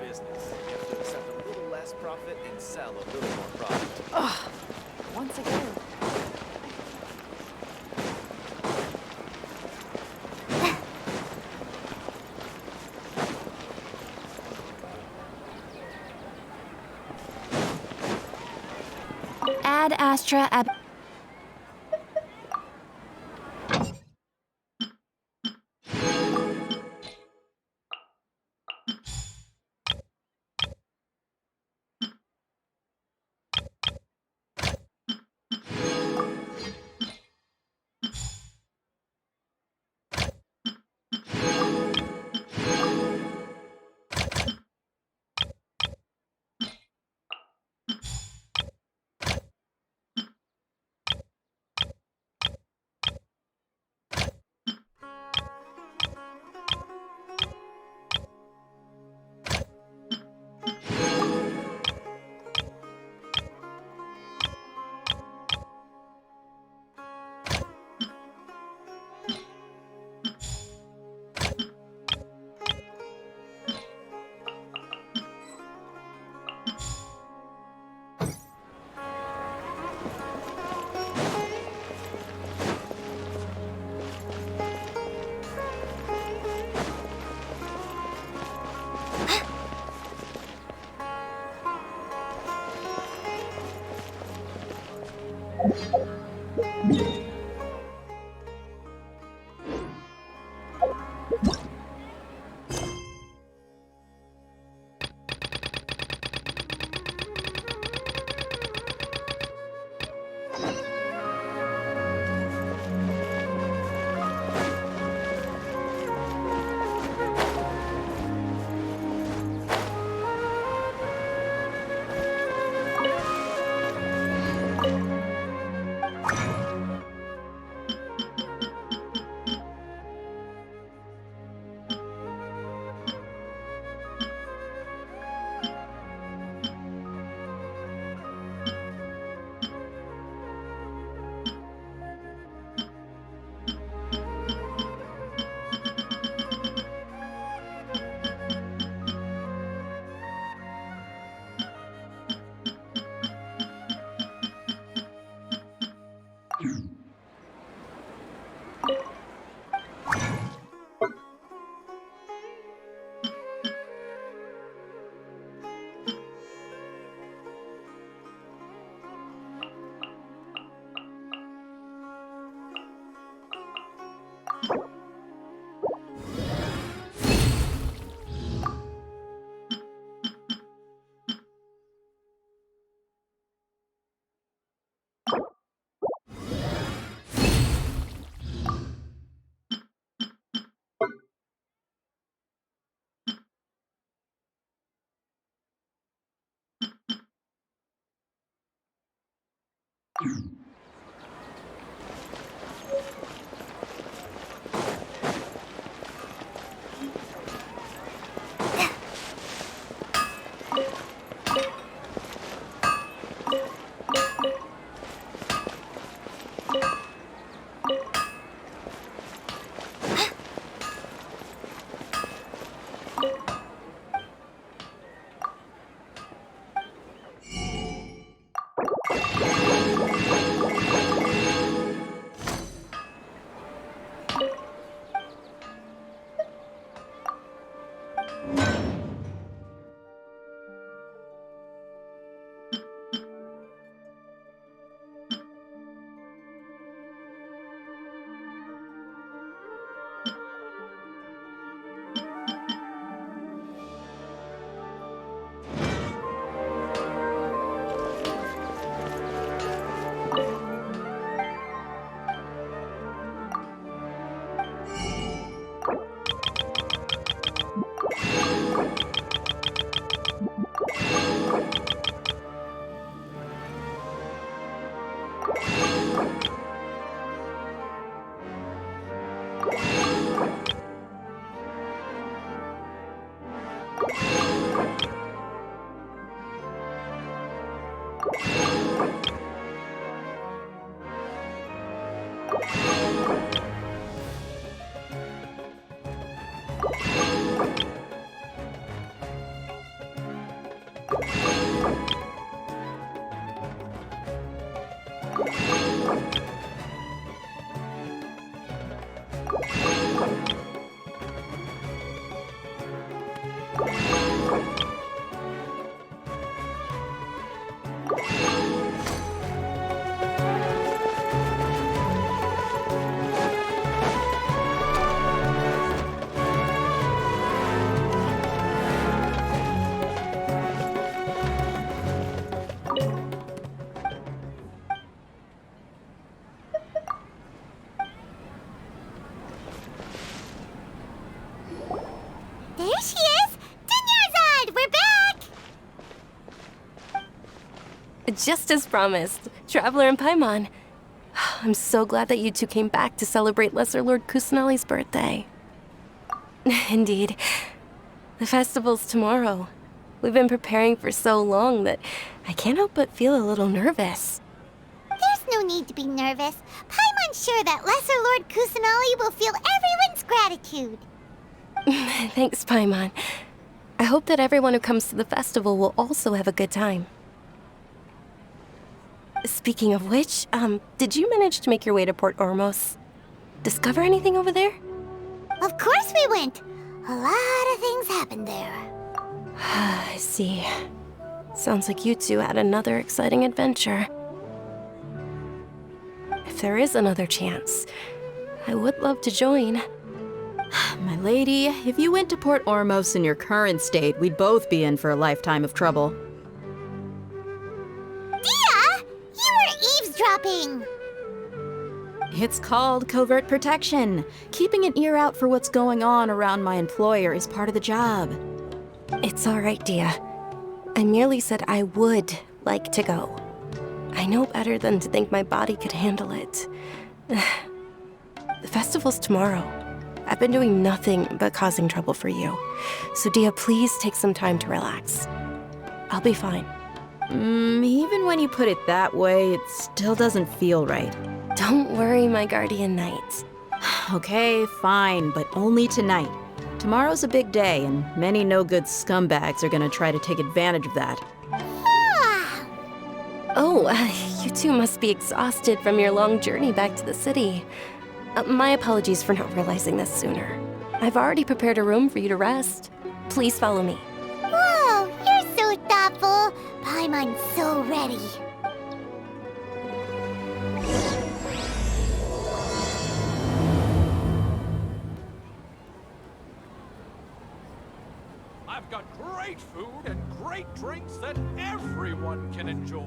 business. You have to accept a little less profit and sell a little more product. Ugh. Once again. Ad Astra ab. There she is! Dunyarzad, we're back! Just as promised, Traveler and Paimon. I'm so glad that you two came back to celebrate Lesser Lord Kusanali's birthday. Indeed. The festival's tomorrow. We've been preparing for so long that I can't help but feel a little nervous. There's no need to be nervous. Paimon's sure that Lesser Lord Kusanali will feel everyone's gratitude. Thanks, Paimon. I hope that everyone who comes to the festival will also have a good time. Speaking of which, did you manage to make your way to Port Ormos? Discover anything over there? Of course we went. A lot of things happened there. I see. Sounds like you two had another exciting adventure. If there is another chance, I would love to join. My lady, if you went to Port Ormos in your current state, we'd both be in for a lifetime of trouble. Dia! You were eavesdropping! It's called covert protection. Keeping an ear out for what's going on around my employer is part of the job. It's all right, Dia. I merely said I would like to go. I know better than to think my body could handle it. The festival's tomorrow. I've been doing nothing but causing trouble for you. So Dia, please take some time to relax. I'll be fine. Even when you put it that way, it still doesn't feel right. Don't worry, my guardian knight. Okay, fine, but only tonight. Tomorrow's a big day, and many no-good scumbags are gonna try to take advantage of that. Ah, Oh, you two must be exhausted from your long journey back to the city. My apologies for not realizing this sooner. I've already prepared a room for you to rest. Please follow me. whoa, you're so thoughtful. Paimon's so ready. I've got great food and great drinks that everyone can enjoy.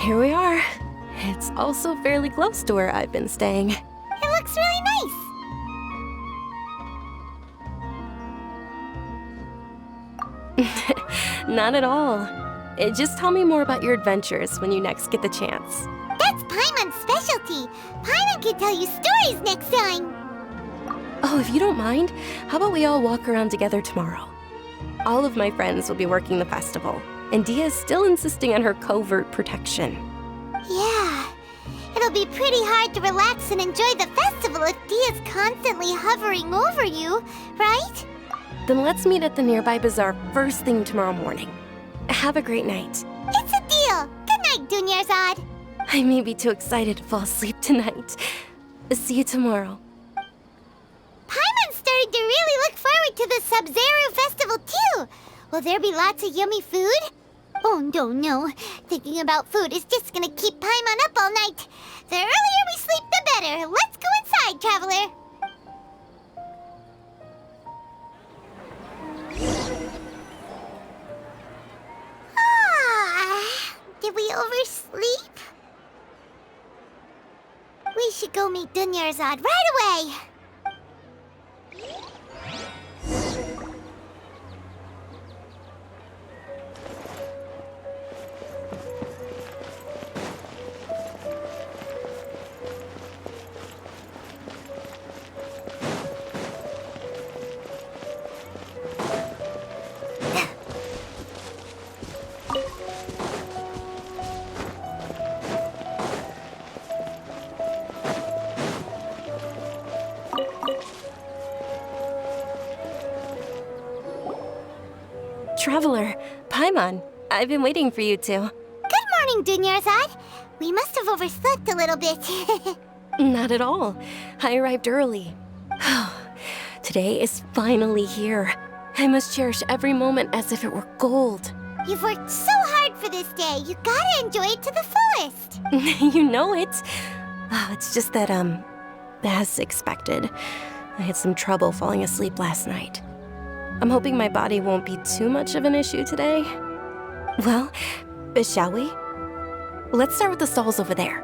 Here we are. It's also fairly close to where I've been staying. It looks really nice. Not at all. Just tell me more about your adventures when you next get the chance. That's Paimon's specialty. Paimon can tell you stories next time. Oh, if you don't mind, how about we all walk around together tomorrow? All of my friends will be working the festival, and Dia is still insisting on her covert protection. Yeah, it'll be pretty hard to relax and enjoy the festival if Dia's constantly hovering over you, right? Then let's meet at the nearby bazaar first thing tomorrow morning. Have a great night. It's a deal. Good night, Dunyarzad. I may be too excited to fall asleep tonight. See you tomorrow. Paimon's starting to really look forward to the Sub-Zero festival too. Will there be lots of yummy food? Oh, no. Thinking about food is just gonna keep Paimon up all night. The earlier we sleep, the better. Let's go inside, traveler. Did we oversleep? We should go meet Dunyarzad right away. Traveler, Paimon, I've been waiting for you two. Good morning, Dunyarzad. We must have overslept a little bit. Not at all. I arrived early. Today is finally here. I must cherish every moment as if it were gold. You've worked so hard for this day. You gotta enjoy it to the fullest. You know it. It's just that, as expected, I had some trouble falling asleep last night. I'm hoping my body won't be too much of an issue today. Well, shall we? Let's start with the stalls over there.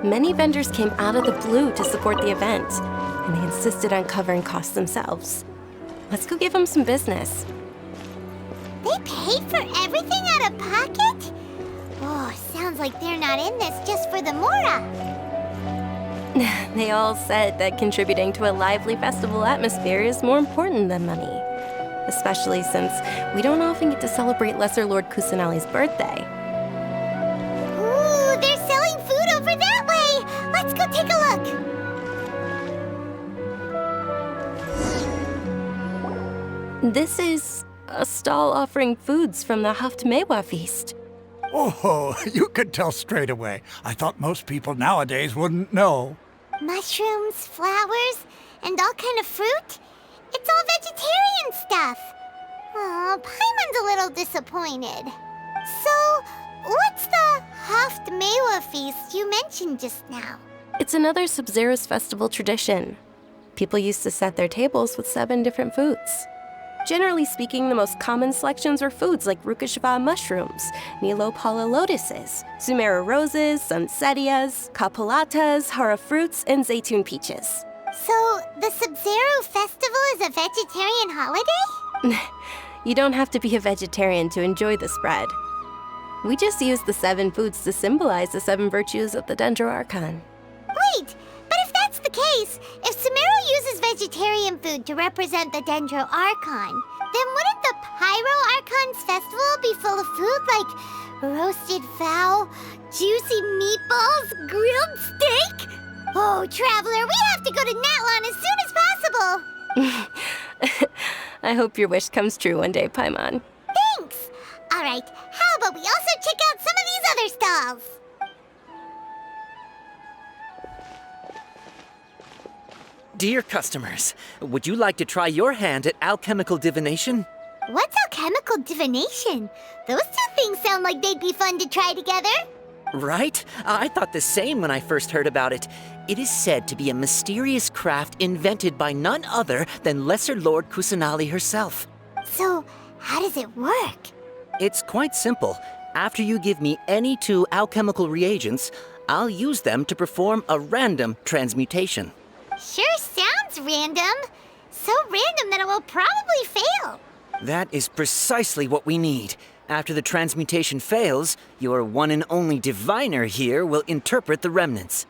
Many vendors came out of the blue to support the event, and they insisted on covering costs themselves. Let's go give them some business. They paid for everything out of pocket? Oh, sounds like they're not in this just for the Mora. They all said that contributing to a lively festival atmosphere is more important than money. Especially since we don't often get to celebrate Lesser Lord Kusanali's birthday. Ooh, they're selling food over that way! Let's go take a look! This is a stall offering foods from the Haftmewa feast. Oh, you could tell straight away. I thought most people nowadays wouldn't know. Mushrooms, flowers, and all kind of fruit? It's all vegetarian stuff. Oh, Paimon's a little disappointed. So, what's the Haftmewa feast you mentioned just now? It's another Sub-Zero's festival tradition. People used to set their tables with 7 different foods. Generally speaking, the most common selections were foods like Rukashava mushrooms, Nilopala lotuses, Sumera roses, Sunsetias, Kapalatas, Hara fruits, and Zaytun peaches. So, the Sub-Zero festival is a vegetarian holiday? You don't have to be a vegetarian to enjoy the spread. We just use the 7 foods to symbolize the 7 virtues of the Dendro Archon. Wait, but if that's the case, if Sumero uses vegetarian food to represent the Dendro Archon, then wouldn't the Pyro Archon's festival be full of food like roasted fowl, juicy meatballs, grilled steak? Oh, Traveler, we have to go to Natlan as soon as possible! I hope your wish comes true one day, Paimon. Thanks! Alright, how about we also check out some of these other stalls? Dear customers, would you like to try your hand at alchemical divination? What's alchemical divination? Those two things sound like they'd be fun to try together. Right? I thought the same when I first heard about it. It is said to be a mysterious craft invented by none other than Lesser Lord Kusanali herself. So, how does it work? It's quite simple. After you give me any 2 alchemical reagents, I'll use them to perform a random transmutation. Sure sounds random. So random that it will probably fail. That is precisely what we need. After the transmutation fails, your one and only diviner here will interpret the remnants.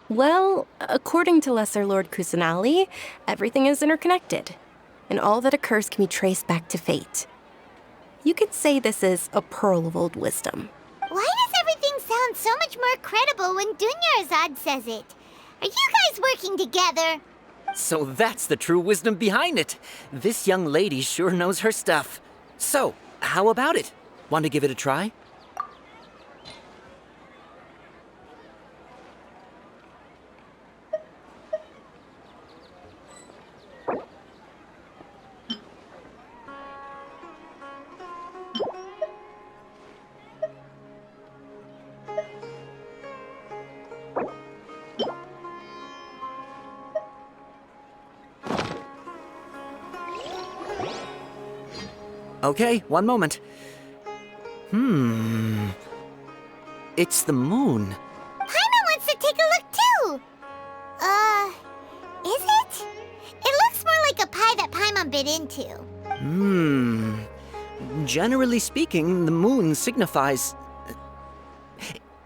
Well, according to Lesser Lord Kusanali, everything is interconnected, and all that occurs can be traced back to fate. You could say this is a pearl of old wisdom. Why does everything sound so much more credible when Dunyarzad says it? Are you guys working together? So that's the true wisdom behind it. This young lady sure knows her stuff. So, how about it? Want to give it a try? Okay, one moment. It's the moon. Paimon wants to take a look too. Is it? It looks more like a pie that Paimon bit into. Generally speaking, the moon signifies...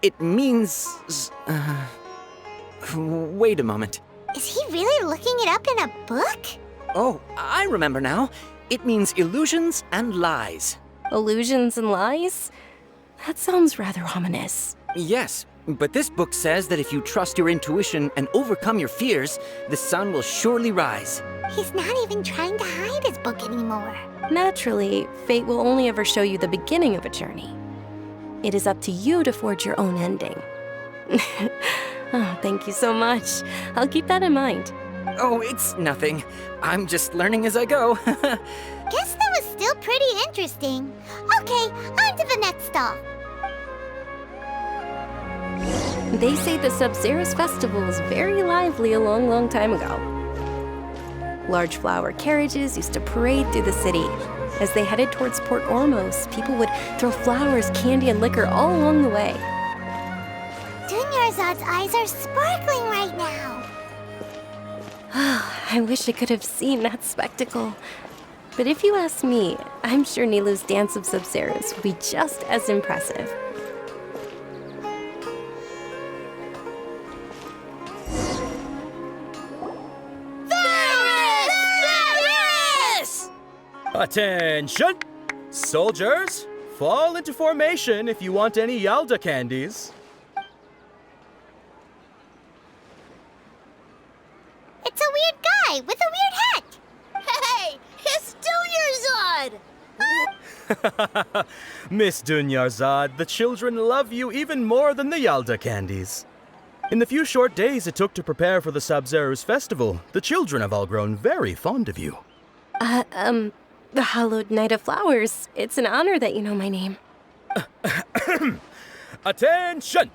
It means... Wait a moment. Is he really looking it up in a book? Oh, I remember now. It means illusions and lies. Illusions and lies? That sounds rather ominous. Yes, But this book says that if you trust your intuition and overcome your fears, the sun will surely rise. He's not even trying to hide his book anymore. Naturally, fate will only ever show you the beginning of a journey. It is up to you to forge your own ending. Oh, thank you so much. I'll keep that in mind. Oh, it's nothing. I'm just learning as I go. Guess that was still pretty interesting. Okay, on to the next stop. They say the Sub-Zero's festival was very lively a long, long time ago. Large flower carriages used to parade through the city. As they headed towards Port Ormos, people would throw flowers, candy, and liquor all along the way. Dunyarzad's eyes are sparkling right now. I wish I could have seen that spectacle. But if you ask me, I'm sure Nilou's dance of Sub-Zeros would be just as impressive. Attention! Soldiers, fall into formation if you want any Yalda candies. It's a weird guy with a weird hat. Hey, it's Dunyarzad! Miss Dunyarzad, the children love you even more than the Yalda candies. In the few short days it took to prepare for the Sub-Zero's festival, the children have all grown very fond of you. The Hallowed Knight of Flowers. It's an honor that you know my name. Attention!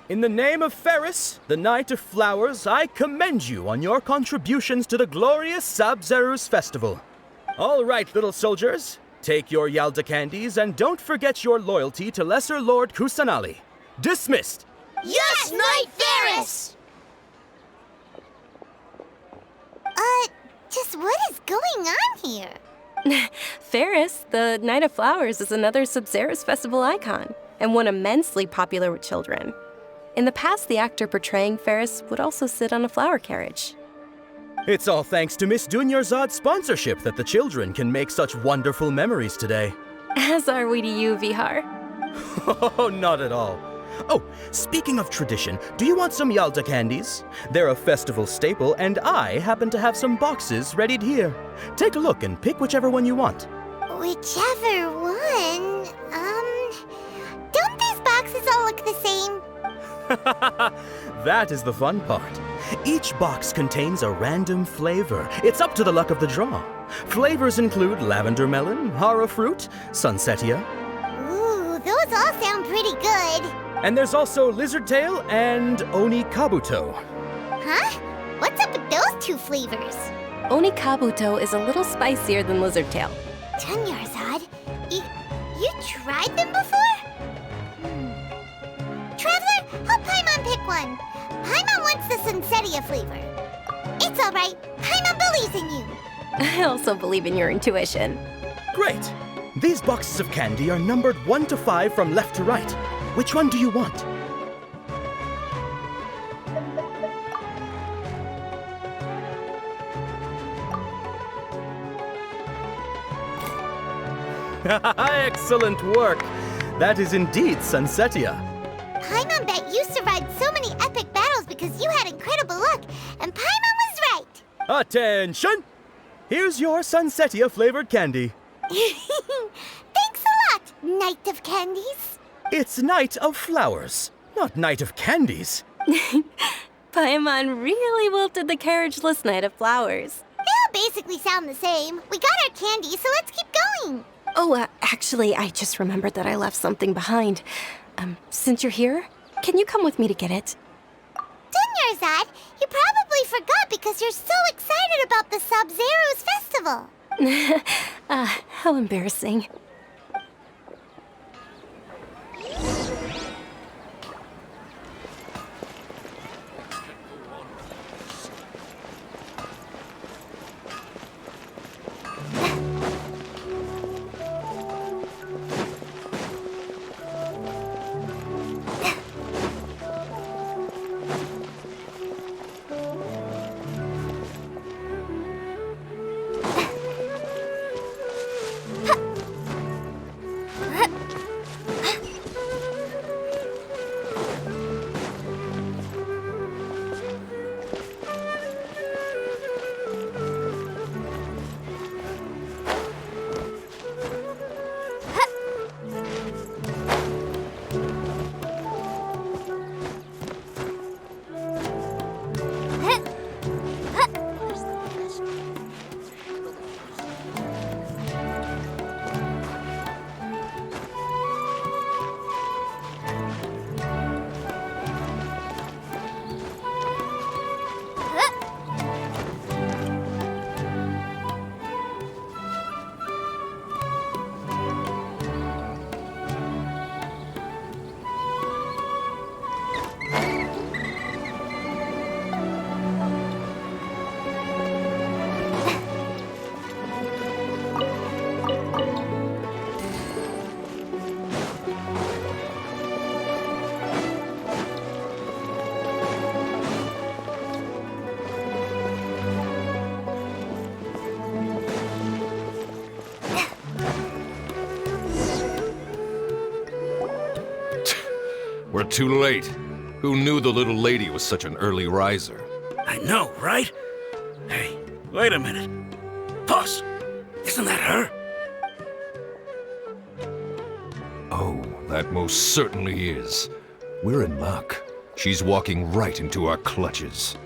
In the name of Ferris, the Knight of Flowers, I commend you on your contributions to the glorious Sub-Zero's festival. All right, little soldiers, take your Yalda candies and don't forget your loyalty to Lesser Lord Kusanali. Dismissed! Yes, Knight Ferris! Just what is going on here? Ferris, the Knight of Flowers, is another Sub-Zero's festival icon, and one immensely popular with children. In the past, the actor portraying Ferris would also sit on a flower carriage. It's all thanks to Miss Dunyarzad's sponsorship that the children can make such wonderful memories today. As are we to you, Vihar. Oh, not at all. Oh, speaking of tradition, do you want some Yalda candies? They're a festival staple, and I happen to have some boxes readied here. Take a look and pick whichever one you want. Whichever one, don't these boxes all look the same? That is the fun part. Each box contains a random flavor. It's up to the luck of the draw. Flavors include lavender melon, hara fruit, sunsetia. Ooh, those all sound pretty good. And there's also lizard tail and oni kabuto. Huh? What's up with those two flavors? Oni Kabuto is a little spicier than Lizard Tail. Dunyarzad, you tried them before? Traveler, help Paimon pick one. Paimon wants the Sunsetia flavor. It's all right. Paimon believes in you. I also believe in your intuition. Great! These boxes of candy are numbered 1 to 5 from left to right. Which one do you want? Excellent work! That is indeed Sunsetia. Paimon bet you survived so many epic battles because you had incredible luck, and Paimon was right. Attention! Here's your Sunsetia flavored candy. Thanks a lot, Knight of Candies. It's Knight of Flowers, not Knight of Candies. Paimon really wilted the carriageless Knight of Flowers. They all basically sound the same. We got our candy, so let's keep going. Oh, actually, I just remembered that I left something behind. Since you're here, can you come with me to get it? Dunyarzad, you probably forgot because you're so excited about the Sub-Zero's festival. How embarrassing. We're too late. Who knew the little lady was such an early riser? I know, right? Hey, wait a minute. Boss, isn't that her? Oh, that most certainly is. We're in luck. She's walking right into our clutches.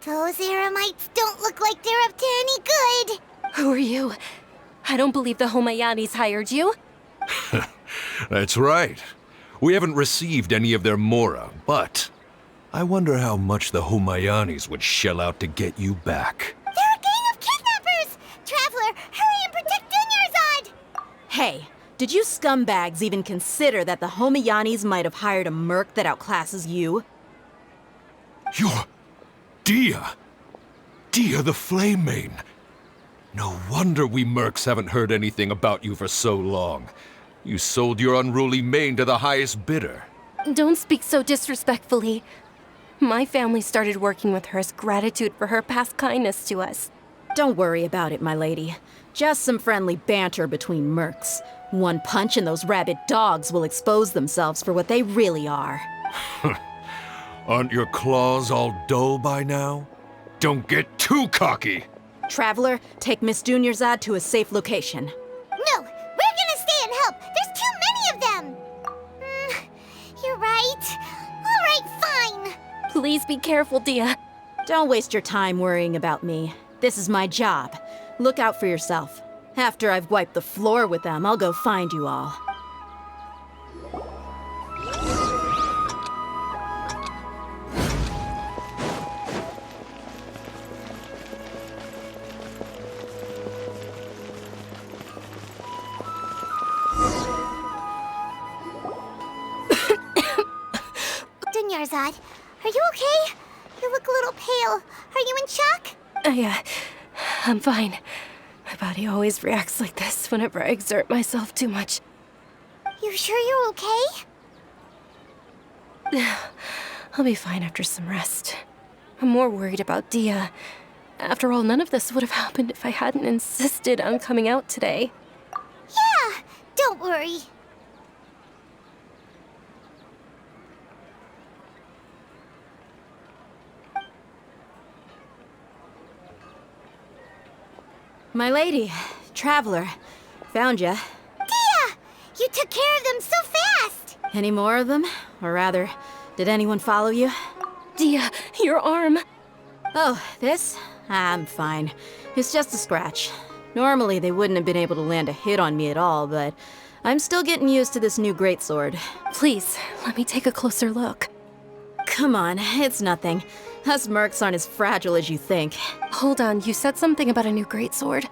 Those Eremites don't look like they're up to any good. Who are you? I don't believe the Homayanis hired you. That's right. We haven't received any of their mora, but I wonder how much the Homayanis would shell out to get you back. They're a gang of kidnappers! Traveler, hurry and protect Dunyarzad! Hey, did you scumbags even consider that the Homayanis might have hired a merc that outclasses you? You're... Dia! Dia the Flame Mane! No wonder we mercs haven't heard anything about you for so long. You sold your unruly mane to the highest bidder. Don't speak so disrespectfully. My family started working with her as gratitude for her past kindness to us. Don't worry about it, my lady. Just some friendly banter between mercs. One punch and those rabid dogs will expose themselves for what they really are. Aren't your claws all dull by now? Don't get too cocky! Traveler, take Miss Dunyarzad to a safe location. No, we're gonna stay and help. There's too many of them. You're right. All right, fine. Please be careful, Dia. Don't waste your time worrying about me. This is my job. Look out for yourself. After I've wiped the floor with them, I'll go find you all. Dunyarzad, are you okay? You look a little pale. Are you in shock? I'm fine. My body always reacts like this whenever I exert myself too much. You sure you're okay? I'll be fine after some rest. I'm more worried about Dia. After all, none of this would have happened if I hadn't insisted on coming out today. Yeah, don't worry. My lady, Traveler, found ya. Dia! You took care of them so fast! Any more of them? Or rather, did anyone follow you? Dia, your arm! Oh, this? I'm fine. It's just a scratch. Normally, they wouldn't have been able to land a hit on me at all, but I'm still getting used to this new greatsword. Please, let me take a closer look. Come on, it's nothing. Us mercs aren't as fragile as you think. Hold on, you said something about a new greatsword.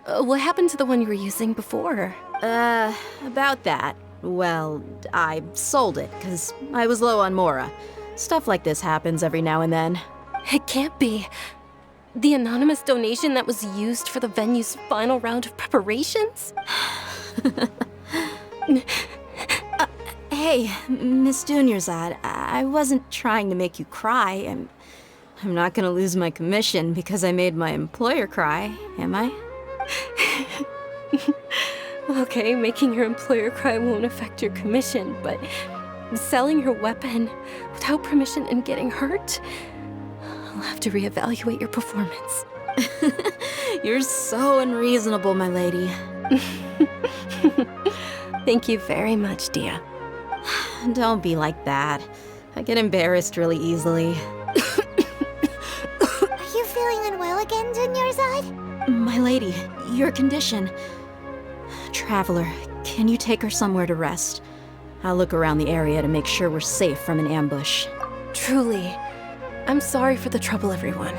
What happened to the one you were using before? About that. Well, I sold it, because I was low on mora. Stuff like this happens every now and then. It can't be. The anonymous donation that was used for the venue's final round of preparations? Hey, Miss Dunyarzad, I wasn't trying to make you cry. I'm not gonna lose my commission because I made my employer cry, am I? Okay, making your employer cry won't affect your commission, but selling your weapon without permission and getting hurt? I'll have to reevaluate your performance. You're so unreasonable, my lady. Thank you very much, Dia. Don't be like that. I get embarrassed really easily. Are you feeling unwell again, Dunyarzad? My lady, your condition. Traveler, can you take her somewhere to rest? I'll look around the area to make sure we're safe from an ambush. Truly, I'm sorry for the trouble, everyone.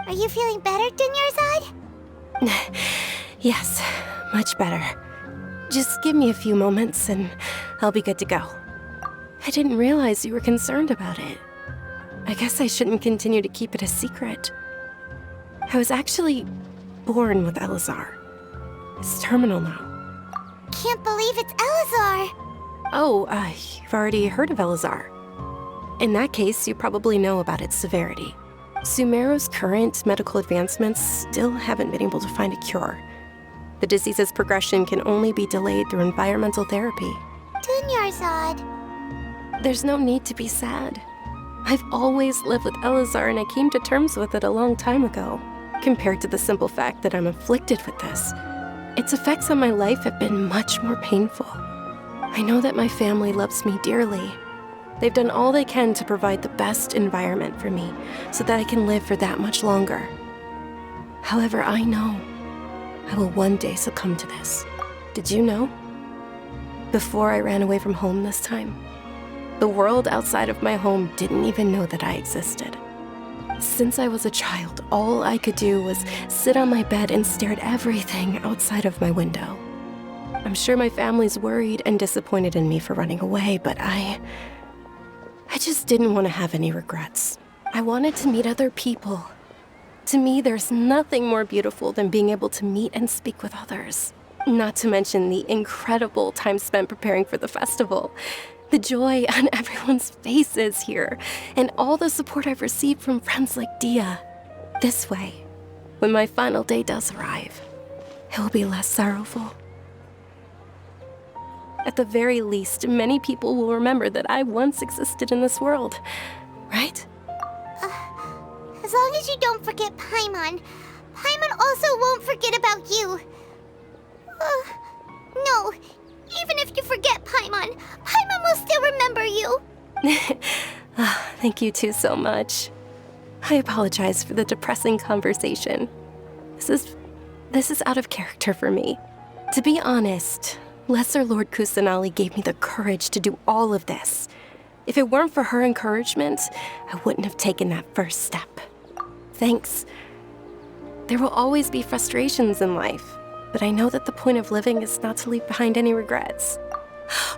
Are you feeling better, Dunyarzad? Yes, much better. Just give me a few moments and I'll be good to go. I didn't realize you were concerned about it. I guess I shouldn't continue to keep it a secret. I was actually born with Elazar. It's terminal now. Can't believe it's Elazar. Oh, you've already heard of Elazar. In that case, you probably know about its severity. Sumeru's current medical advancements still haven't been able to find a cure. The disease's progression can only be delayed through environmental therapy. Dunyarzad. There's no need to be sad. I've always lived with Elazar and I came to terms with it a long time ago. Compared to the simple fact that I'm afflicted with this, its effects on my life have been much more painful. I know that my family loves me dearly. They've done all they can to provide the best environment for me so that I can live for that much longer. However, I know I will one day succumb to this. Did you know? Before I ran away from home this time, the world outside of my home didn't even know that I existed. Since I was a child, all I could do was sit on my bed and stare at everything outside of my window. I'm sure my family's worried and disappointed in me for running away, but I just didn't want to have any regrets. I wanted to meet other people. To me, there's nothing more beautiful than being able to meet and speak with others. Not to mention the incredible time spent preparing for the festival. The joy on everyone's faces here, and all the support I've received from friends like Dia. This way, when my final day does arrive, it will be less sorrowful. At the very least, many people will remember that I once existed in this world, right? As long as you don't forget Paimon, Paimon also won't forget about you. No, even if you forget Paimon, Paimon will still remember you. Thank you two so much. I apologize for the depressing conversation. This is out of character for me. To be honest, Lesser Lord Kusanali gave me the courage to do all of this. If it weren't for her encouragement, I wouldn't have taken that first step. Thanks. There will always be frustrations in life, but I know that the point of living is not to leave behind any regrets.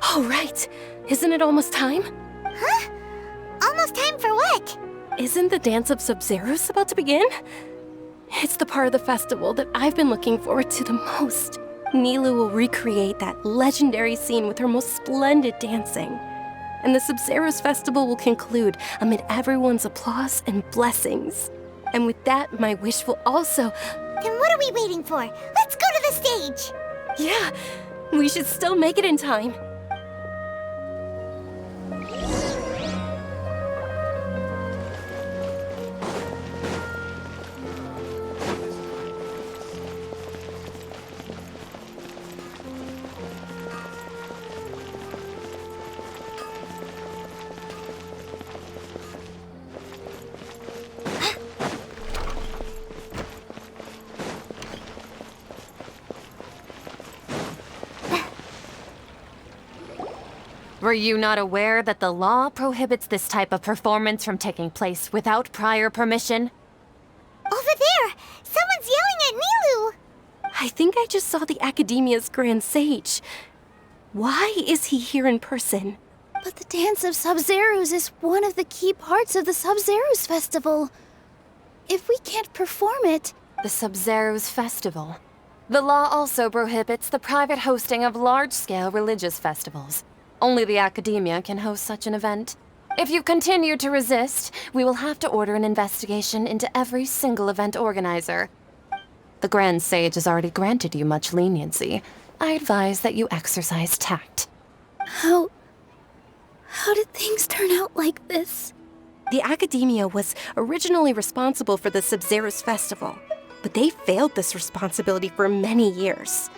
Oh, right. Isn't it almost time? Huh? Almost time for what? Isn't the Dance of Sub-Zeros about to begin? It's the part of the festival that I've been looking forward to the most. Nilu will recreate that legendary scene with her most splendid dancing. And the Sub-Zeros festival will conclude amid everyone's applause and blessings. And with that, my wish will also... Then what are we waiting for? Let's go to the stage! Yeah, we should still make it in time. Were you not aware that the law prohibits this type of performance from taking place without prior permission? Over there! Someone's yelling at Nilu! I think I just saw the Academia's Grand Sage. Why is he here in person? But the Dance of Sub-Zeros is one of the key parts of the Sub-Zeros festival. If we can't perform it... The Sub-Zeros festival. The law also prohibits the private hosting of large-scale religious festivals. Only the Academia can host such an event. If you continue to resist, we will have to order an investigation into every single event organizer. The Grand Sage has already granted you much leniency. I advise that you exercise tact. How did things turn out like this? The Academia was originally responsible for the Sub-Zeros festival, but they failed this responsibility for many years.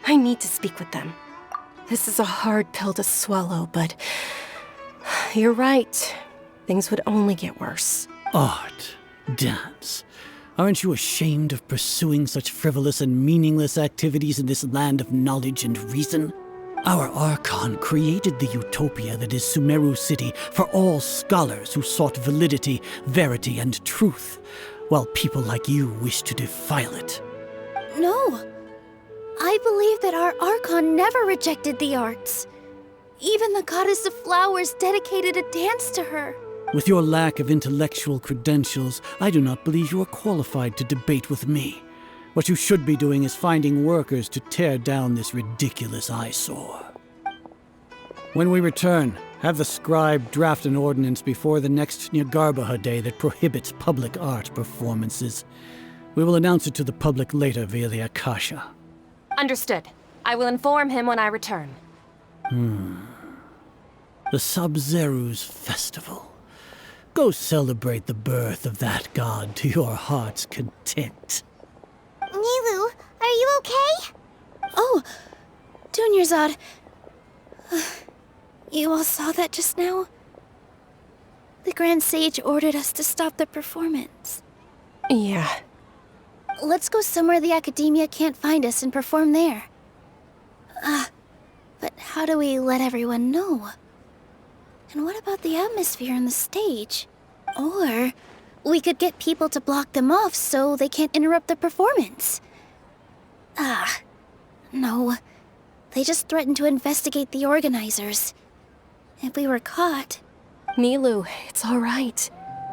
I need to speak with them. This is a hard pill to swallow, but you're right. Things would only get worse. Art, dance. Aren't you ashamed of pursuing such frivolous and meaningless activities in this land of knowledge and reason? Our Archon created the utopia that is Sumeru City for all scholars who sought validity, verity, and truth, while people like you wish to defile it. No. I believe that our Archon never rejected the arts. Even the goddess of flowers dedicated a dance to her. With your lack of intellectual credentials, I do not believe you are qualified to debate with me. What you should be doing is finding workers to tear down this ridiculous eyesore. When we return, have the scribe draft an ordinance before the next Nyargarbaha Day that prohibits public art performances. We will announce it to the public later via the Akasha. Understood. I will inform him when I return. The Sub-Zeru's festival. Go celebrate the birth of that god to your heart's content. Nilu, are you okay? Oh, Dunyarzad. You all saw that just now? The Grand Sage ordered us to stop the performance. Yeah. Let's go somewhere the Academia can't find us and perform there. But how do we let everyone know? And what about the atmosphere on the stage? Or we could get people to block them off so they can't interrupt the performance. No. They just threatened to investigate the organizers. If we were caught... Nilu, it's all right.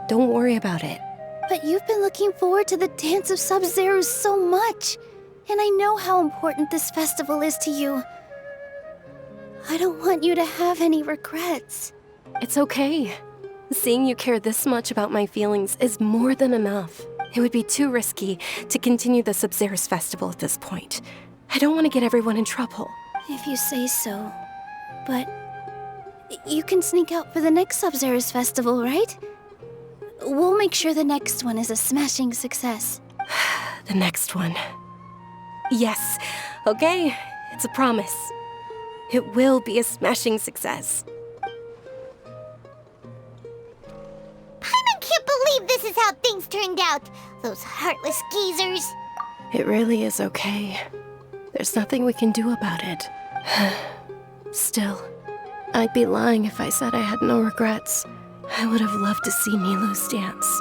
Don't worry about it. But you've been looking forward to the Dance of Sub-Zerus so much. And I know how important this festival is to you. I don't want you to have any regrets. It's okay. Seeing you care this much about my feelings is more than enough. It would be too risky to continue the Sub-Zerus festival at this point. I don't want to get everyone in trouble. If you say so. But you can sneak out for the next Sub-Zerus festival, right? We'll make sure the next one is a smashing success. The next one. Yes. Okay. It's a promise. It will be a smashing success. Paimon can't believe this is how things turned out. Those heartless geezers. It really is okay. There's nothing we can do about it. Still, I'd be lying if I said I had no regrets. I would have loved to see Nilu's dance.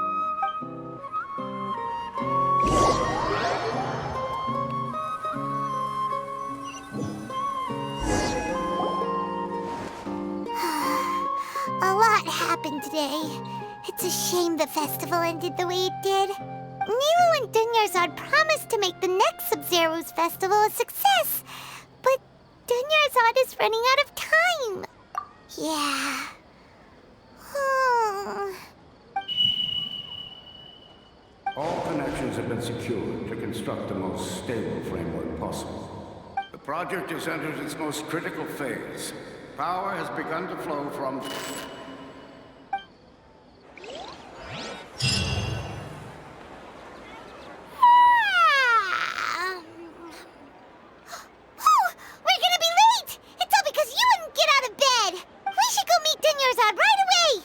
A lot happened today. It's a shame the festival ended the way it did. Nilu and Dunyarzad promised to make the next Sub-Zeru's festival a success, but Dunyarzad is running out of time. Yeah. All connections have been secured to construct the most stable framework possible. The project has entered its most critical phase. Power has begun to flow from... We're gonna be late! It's all because you wouldn't get out of bed! We should go meet Dunyarzad right away!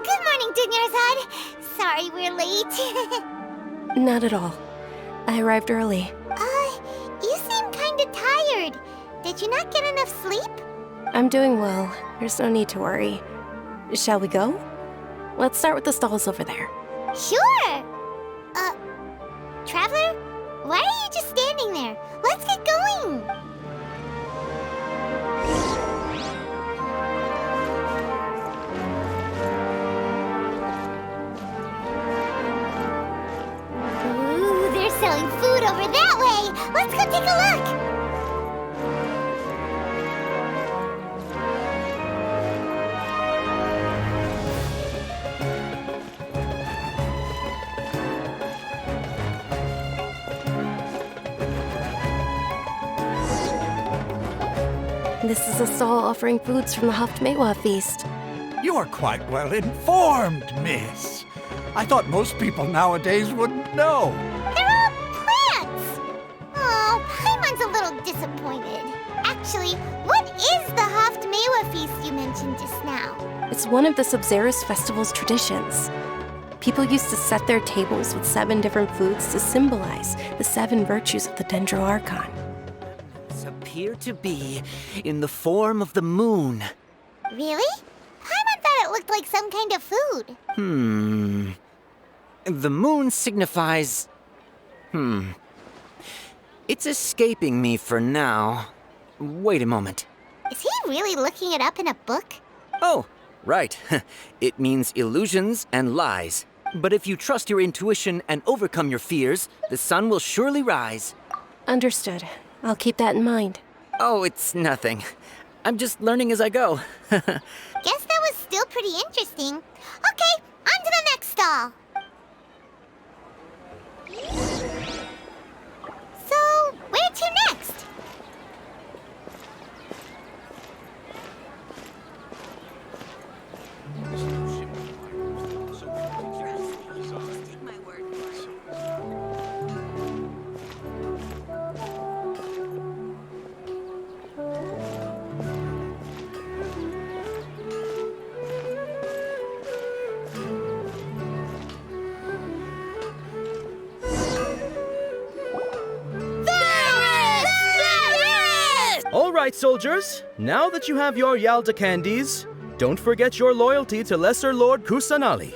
Good morning, Dunyarzad. Sorry we're late. Not at all. I arrived early. You seem kinda tired. Did you not get enough sleep? I'm doing well. There's no need to worry. Shall we go? Let's start with the stalls over there. Sure! Traveler? Why are you just standing there? Let's get going! Ooh, they're selling food over that way! Let's go take a look! This is a stall offering foods from the Haftmewa feast. You are quite well informed, miss. I thought most people nowadays wouldn't know. They're all plants! Oh, Paimon's a little disappointed. Actually, what is the Haftmewa feast you mentioned just now? It's one of the Sub-Zerus festival's traditions. People used to set their tables with 7 different foods to symbolize the 7 virtues of the Dendro Archon. appear to be in the form of the moon. Really? Paimon thought it looked like some kind of food. The moon signifies... It's escaping me for now. Wait a moment. Is he really looking it up in a book? Oh, right. It means illusions and lies. But if you trust your intuition and overcome your fears, the sun will surely rise. Understood. I'll keep that in mind. Oh, it's nothing. I'm just learning as I go. Guess that was still pretty interesting. Okay, on to the next stall. So, where to next? All right, soldiers. Now that you have your Yalda candies, don't forget your loyalty to Lesser Lord Kusanali.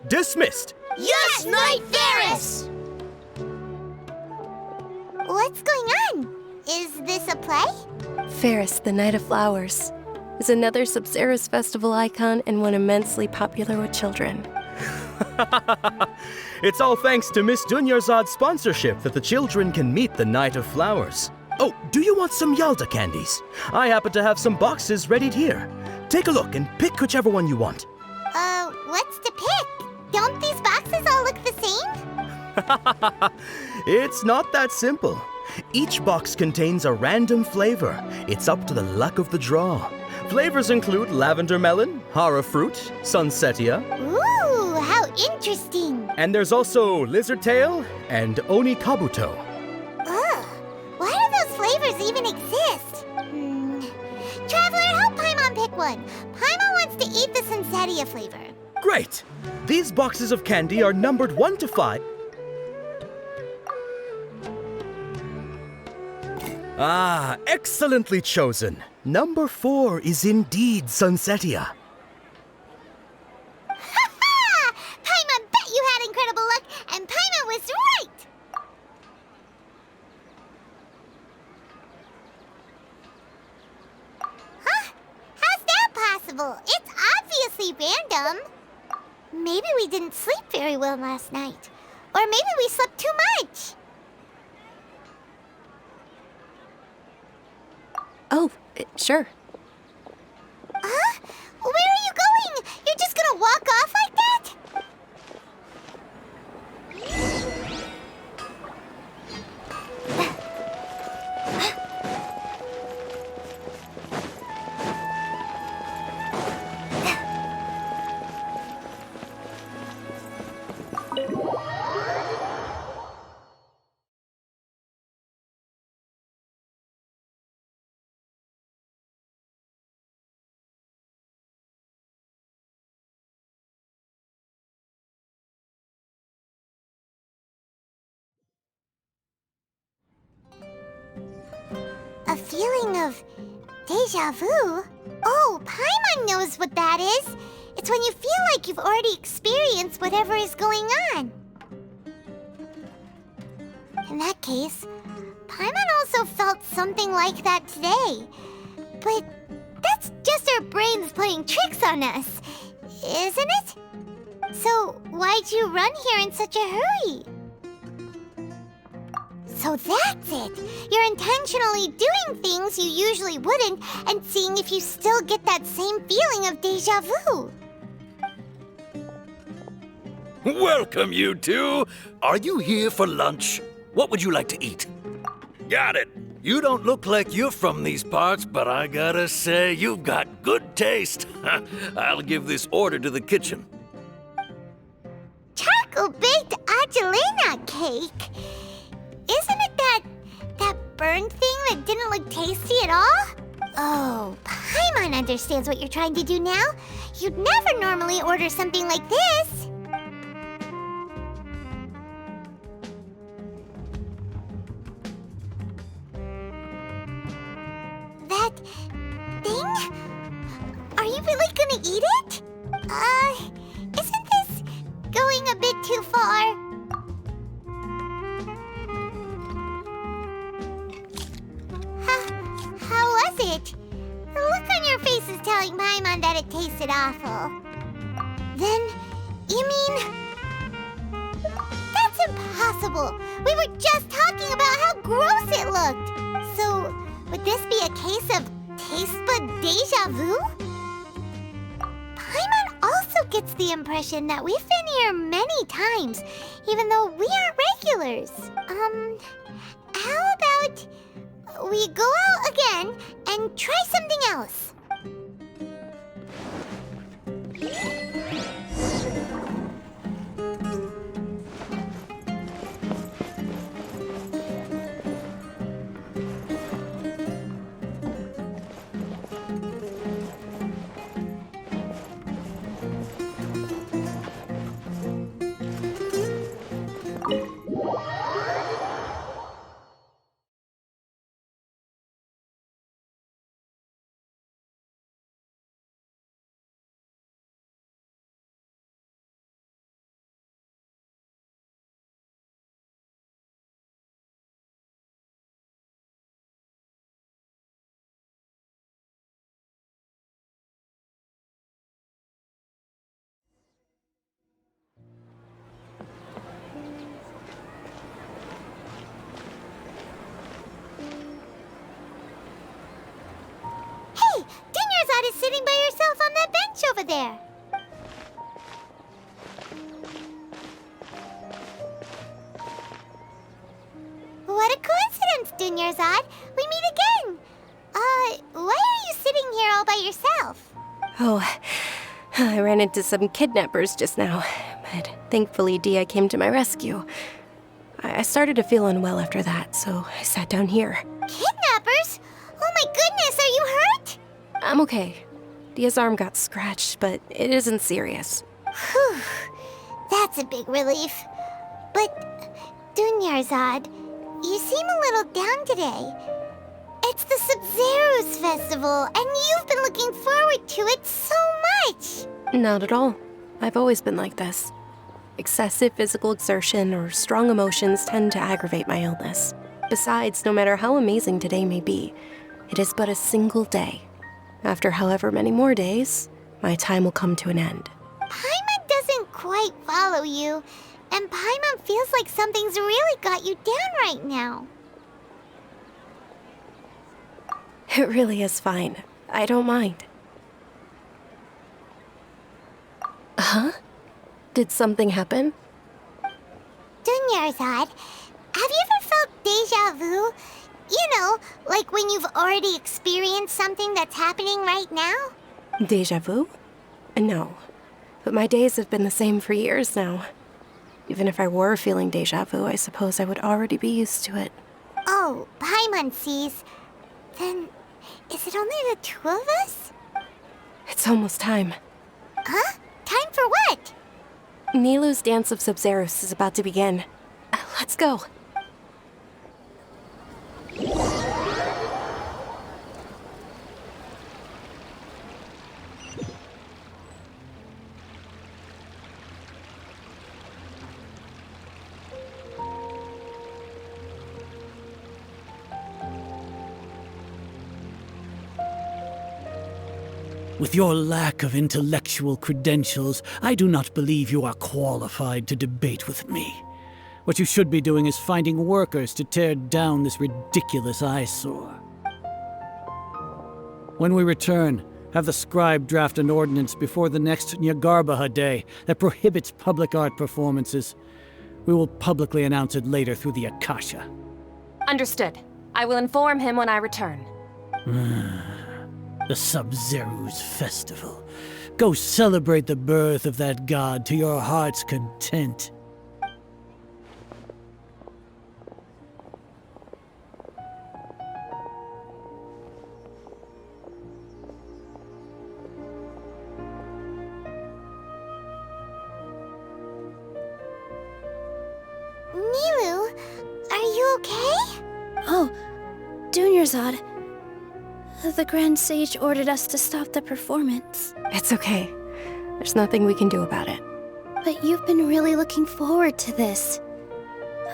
Dismissed. Yes, Knight Ferris! What's going on? Is this a play? Ferris, the Knight of Flowers, is another Sub-Zerus festival icon and one immensely popular with children. It's all thanks to Miss Dunyarzad's sponsorship that the children can meet the Knight of Flowers. Oh, do you want some Yalda candies? I happen to have some boxes readied here. Take a look and pick whichever one you want. What's to pick? Don't these boxes all look the same? It's not that simple. Each box contains a random flavor. It's up to the luck of the draw. Flavors include lavender melon, hara fruit, sunsetia. Ooh, how interesting. And there's also lizard tail and oni kabuto. Ugh, why do those flavors even exist? Traveler, help Paimon pick one. Paimon wants to eat the sunsetia flavor. Great! These boxes of candy are numbered 1 to 5. Ah, excellently chosen. Number 4 is indeed sunsetia. Ha-ha! Paimon bet you had incredible luck, and Paimon was right! Huh? How's that possible? It's obviously random. Maybe we didn't sleep very well last night. Or maybe we slept too much. Oh, sure. Huh? Where are you going? You're just gonna walk off like that? A feeling of deja vu? Oh, Paimon knows what that is. It's when you feel like you've already experienced whatever is going on. In that case, Paimon also felt something like that today. But that's just our brains playing tricks on us, isn't it? So why'd you run here in such a hurry? So that's it! You're intentionally doing things you usually wouldn't and seeing if you still get that same feeling of deja vu. Welcome, you two. Are you here for lunch? What would you like to eat? Got it. You don't look like you're from these parts, but I gotta say, you've got good taste. I'll give this order to the kitchen. Charcoal-baked Angelina cake? Isn't it that burned thing that didn't look tasty at all? Oh, Paimon understands what you're trying to do now. You'd never normally order something like this. thing? Are you really gonna eat it? Isn't this going a bit too far? How was it? The look on your face is telling Paimon that it tasted awful. Then, you mean... That's impossible! We were just talking about how gross it looked! So, would this be a case of taste bud deja vu? Paimon also gets the impression that we've been here many times, even though we aren't regulars. How about we go out again and try something else? Is sitting by yourself on that bench over there. What a coincidence, Dunyarzad. We meet again. Why are you sitting here all by yourself? Oh, I ran into some kidnappers just now, but thankfully Dia came to my rescue. I started to feel unwell after that, so I sat down here. Kidnappers? Oh my goodness, are you hurt? I'm okay. Dia's arm got scratched, but it isn't serious. Whew. That's a big relief. But, Dunyarzad, you seem a little down today. It's the Sub-Zero's festival, and you've been looking forward to it so much! Not at all. I've always been like this. Excessive physical exertion or strong emotions tend to aggravate my illness. Besides, no matter how amazing today may be, it is but a single day. After however many more days, my time will come to an end. Paimon doesn't quite follow you, and Paimon feels like something's really got you down right now. It really is fine. I don't mind. Huh? Did something happen? Dunyarzad, have you ever felt deja vu? You know, like when you've already experienced something that's happening right now? Deja vu? No. But my days have been the same for years now. Even if I were feeling deja vu, I suppose I would already be used to it. Oh, Paimon sees. Then, is it only the two of us? It's almost time. Huh? Time for what? Nilou's Dance of Sub-Zeros is about to begin. Let's go. With your lack of intellectual credentials, I do not believe you are qualified to debate with me. What you should be doing is finding workers to tear down this ridiculous eyesore. When we return, have the scribe draft an ordinance before the next Nyagarbaha Day that prohibits public art performances. We will publicly announce it later through the Akasha. Understood. I will inform him when I return. The Sub-Zero's festival. Go celebrate the birth of that god to your heart's content. Nilou, are you okay? Oh, Dunyarzad. The Grand Sage ordered us to stop the performance. It's okay. There's nothing we can do about it. But you've been really looking forward to this.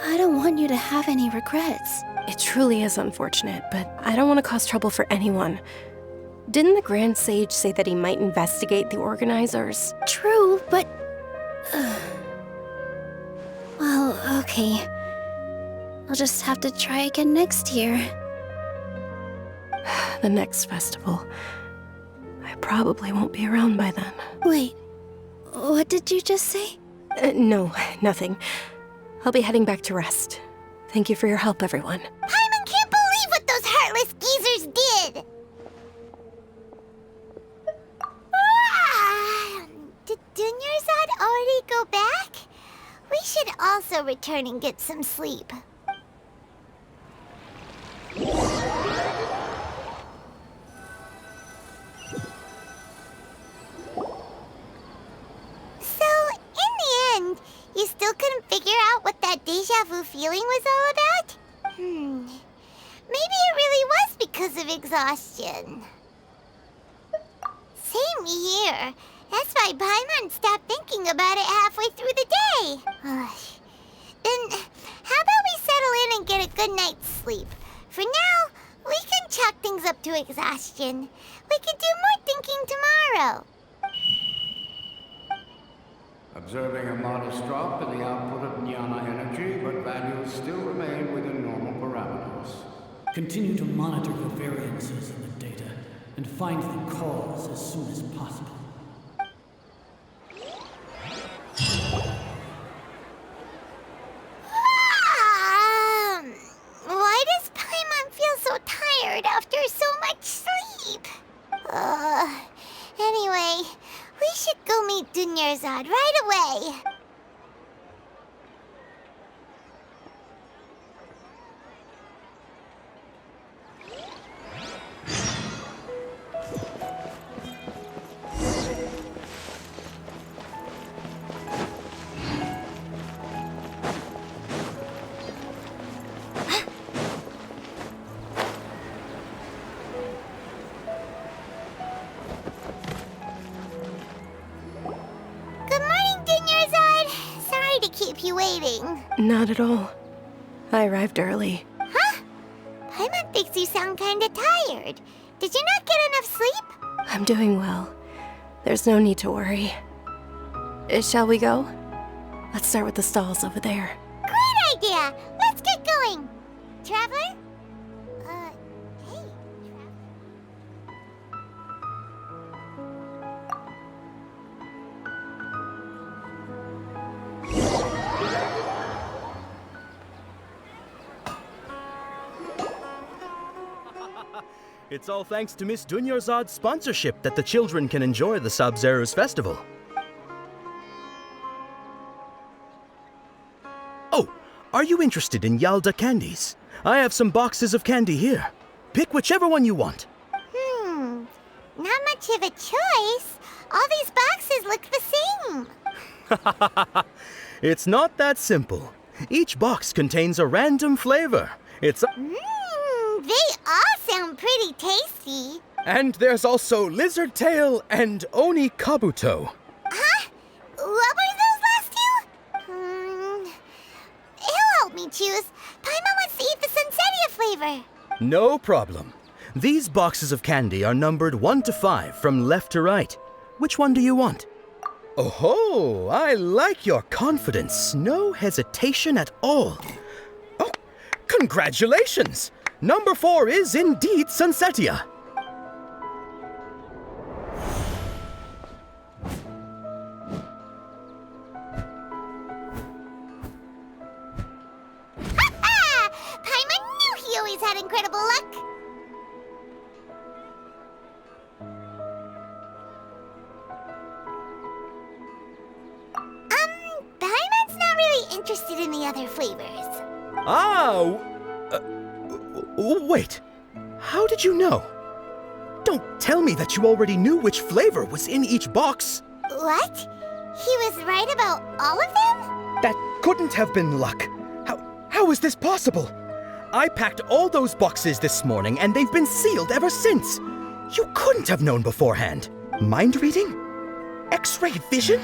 I don't want you to have any regrets. It truly is unfortunate, but I don't want to cause trouble for anyone. Didn't the Grand Sage say that he might investigate the organizers? True, but... Well, okay. I'll just have to try again next year. The next festival. I probably won't be around by then. Wait, what did you just say? No, nothing. I'll be heading back to rest. Thank you for your help, everyone. Paimon can't believe what those heartless geezers did! Did Dunyarzad already go back? We should also return and get some sleep. So, in the end, you still couldn't figure out what that deja vu feeling was all about? Maybe it really was because of exhaustion. Same here. That's why Paimon stopped thinking about it halfway through the day. Then, how about we settle in and get a good night's sleep? For now, we can chalk things up to exhaustion. We can do more thinking tomorrow. Observing a modest drop in the output of jnana energy, but values still remain within normal parameters. Continue to monitor the variances in the data and find the cause as soon as possible. Why does Paimon feel so tired after so much sleep? Anyway, we should go meet Dunyarzad right away. Keep you waiting. Not at all. I arrived early. Huh? Paimon thinks you sound kinda tired. Did you not get enough sleep? I'm doing well. There's no need to worry. Shall we go? Let's start with the stalls over there. Great idea! Let's get going! Traveler? Hey, It's all thanks to Miss Dunyarzad's sponsorship that the children can enjoy the Sub-Zero's festival. Oh, are you interested in Yalda candies? I have some boxes of candy here. Pick whichever one you want. Not much of a choice. All these boxes look the same. It's not that simple. Each box contains a random flavor. It's They all sound pretty tasty. And there's also lizard tail and oni kabuto. Huh? What were those last two? He'll help me choose. Paimon wants to eat the Sunsetia flavor. No problem. These boxes of candy are numbered 1 to 5 from left to right. Which one do you want? Oh, I like your confidence. No hesitation at all. Oh, congratulations! Number 4 is indeed Sunsetia. Ha-ha! Paimon knew he always had incredible luck. Paimon's not really interested in the other flavors. Wait. How did you know? Don't tell me that you already knew which flavor was in each box. What? He was right about all of them? That couldn't have been luck. How is this possible? I packed all those boxes this morning, and they've been sealed ever since. You couldn't have known beforehand. Mind reading? X-ray vision?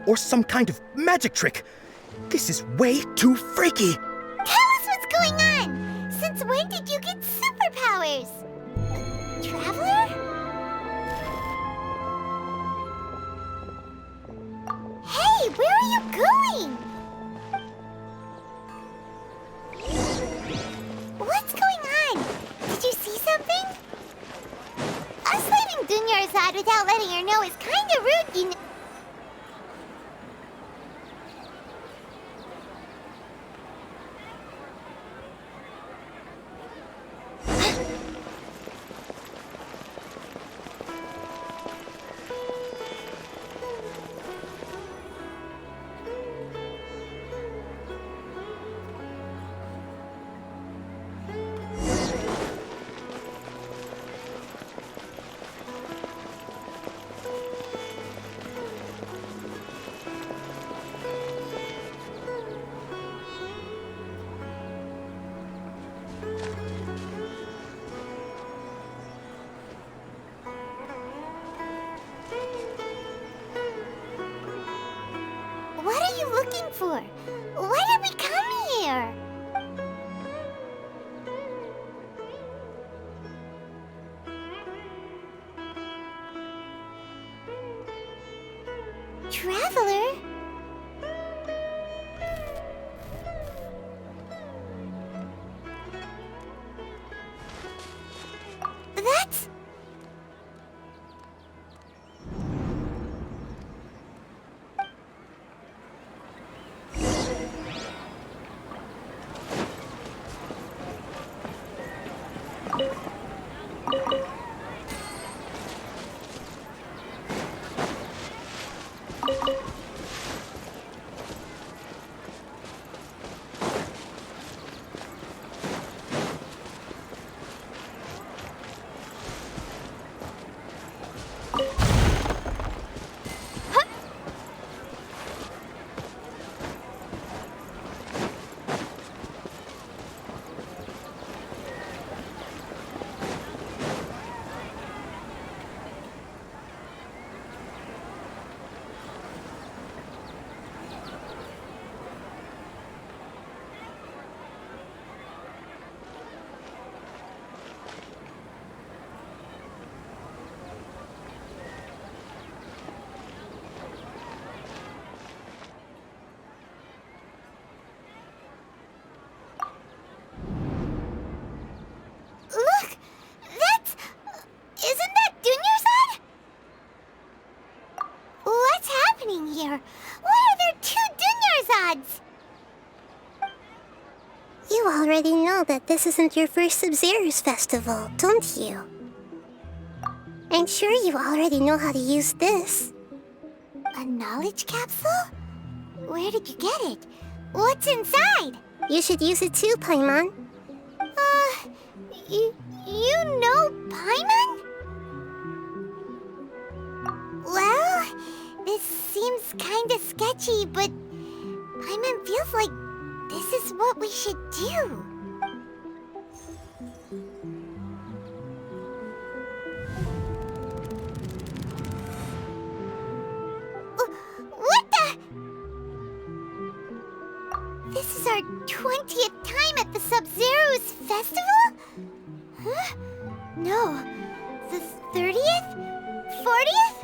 Or some kind of magic trick? This is way too freaky. Tell us what's going on! Since when did you get superpowers? Traveler? Hey, where are you going? What's going on? Did you see something? Us leaving Dunya aside without letting her know is kinda rude, you know. What are you looking for? Why did we come here? Traveler? That's... Look! That's... Isn't that Dunyarzad? What's happening here? Why are there two Dunyarzads? You already know that this isn't your first Sub-Zero's festival, don't you? I'm sure you already know how to use this. A knowledge capsule? Where did you get it? What's inside? You should use it too, Paimon. You know Paimon? Well, this seems kinda sketchy, but Paimon feels like this is what we should do. What the? This is our 20th time at the Sub-Zero's festival? Huh? No. The 30th? 40th?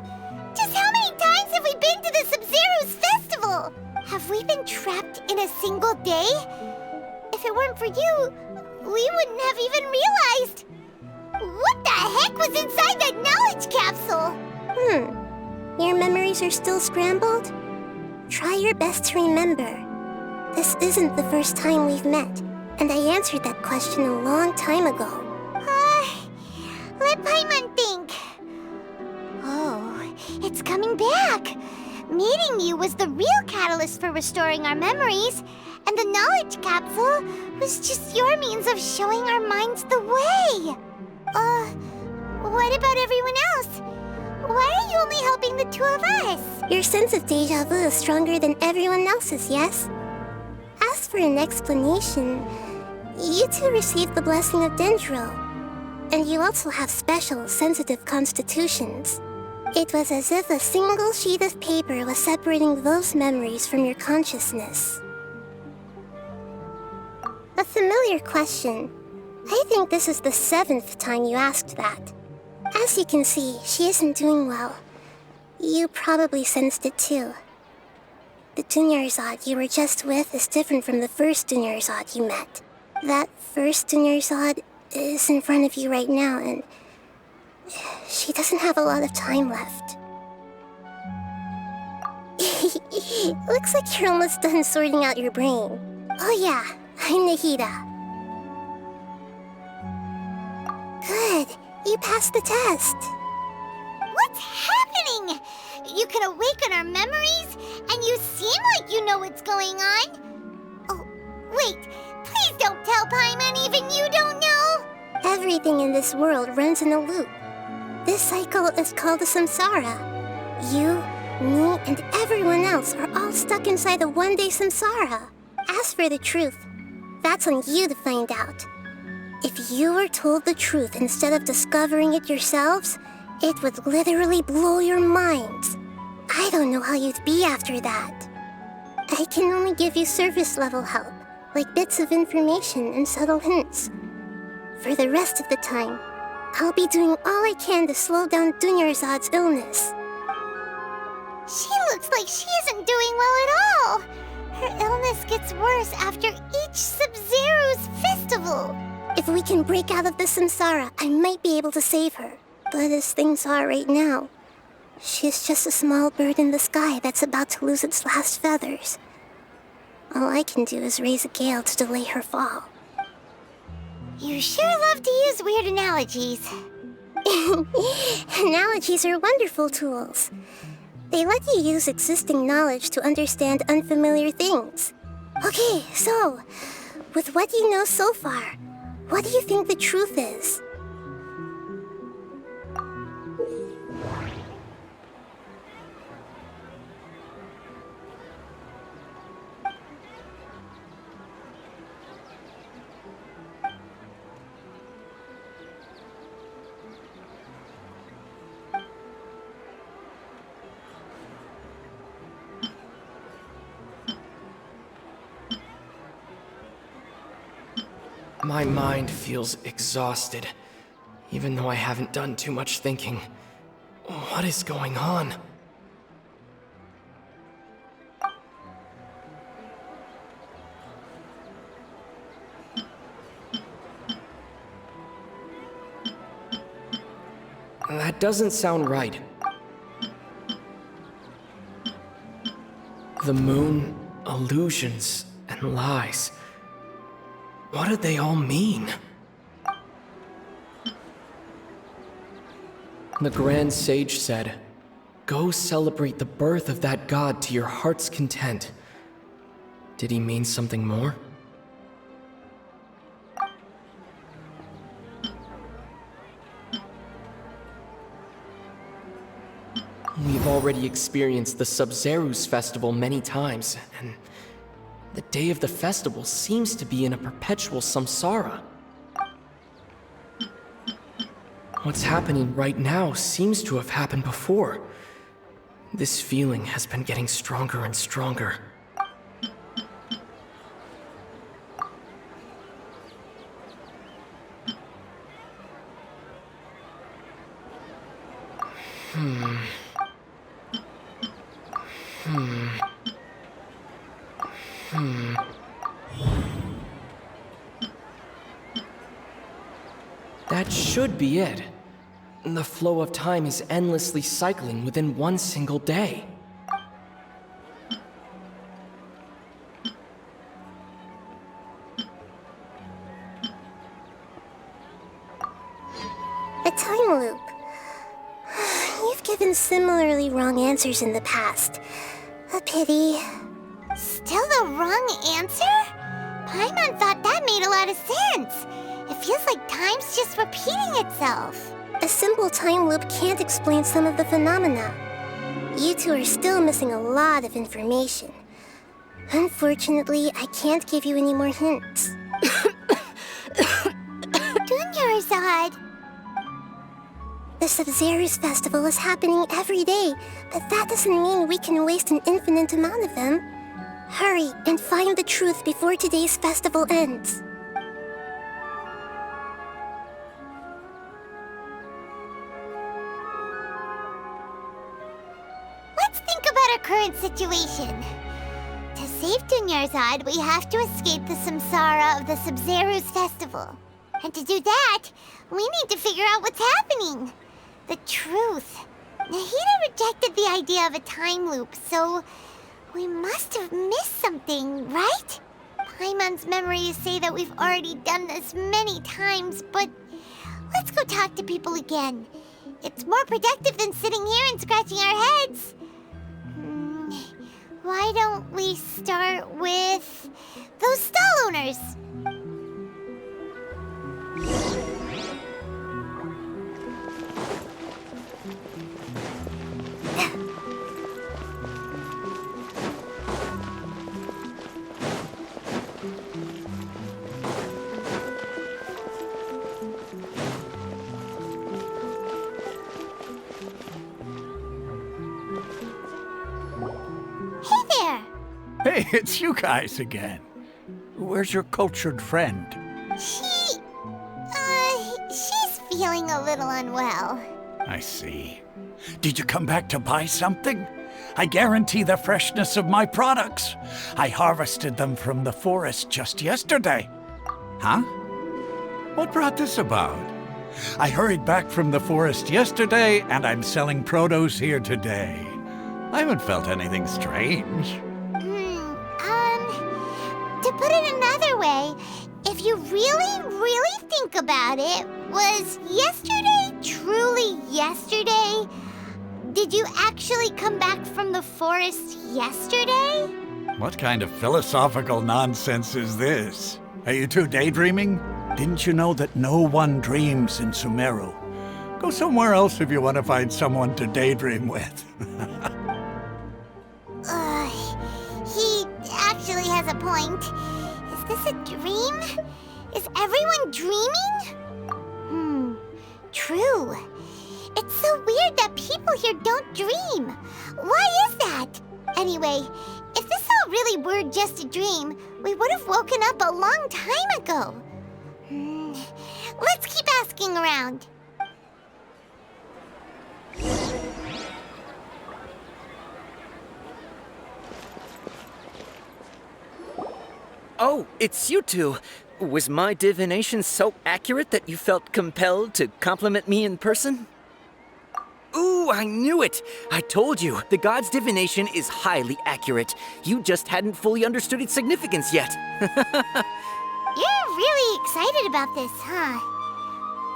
Just how many times have we been to the Sub-Zero's festival? Have we been trapped in a single day? If it weren't for you, we wouldn't have even realized. What the heck was inside that knowledge capsule? Your memories are still scrambled? Try your best to remember. This isn't the first time we've met, and I answered that question a long time ago. Let Paimon think. Oh, it's coming back. Meeting you was the real catalyst for restoring our memories, and the knowledge capsule was just your means of showing our minds the way. What about everyone else? Why are you only helping the two of us? Your sense of deja vu is stronger than everyone else's, yes? As for an explanation, You two received the blessing of Dendro. And you also have special, sensitive constitutions. It was as if a single sheet of paper was separating those memories from your consciousness. A familiar question. I think this is the 7th time you asked that. As you can see, she isn't doing well. You probably sensed it too. The Dunyarzad you were just with is different from the first Dunyarzad you met. That first Dunyarzad is in front of you right now, and she doesn't have a lot of time left. Looks like you're almost done sorting out your brain. Oh yeah, I'm Nahida. Good, you passed the test. What's happening? You can awaken our memories, and you seem like you know what's going on. Oh, wait, please don't tell Paimon even you don't know. Everything in this world runs in a loop. This cycle is called the samsara. You, me, and everyone else are all stuck inside the one-day samsara. As for the truth, that's on you to find out. If you were told the truth instead of discovering it yourselves, it would literally blow your minds. I don't know how you'd be after that. I can only give you surface-level help, like bits of information and subtle hints. For the rest of the time, I'll be doing all I can to slow down Dunyarzad's illness. She looks like she isn't doing well at all. Her illness gets worse after each Sub-Zero's festival. If we can break out of the samsara, I might be able to save her. But as things are right now, she's just a small bird in the sky that's about to lose its last feathers. All I can do is raise a gale to delay her fall. You sure love to use weird analogies. Analogies are wonderful tools. They let you use existing knowledge to understand unfamiliar things. Okay, so, with what you know so far, what do you think the truth is? My mind feels exhausted, even though I haven't done too much thinking. What is going on? That doesn't sound right. The moon, illusions, and lies. What do they all mean? The Grand Sage said, "Go celebrate the birth of that god to your heart's content." Did he mean something more? We've already experienced the Sub-Zeru's festival many times, and the day of the festival seems to be in a perpetual samsara. What's happening right now seems to have happened before. This feeling has been getting stronger and stronger. That should be it. The flow of time is endlessly cycling within one single day. A time loop. You've given similarly wrong answers in the past. A pity. Still the wrong answer? Paimon thought that made a lot of sense. It feels like time's just repeating itself. A simple time loop can't explain some of the phenomena. You two are still missing a lot of information. Unfortunately, I can't give you any more hints. Nearzad. The Sub-Zero's festival is happening every day, but that doesn't mean we can waste an infinite amount of them. Hurry and find the truth before today's festival ends. Let's think about our current situation. To save Dunyarzad, we have to escape the samsara of the Sub-Zero's festival. And to do that, we need to figure out what's happening. The truth. Nahida rejected the idea of a time loop, so we must have missed something, right? Paimon's memories say that we've already done this many times, but let's go talk to people again. It's more productive than sitting here and scratching our heads. Why don't we start with those stall owners? Hey, it's you guys again. Where's your cultured friend? She's feeling a little unwell. I see. Did you come back to buy something? I guarantee the freshness of my products. I harvested them from the forest just yesterday. Huh? What brought this about? I hurried back from the forest yesterday, and I'm selling produce here today. I haven't felt anything strange. To put it another way, if you really think about it, was yesterday truly yesterday? Did you actually come back from the forest yesterday? What kind of philosophical nonsense is this? Are you two daydreaming? Didn't you know that no one dreams in Sumeru? Go somewhere else if you want to find someone to daydream with. He actually has a point. Is this a dream? Is everyone dreaming? True. It's so weird that people here don't dream. Why is that? Anyway, if this all really were just a dream, we would have woken up a long time ago. Let's keep asking around. Oh, it's you two. Was my divination so accurate that you felt compelled to compliment me in person? Ooh, I knew it! I told you, the god's divination is highly accurate. You just hadn't fully understood its significance yet. You're really excited about this, huh?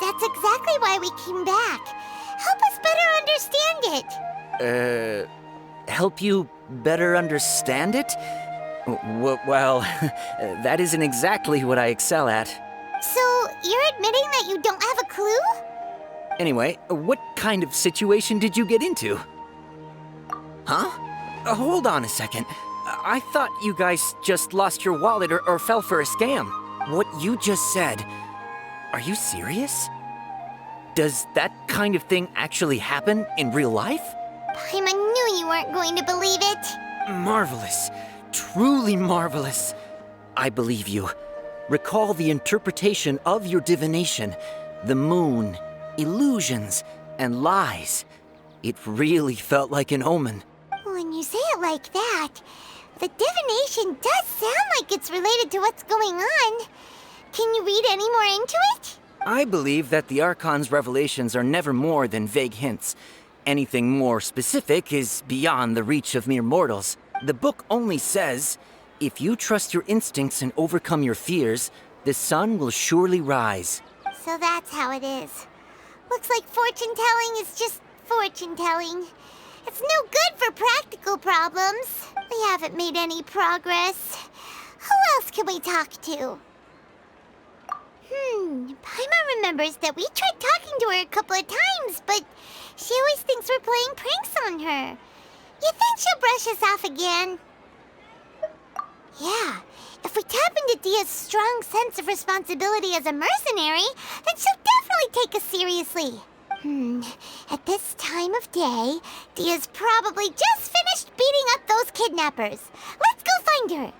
That's exactly why we came back. Help us better understand it. Help you better understand it? Well, that isn't exactly what I excel at. So, you're admitting that you don't have a clue? Anyway, what kind of situation did you get into? Huh? Hold on a second. I thought you guys just lost your wallet or fell for a scam. What you just said, are you serious? Does that kind of thing actually happen in real life? Paimon knew you weren't going to believe it. Marvelous. Truly marvelous. I believe you. Recall the interpretation of your divination, the moon, illusions, and lies. It really felt like an omen. When you say it like that, the divination does sound like it's related to what's going on. Can you read any more into it? I believe that the Archon's revelations are never more than vague hints. Anything more specific is beyond the reach of mere mortals. The book only says, if you trust your instincts and overcome your fears, the sun will surely rise. So that's how it is. Looks like fortune-telling is just fortune-telling. It's no good for practical problems. We haven't made any progress. Who else can we talk to? Paimon remembers that we tried talking to her a couple of times, but she always thinks we're playing pranks on her. You think she'll brush us off again? Yeah, if we tap into Dia's strong sense of responsibility as a mercenary, then she'll definitely take us seriously. At this time of day, Dia's probably just finished beating up those kidnappers. Let's go find her.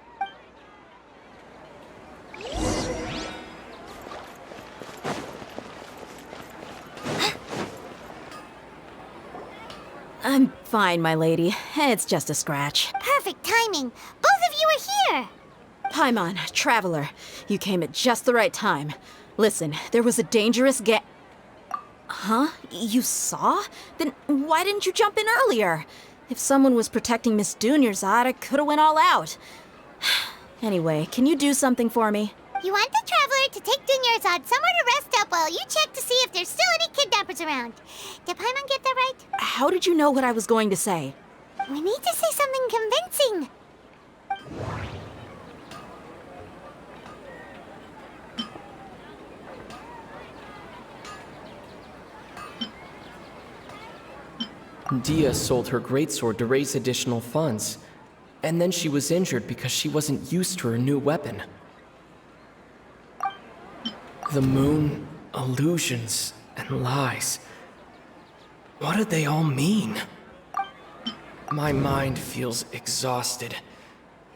I'm fine, my lady. It's just a scratch. Perfect timing. Both of you are here. Paimon, Traveler, you came at just the right time. Listen, there was a dangerous Huh? You saw? Then why didn't you jump in earlier? If someone was protecting Miss Dunyarzad, I could've went all out. Anyway, can you do something for me? You want the Traveler to take Dunyarzad somewhere to rest up while you check to see if there's still any kidnappers around. Did Paimon get that right? How did you know what I was going to say? We need to say something convincing. Dia sold her greatsword to raise additional funds, and then she was injured because she wasn't used to her new weapon. The moon, illusions, and lies. What do they all mean? My mind feels exhausted,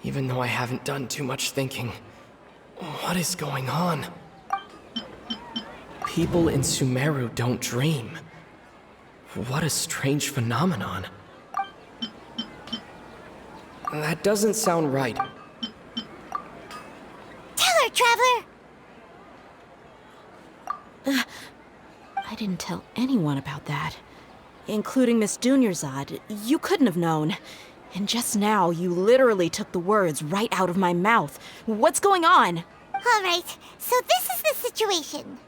even though I haven't done too much thinking. What is going on? People in Sumeru don't dream. What a strange phenomenon. That doesn't sound right. Tell her, Traveler! I didn't tell anyone about that. Including Miss Dunyarzad. You couldn't have known. And just now, you literally took the words right out of my mouth. What's going on? All right, so this is the situation.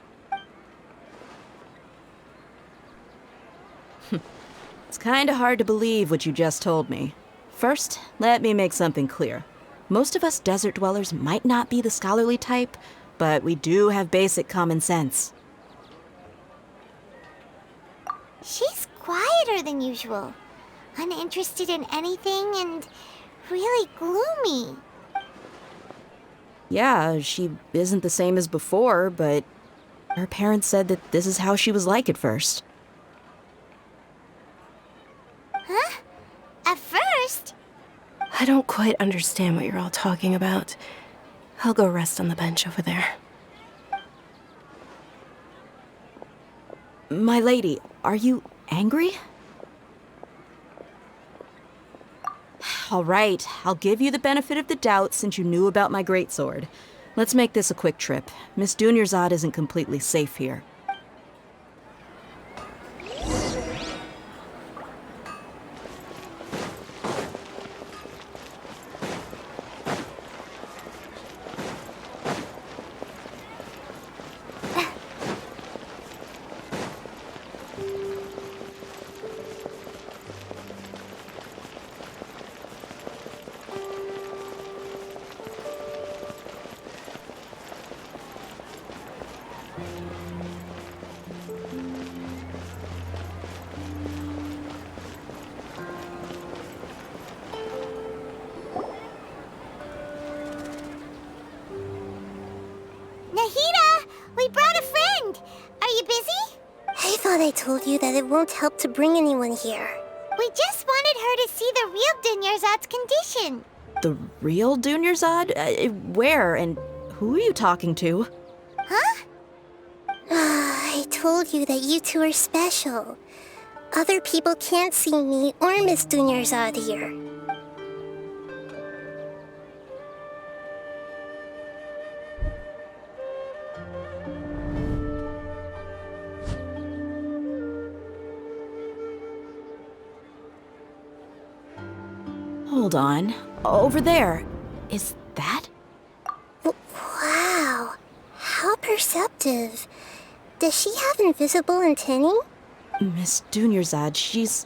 It's kinda hard to believe what you just told me. First, let me make something clear. Most of us desert dwellers might not be the scholarly type, but we do have basic common sense. She's quieter than usual. Uninterested in anything and really gloomy. Yeah, she isn't the same as before, but her parents said that this is how she was like at first. Huh? At first? I don't quite understand what you're all talking about. I'll go rest on the bench over there. My lady, are you angry? All right, I'll give you the benefit of the doubt since you knew about my greatsword. Let's make this a quick trip. Miss Dunyarzad isn't completely safe here. Nahida, we brought a friend. Are you busy? I thought I told you that it won't help to bring anyone here. We just wanted her to see the real Dunyarzad's condition. The real Dunyarzad? Where and who are you talking to? Huh? I told you that you two are special. Other people can't see me or Miss Dunyarzad here. Hold on. Over there. Is that? Wow. How perceptive. Does she have invisible antennae? Miss Dunyarzad, she's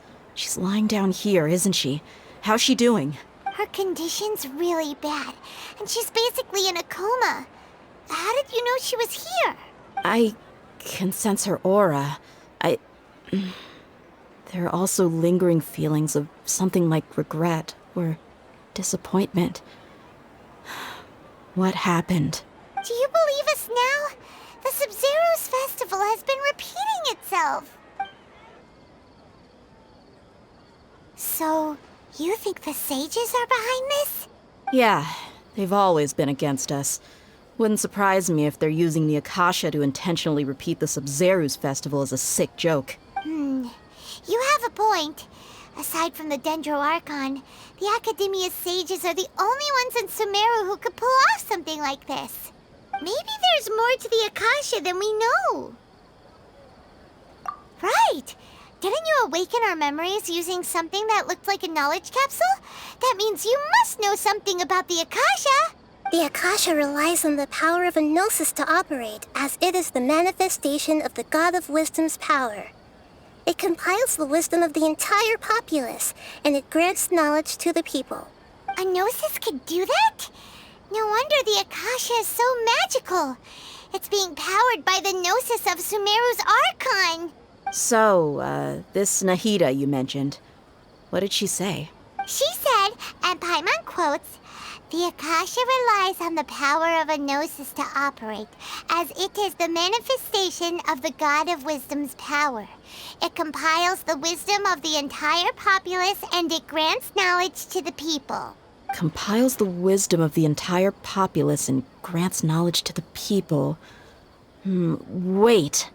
lying down here, isn't she? How's she doing? Her condition's really bad, and she's basically in a coma. How did you know she was here? I can sense her aura. There are also lingering feelings of something like regret or disappointment. What happened? Do you believe us now? The Sub-Zero's festival has been repeating itself. So, you think the sages are behind this? Yeah, they've always been against us. Wouldn't surprise me if they're using the Akasha to intentionally repeat the Sub-Zero's festival as a sick joke. You have a point. Aside from the Dendro Archon, the Academia's sages are the only ones in Sumeru who could pull off something like this. Maybe there's more to the Akasha than we know. Right! Didn't you awaken our memories using something that looked like a knowledge capsule? That means you must know something about the Akasha! The Akasha relies on the power of a gnosis to operate, as it is the manifestation of the God of Wisdom's power. It compiles the wisdom of the entire populace, and it grants knowledge to the people. A gnosis could do that? No wonder the Akasha is so magical. It's being powered by the gnosis of Sumeru's Archon. So, this Nahida you mentioned, what did she say? She said, and Paimon quotes, "The Akasha relies on the power of a gnosis to operate, as it is the manifestation of the God of Wisdom's power. It compiles the wisdom of the entire populace and it grants knowledge to the people." Compiles the wisdom of the entire populace and grants knowledge to the people. Wait.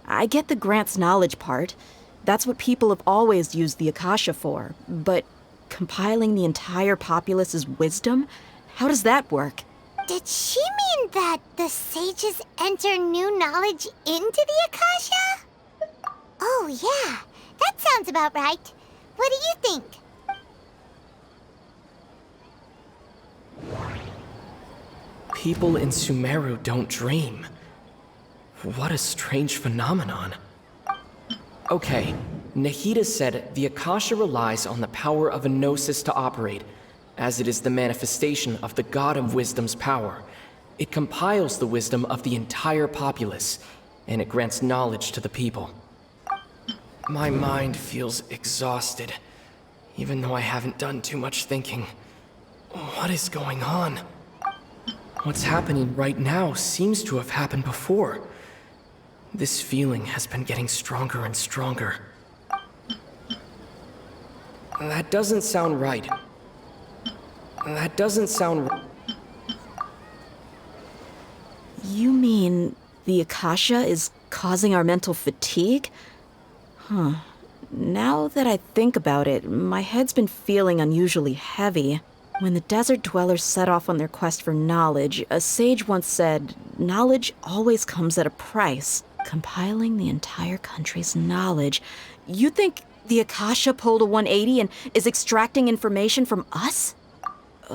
I get the grants knowledge part. That's what people have always used the Akasha for. But compiling the entire populace's wisdom? How does that work? Did she mean that the sages enter new knowledge into the Akasha? Oh yeah, that sounds about right. What do you think? People in Sumeru don't dream. What a strange phenomenon. Okay, Nahida said the Akasha relies on the power of a gnosis to operate, as it is the manifestation of the God of Wisdom's power. It compiles the wisdom of the entire populace, and it grants knowledge to the people. My mind feels exhausted, even though I haven't done too much thinking. What is going on? What's happening right now seems to have happened before. This feeling has been getting stronger and stronger. That doesn't sound right. That doesn't sound right. You mean the Akasha is causing our mental fatigue? Huh. Now that I think about it, my head's been feeling unusually heavy. When the desert dwellers set off on their quest for knowledge, a sage once said, "Knowledge always comes at a price." Compiling the entire country's knowledge. You think the Akasha pulled a 180 and is extracting information from us?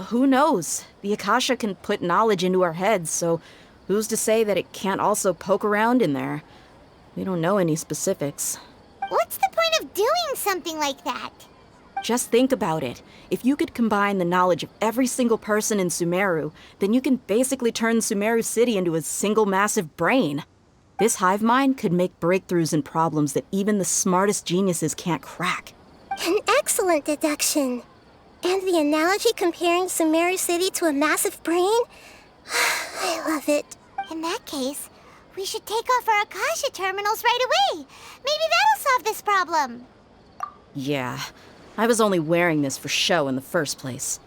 Who knows? The Akasha can put knowledge into our heads, so who's to say that it can't also poke around in there? We don't know any specifics. What's the point of doing something like that? Just think about it. If you could combine the knowledge of every single person in Sumeru, then you can basically turn Sumeru City into a single massive brain. This hive mind could make breakthroughs in problems that even the smartest geniuses can't crack. An excellent deduction. And the analogy comparing Sumeru City to a massive brain? I love it. In that case, we should take off our Akasha terminals right away. Maybe that'll solve this problem. Yeah, I was only wearing this for show in the first place.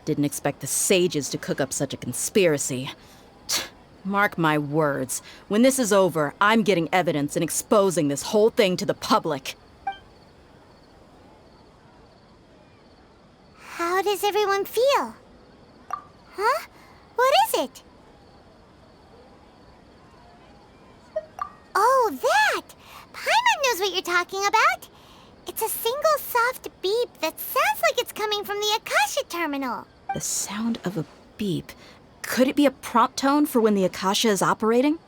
Didn't expect the sages to cook up such a conspiracy. Mark my words, when this is over, I'm getting evidence and exposing this whole thing to the public. How does everyone feel? Huh? What is it? Oh, that! Paimon knows what you're talking about. It's a single soft beep that sounds like it's coming from the Akasha terminal. The sound of a beep. Could it be a prompt tone for when the Akasha is operating?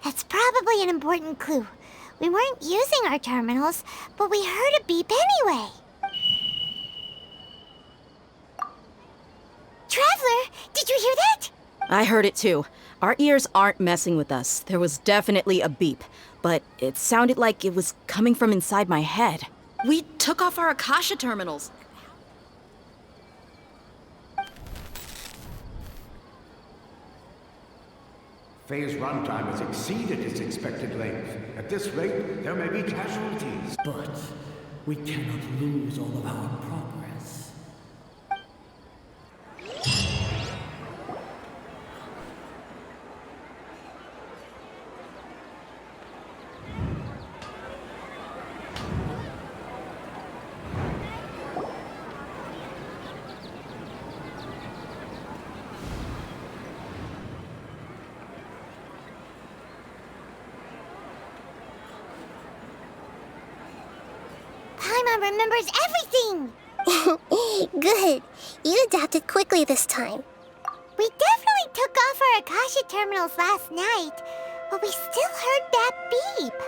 That's probably an important clue. We weren't using our terminals, but we heard a beep anyway. Traveler, did you hear that? I heard it too. Our ears aren't messing with us. There was definitely a beep, but it sounded like it was coming from inside my head. We took off our Akasha terminals. Phase runtime has exceeded its expected length. At this rate, there may be casualties. But we cannot lose all of our progress. Paimon remembers everything! Good. You adapted quickly this time. We definitely took off our Akasha terminals last night, but we still heard that beep.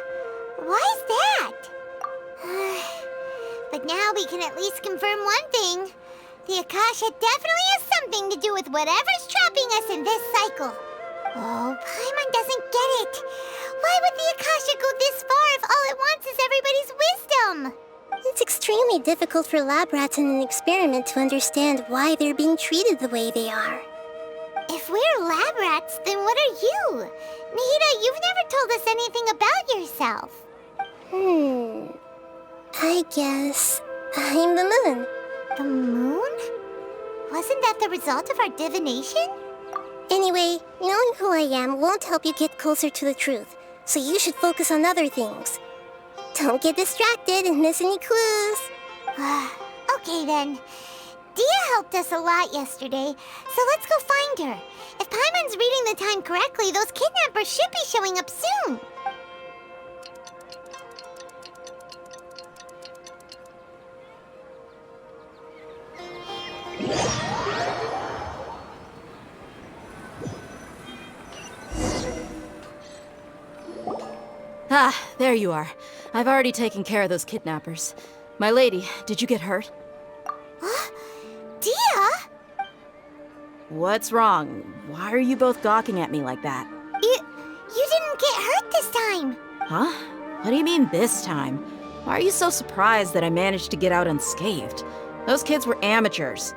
Why is that? But now we can at least confirm one thing. The Akasha definitely has something to do with whatever's trapping us in this cycle. Oh, Paimon doesn't get it. Why would the Akasha go this far if all it wants is everybody's wisdom? It's extremely difficult for lab rats in an experiment to understand why they're being treated the way they are. If we're lab rats, then what are you? Nahida, you've never told us anything about yourself. I guess I'm the moon. The moon? Wasn't that the result of our divination? Anyway, knowing who I am won't help you get closer to the truth, so you should focus on other things. Don't get distracted and miss any clues. Okay then. Dia helped us a lot yesterday, so let's go find her. If Paimon's reading the time correctly, those kidnappers should be showing up soon. Ah, there you are. I've already taken care of those kidnappers. My lady, did you get hurt? Dia? What's wrong? Why are you both gawking at me like that? You didn't get hurt this time. Huh? What do you mean this time? Why are you so surprised that I managed to get out unscathed? Those kids were amateurs.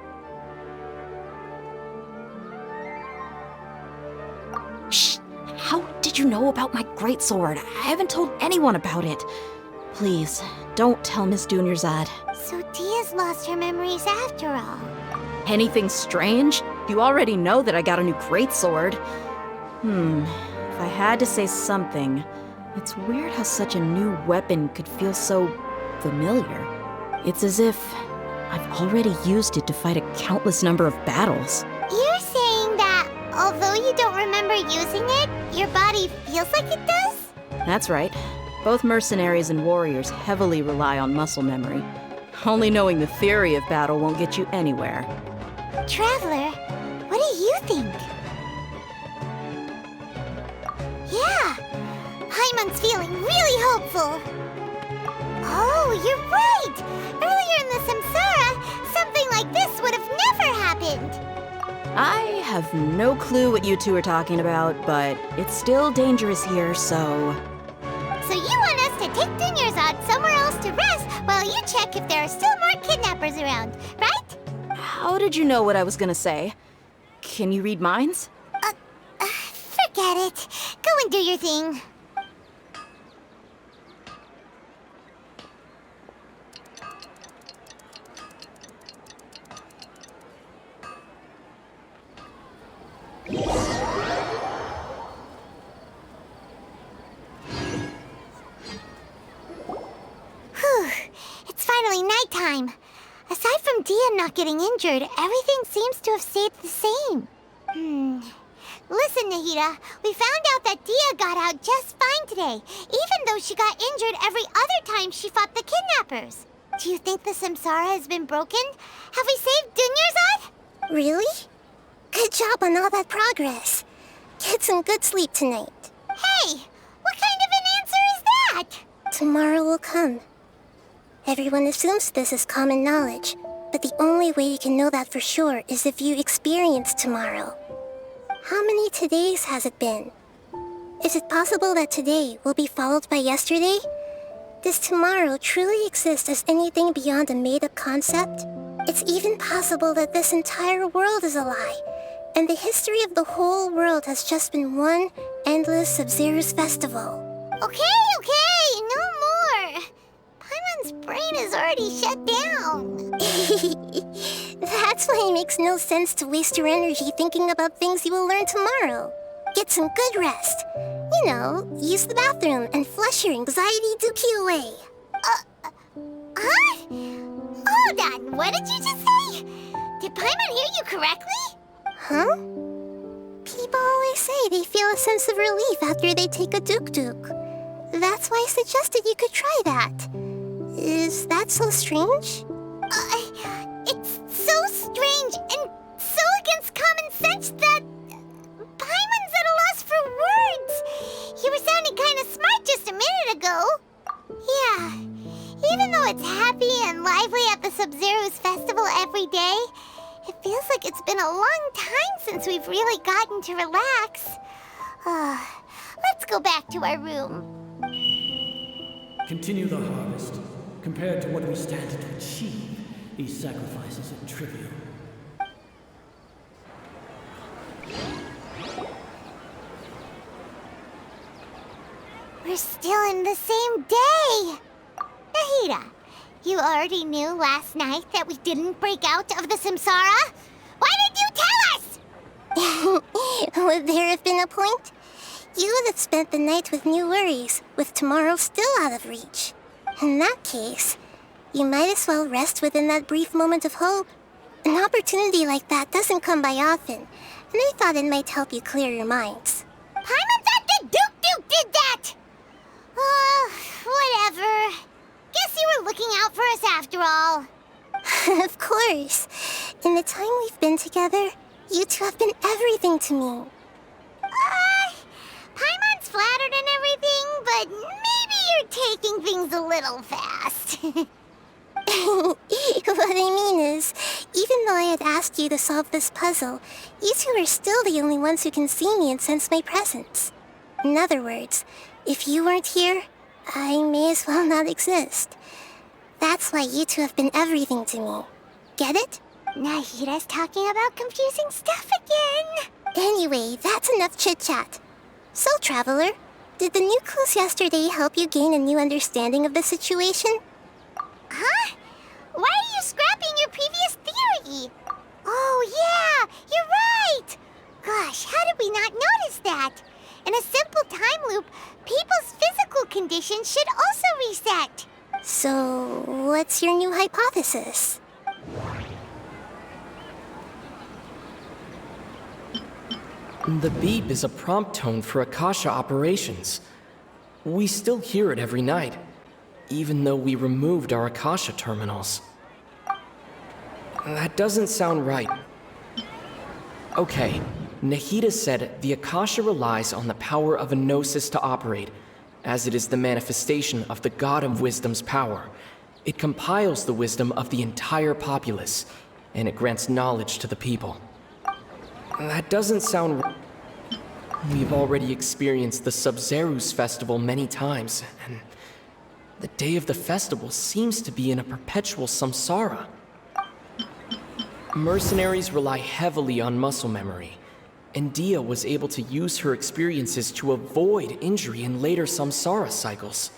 Shh! How did you know about my greatsword? I haven't told anyone about it. Please, don't tell Miss Dunyarzad. So Dia's lost her memories after all. Anything strange? You already know that I got a new greatsword. If I had to say something, it's weird how such a new weapon could feel so familiar. It's as if I've already used it to fight a countless number of battles. You're saying that although you don't remember using it, your body feels like it does? That's right. Both mercenaries and warriors heavily rely on muscle memory. Only knowing the theory of battle won't get you anywhere. Traveler, what do you think? Yeah, Paimon's feeling really hopeful. Oh, you're right! Earlier in the Samsara, something like this would have never happened. I have no clue what you two are talking about, but it's still dangerous here, so... So you want us to take Dunyarzad somewhere else to rest while you check if there are still more kidnappers around, right? How did you know what I was gonna say? Can you read minds? Forget it. Go and do your thing. It's finally nighttime. Aside from Dia not getting injured, everything seems to have stayed the same. Listen, Nahida, we found out that Dia got out just fine today, even though she got injured every other time she fought the kidnappers. Do you think the Samsara has been broken? Have we saved Dunyarzad? Really? Good job on all that progress. Get some good sleep tonight. Hey, what kind of an answer is that? Tomorrow will come. Everyone assumes this is common knowledge, but the only way you can know that for sure is if you experience tomorrow. How many todays has it been? Is it possible that today will be followed by yesterday? Does tomorrow truly exist as anything beyond a made-up concept? It's even possible that this entire world is a lie, and the history of the whole world has just been one endless Sub-Zero's festival. Okay, no more. Paimon's brain is already shut down. That's why it makes no sense to waste your energy thinking about things you will learn tomorrow. Get some good rest. You know, use the bathroom and flush your anxiety dookie away. Huh? Hold on, what did you just say? Did Paimon hear you correctly? Huh? People always say they feel a sense of relief after they take a duk-duk. That's why I suggested you could try that. Is that so strange? It's so strange and so against common sense that Paimon's at a loss for words. You were sounding kind of smart just a minute ago. Yeah, even though it's happy and lively at the Sub-Zero's festival every day, it feels like it's been a long time since we've really gotten to relax. Let's go back to our room. Continue the harvest. Compared to what we stand to achieve, these sacrifices are trivial. We're still in the same day! Nahida, you already knew last night that we didn't break out of the Samsara? Why did you tell us? Would there have been a point? You would have spent the night with new worries, with tomorrow still out of reach. In that case, you might as well rest within that brief moment of hope. An opportunity like that doesn't come by often, and I thought it might help you clear your minds. Paimon thought the Duke did that! Whatever. Guess you were looking out for us after all. Of course. In the time we've been together, you two have been everything to me. Paimon's flattered and everything, but maybe you're taking things a little fast. What I mean is, even though I had asked you to solve this puzzle, you two are still the only ones who can see me and sense my presence. In other words, if you weren't here, I may as well not exist. That's why you two have been everything to me. Get it? Nahida's talking about confusing stuff again. Anyway, that's enough chit-chat. So, Traveler, did the new clues yesterday help you gain a new understanding of the situation? Huh? Why are you scrapping your previous theory? Oh, yeah, you're right! Gosh, how did we not notice that? In a simple time loop, people's physical conditions should also reset. So, what's your new hypothesis? The beep is a prompt tone for Akasha operations. We still hear it every night, even though we removed our Akasha terminals. That doesn't sound right. Okay, Nahida said the Akasha relies on the power of a gnosis to operate, as it is the manifestation of the God of Wisdom's power. It compiles the wisdom of the entire populace, and it grants knowledge to the people. That doesn't sound right. We've already experienced the Sub-Zero's festival many times, and the day of the festival seems to be in a perpetual samsara. Mercenaries rely heavily on muscle memory, and Dia was able to use her experiences to avoid injury in later samsara cycles.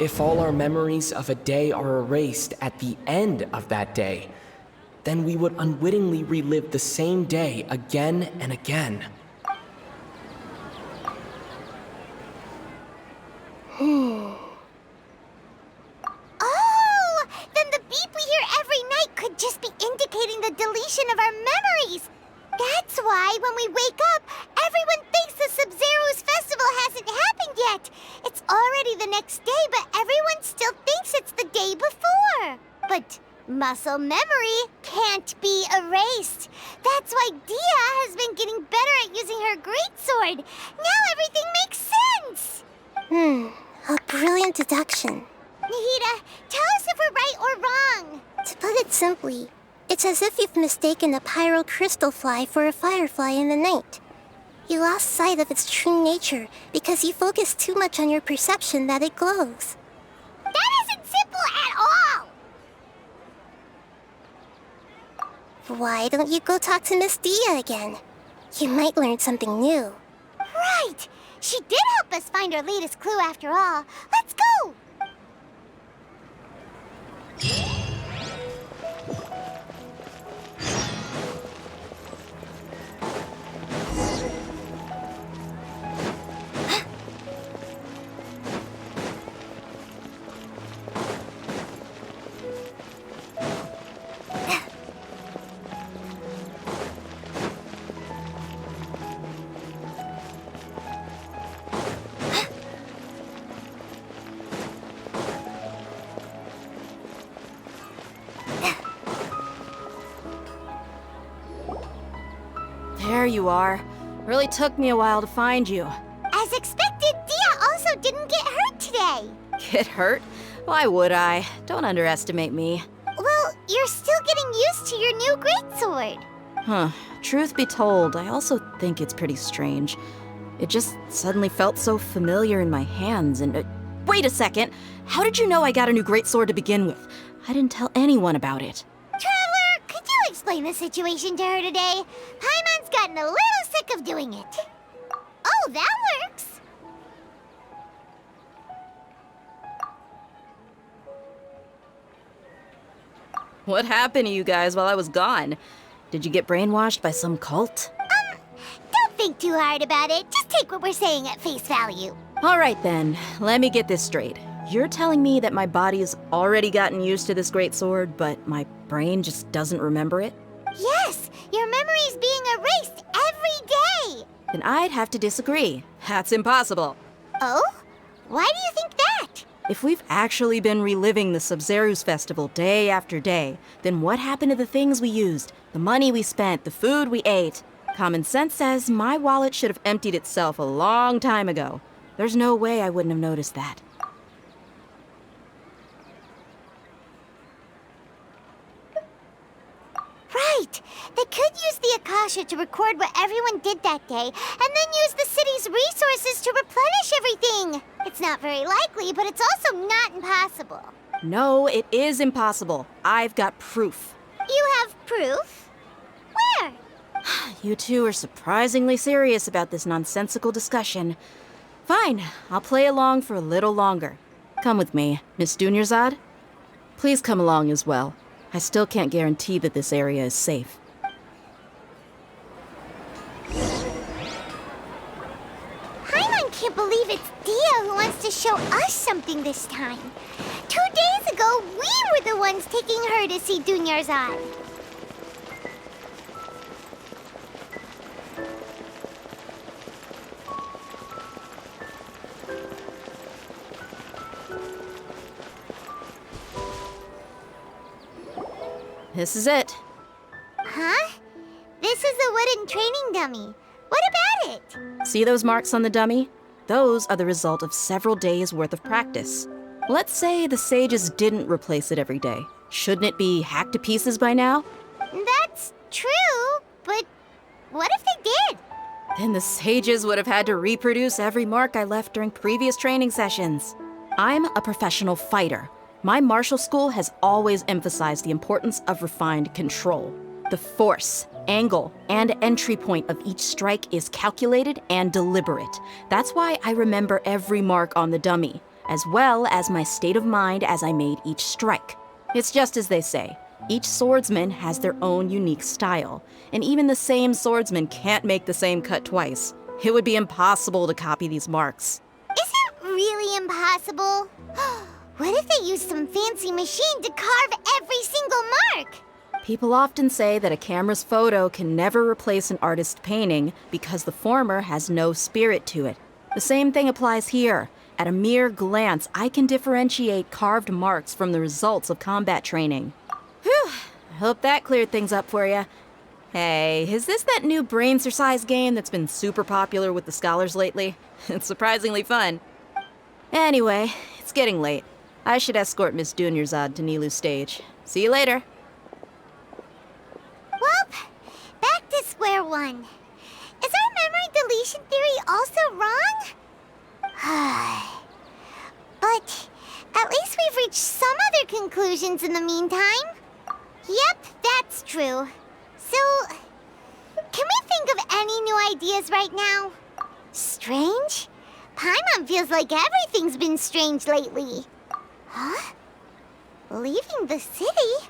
If all our memories of a day are erased at the end of that day, then we would unwittingly relive the same day again and again. Oh! Then the beep we hear every night could just be indicating the deletion of our memories. That's why when we wake up, everyone thinks the Sub-Zero's festival hasn't happened yet. It's already the next day, but everyone still thinks it's the day before. But muscle memory can't be erased. That's why Dia has been getting better at using her greatsword. Now everything makes sense! A brilliant deduction. Nahida, tell us if we're right or wrong. To put it simply, it's as if you've mistaken a pyro crystal fly for a firefly in the night. You lost sight of its true nature because you focused too much on your perception that it glows. That isn't simple at all! Why don't you go talk to Miss Dia again? You might learn something new. Right! She did help us find our latest clue after all. Let's go! There you are. Really took me a while to find you. As expected, Dia also didn't get hurt today. Get hurt? Why would I? Don't underestimate me. Well, you're still getting used to your new greatsword. Huh. Truth be told, I also think it's pretty strange. It just suddenly felt so familiar in my hands and... wait a second! How did you know I got a new greatsword to begin with? I didn't tell anyone about it. Traveler, could you explain the situation to her today? Paimon's gotten a little sick of doing it. Oh, that works! What happened to you guys while I was gone? Did you get brainwashed by some cult? Don't think too hard about it. Just take what we're saying at face value. All right then, let me get this straight. You're telling me that my body has already gotten used to this greatsword, but my brain just doesn't remember it? Yes, your memory's being erased every day. Then I'd have to disagree. That's impossible. Oh? Why do you think that? If we've actually been reliving the Sub-Zeru's festival day after day, then what happened to the things we used, the money we spent, the food we ate? Common sense says my wallet should have emptied itself a long time ago. There's no way I wouldn't have noticed that. Right! They could use the Akasha to record what everyone did that day, and then use the city's resources to replenish everything! It's not very likely, but it's also not impossible. No, it is impossible. I've got proof. You have proof? Where? You two are surprisingly serious about this nonsensical discussion. Fine, I'll play along for a little longer. Come with me, Miss Dunyarzad. Please come along as well. I still can't guarantee that this area is safe. Paimon can't believe it's Dia who wants to show us something this time. 2 days ago, we were the ones taking her to see Dunyarzad. This is it. Huh? This is a wooden training dummy. What about it? See those marks on the dummy? Those are the result of several days' worth of practice. Let's say the sages didn't replace it every day. Shouldn't it be hacked to pieces by now? That's true, but what if they did? Then the sages would have had to reproduce every mark I left during previous training sessions. I'm a professional fighter. My martial school has always emphasized the importance of refined control. The force, angle, and entry point of each strike is calculated and deliberate. That's why I remember every mark on the dummy, as well as my state of mind as I made each strike. It's just as they say, each swordsman has their own unique style, and even the same swordsman can't make the same cut twice. It would be impossible to copy these marks. Is it really impossible? What if they used some fancy machine to carve every single mark? People often say that a camera's photo can never replace an artist's painting because the former has no spirit to it. The same thing applies here. At a mere glance, I can differentiate carved marks from the results of combat training. Whew, I hope that cleared things up for you. Hey, is this that new brain-exercise game that's been super popular with the scholars lately? It's surprisingly fun. Anyway, it's getting late. I should escort Miss Dunyarzad to Nilu's stage. See you later. Well, back to square one. Is our memory deletion theory also wrong? But at least we've reached some other conclusions in the meantime. Yep, that's true. So, can we think of any new ideas right now? Strange? Paimon feels like everything's been strange lately. Huh? Leaving the city?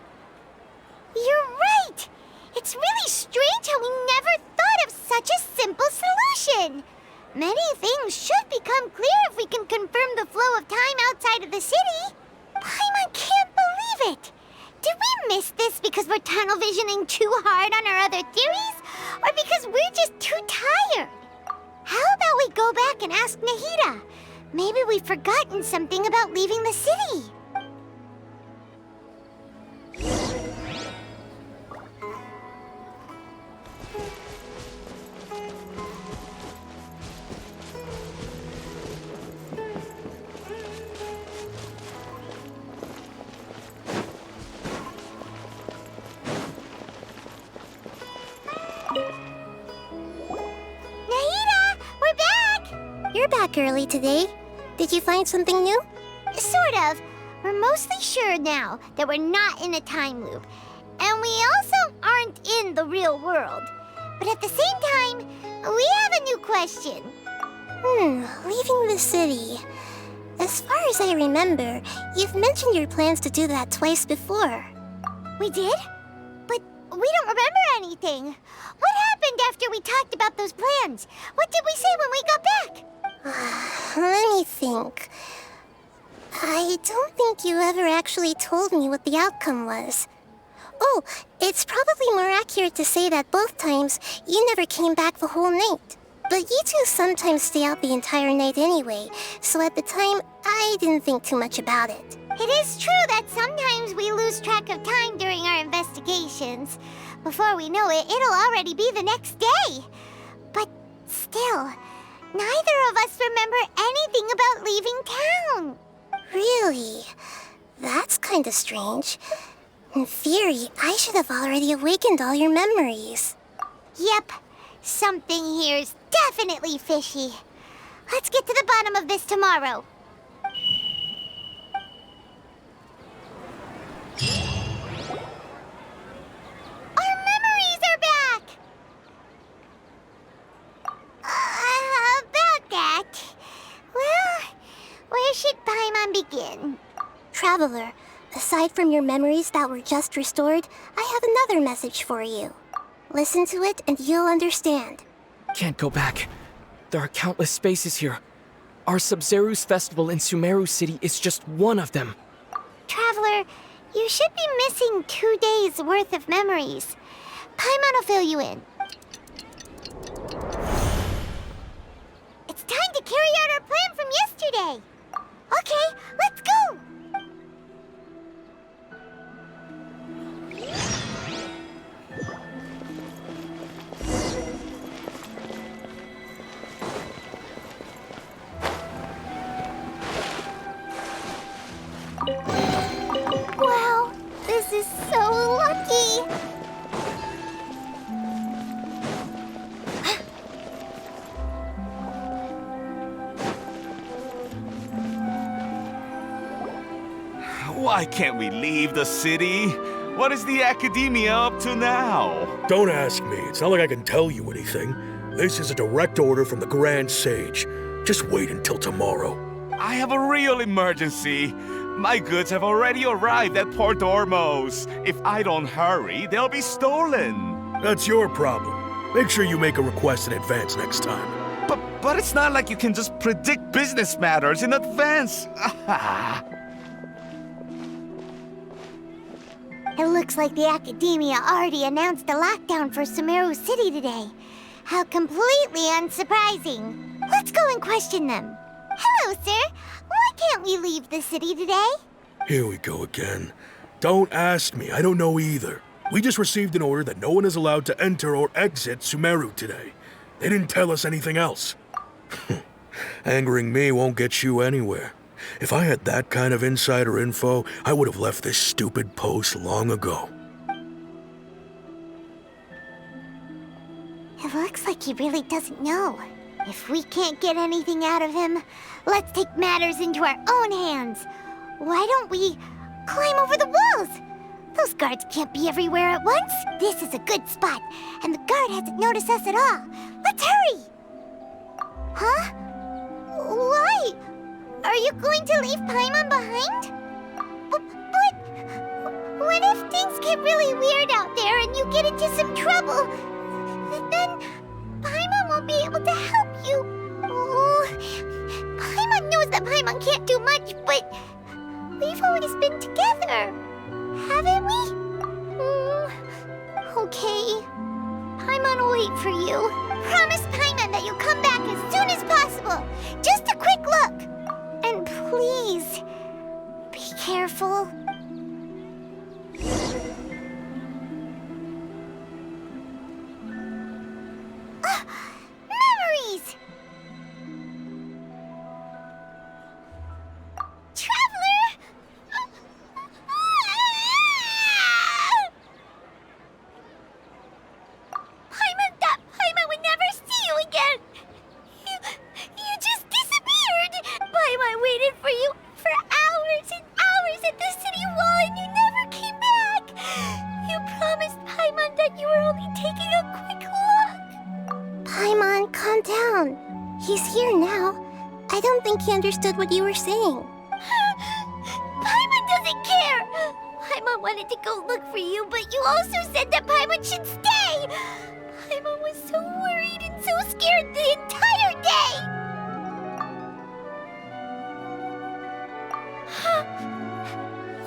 You're right! It's really strange how we never thought of such a simple solution! Many things should become clear if we can confirm the flow of time outside of the city. Paimon can't believe it! Did we miss this because we're tunnel visioning too hard on our other theories? Or because we're just too tired? How about we go back and ask Nahida? Maybe we've forgotten something about leaving the city. You're back early today. Did you find something new? Sort of. We're mostly sure now that we're not in a time loop. And we also aren't in the real world. But at the same time, we have a new question. Leaving the city. As far as I remember, you've mentioned your plans to do that twice before. We did? But we don't remember anything. What happened after we talked about those plans? What did we say when we got back? Let me think. I don't think you ever actually told me what the outcome was. Oh, it's probably more accurate to say that both times you never came back the whole night. But you two sometimes stay out the entire night anyway, so at the time, I didn't think too much about it. It is true that sometimes we lose track of time during our investigations. Before we know it, it'll already be the next day. But still, neither of us remember anything about leaving town. Really? That's kind of strange. In theory, I should have already awakened all your memories. Yep. Something here's definitely fishy. Let's get to the bottom of this tomorrow. Our memories are back! About that... Well, where should Paimon begin? Traveler, aside from your memories that were just restored, I have another message for you. Listen to it and you'll understand. Can't go back. There are countless spaces here. Our Sub-Zeru's festival in Sumeru City is just one of them. Traveler, you should be missing 2 days' worth of memories. Paimon will fill you in. It's time to carry out our plan from yesterday. Okay, let's go! Wow, this is so lucky! Why can't we leave the city? What is the academia up to now? Don't ask me. It's not like I can tell you anything. This is a direct order from the Grand Sage. Just wait until tomorrow. I have a real emergency. My goods have already arrived at Port Ormos. If I don't hurry, they'll be stolen. That's your problem. Make sure you make a request in advance next time. But it's not like you can just predict business matters in advance. It looks like the Academia already announced a lockdown for Sumeru City today. How completely unsurprising. Let's go and question them. Hello, sir. Why can't we leave the city today? Here we go again. Don't ask me. I don't know either. We just received an order that no one is allowed to enter or exit Sumeru today. They didn't tell us anything else. Angering me won't get you anywhere. If I had that kind of insider info, I would have left this stupid post long ago. It looks like he really doesn't know. If we can't get anything out of him, let's take matters into our own hands. Why don't we climb over the walls? Those guards can't be everywhere at once. This is a good spot, and the guard hasn't noticed us at all. Let's hurry! Huh? Why? Are you going to leave Paimon behind? But what if things get really weird out there and you get into some trouble? Then Paimon won't be able to help you. Oh, Paimon knows that Paimon can't do much, but we've always been together, haven't we? Okay. Paimon will wait for you. Promise Paimon that you'll come back as soon as possible. Just a quick look. And please, be careful. Memories! Traveler! Paimon would never see you again! You just disappeared! Paimon waited for you for hours and hours at the city wall and you never came back! You promised Paimon that you were only taking a quick look! Paimon, calm down. He's here now. I don't think he understood what you were saying. Paimon doesn't care! Paimon wanted to go look for you, but you also said that Paimon should stay! Paimon was so worried and so scared the entire day!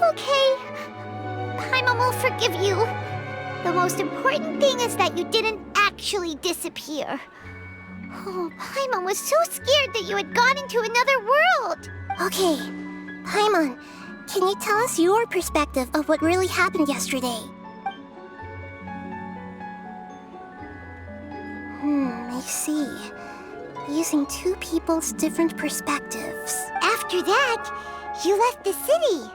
Okay. Paimon will forgive you. The most important thing is that you didn't actually disappear. Oh, Paimon was so scared that you had gone into another world! Okay, Paimon, can you tell us your perspective of what really happened yesterday? I see. Using two people's different perspectives. After that, you left the city.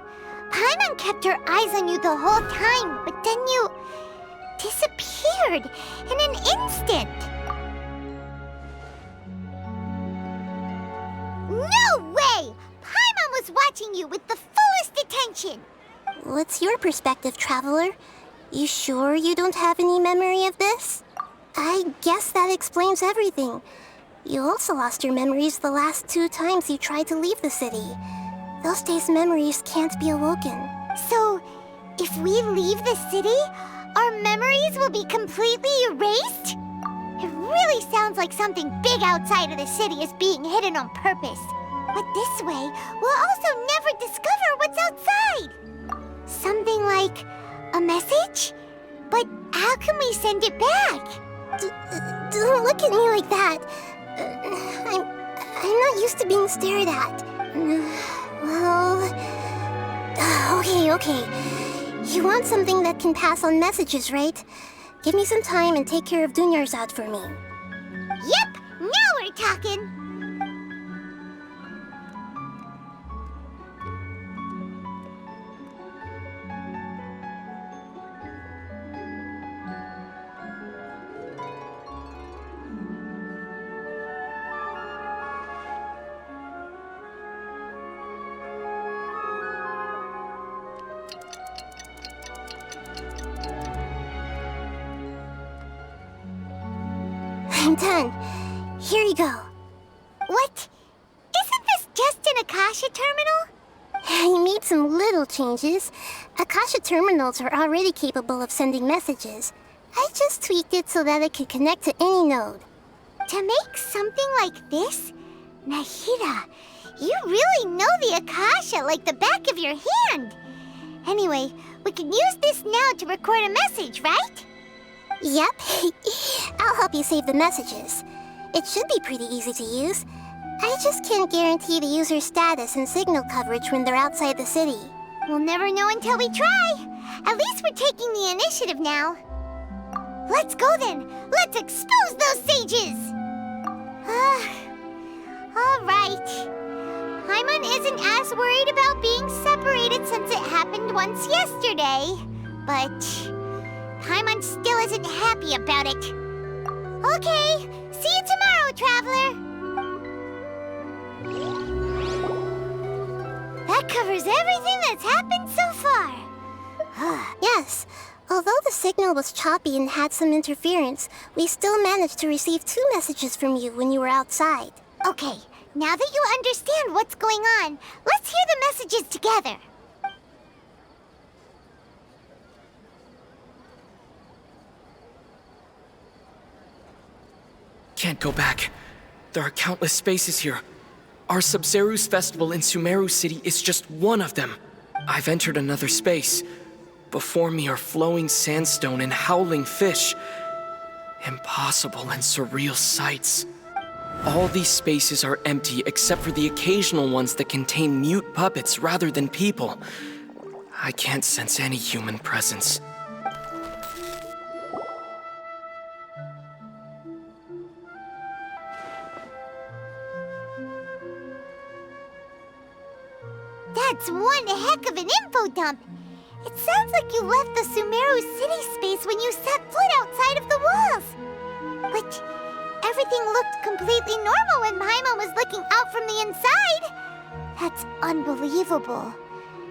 Paimon kept her eyes on you the whole time, but then you disappeared in an instant. No way! Paimon was watching you with the fullest attention. What's your perspective, Traveler? You sure you don't have any memory of this? I guess that explains everything. You also lost your memories the last 2 times you tried to leave the city. Those days' memories can't be awoken. So, if we leave the city, our memories will be completely erased? It really sounds like something big outside of the city is being hidden on purpose. But this way, we'll also never discover what's outside. Something like a message? But how can we send it back? Don't look at me like that. I'm not used to being stared at. Well... Okay. You want something that can pass on messages, right? Give me some time and take care of Dunyar's out for me. Yep! Now we're talking! I'm done. Here you go. What? Isn't this just an Akasha terminal? I made some little changes. Akasha terminals are already capable of sending messages. I just tweaked it so that it could connect to any node. To make something like this? Nahida, you really know the Akasha like the back of your hand. Anyway, we can use this now to record a message, right? Yep. I'll help you save the messages. It should be pretty easy to use. I just can't guarantee the user's status and signal coverage when they're outside the city. We'll never know until we try. At least we're taking the initiative now. Let's go then. Let's expose those sages. All right. Paimon isn't as worried about being separated since it happened once yesterday. But Paimon still isn't happy about it. Okay, see you tomorrow, Traveler. That covers everything that's happened so far. Yes. Although the signal was choppy and had some interference, we still managed to receive 2 messages from you when you were outside. Okay, now that you understand what's going on, let's hear the messages together. Can't go back. There are countless spaces here. Our Sub-Zeru's festival in Sumeru City is just one of them. I've entered another space. Before me are flowing sandstone and howling fish. Impossible and surreal sights. All these spaces are empty except for the occasional ones that contain mute puppets rather than people. I can't sense any human presence. That's one heck of an info dump. It sounds like you left the Sumeru City space when you set foot outside of the walls. But everything looked completely normal when Paimon was looking out from the inside. That's unbelievable.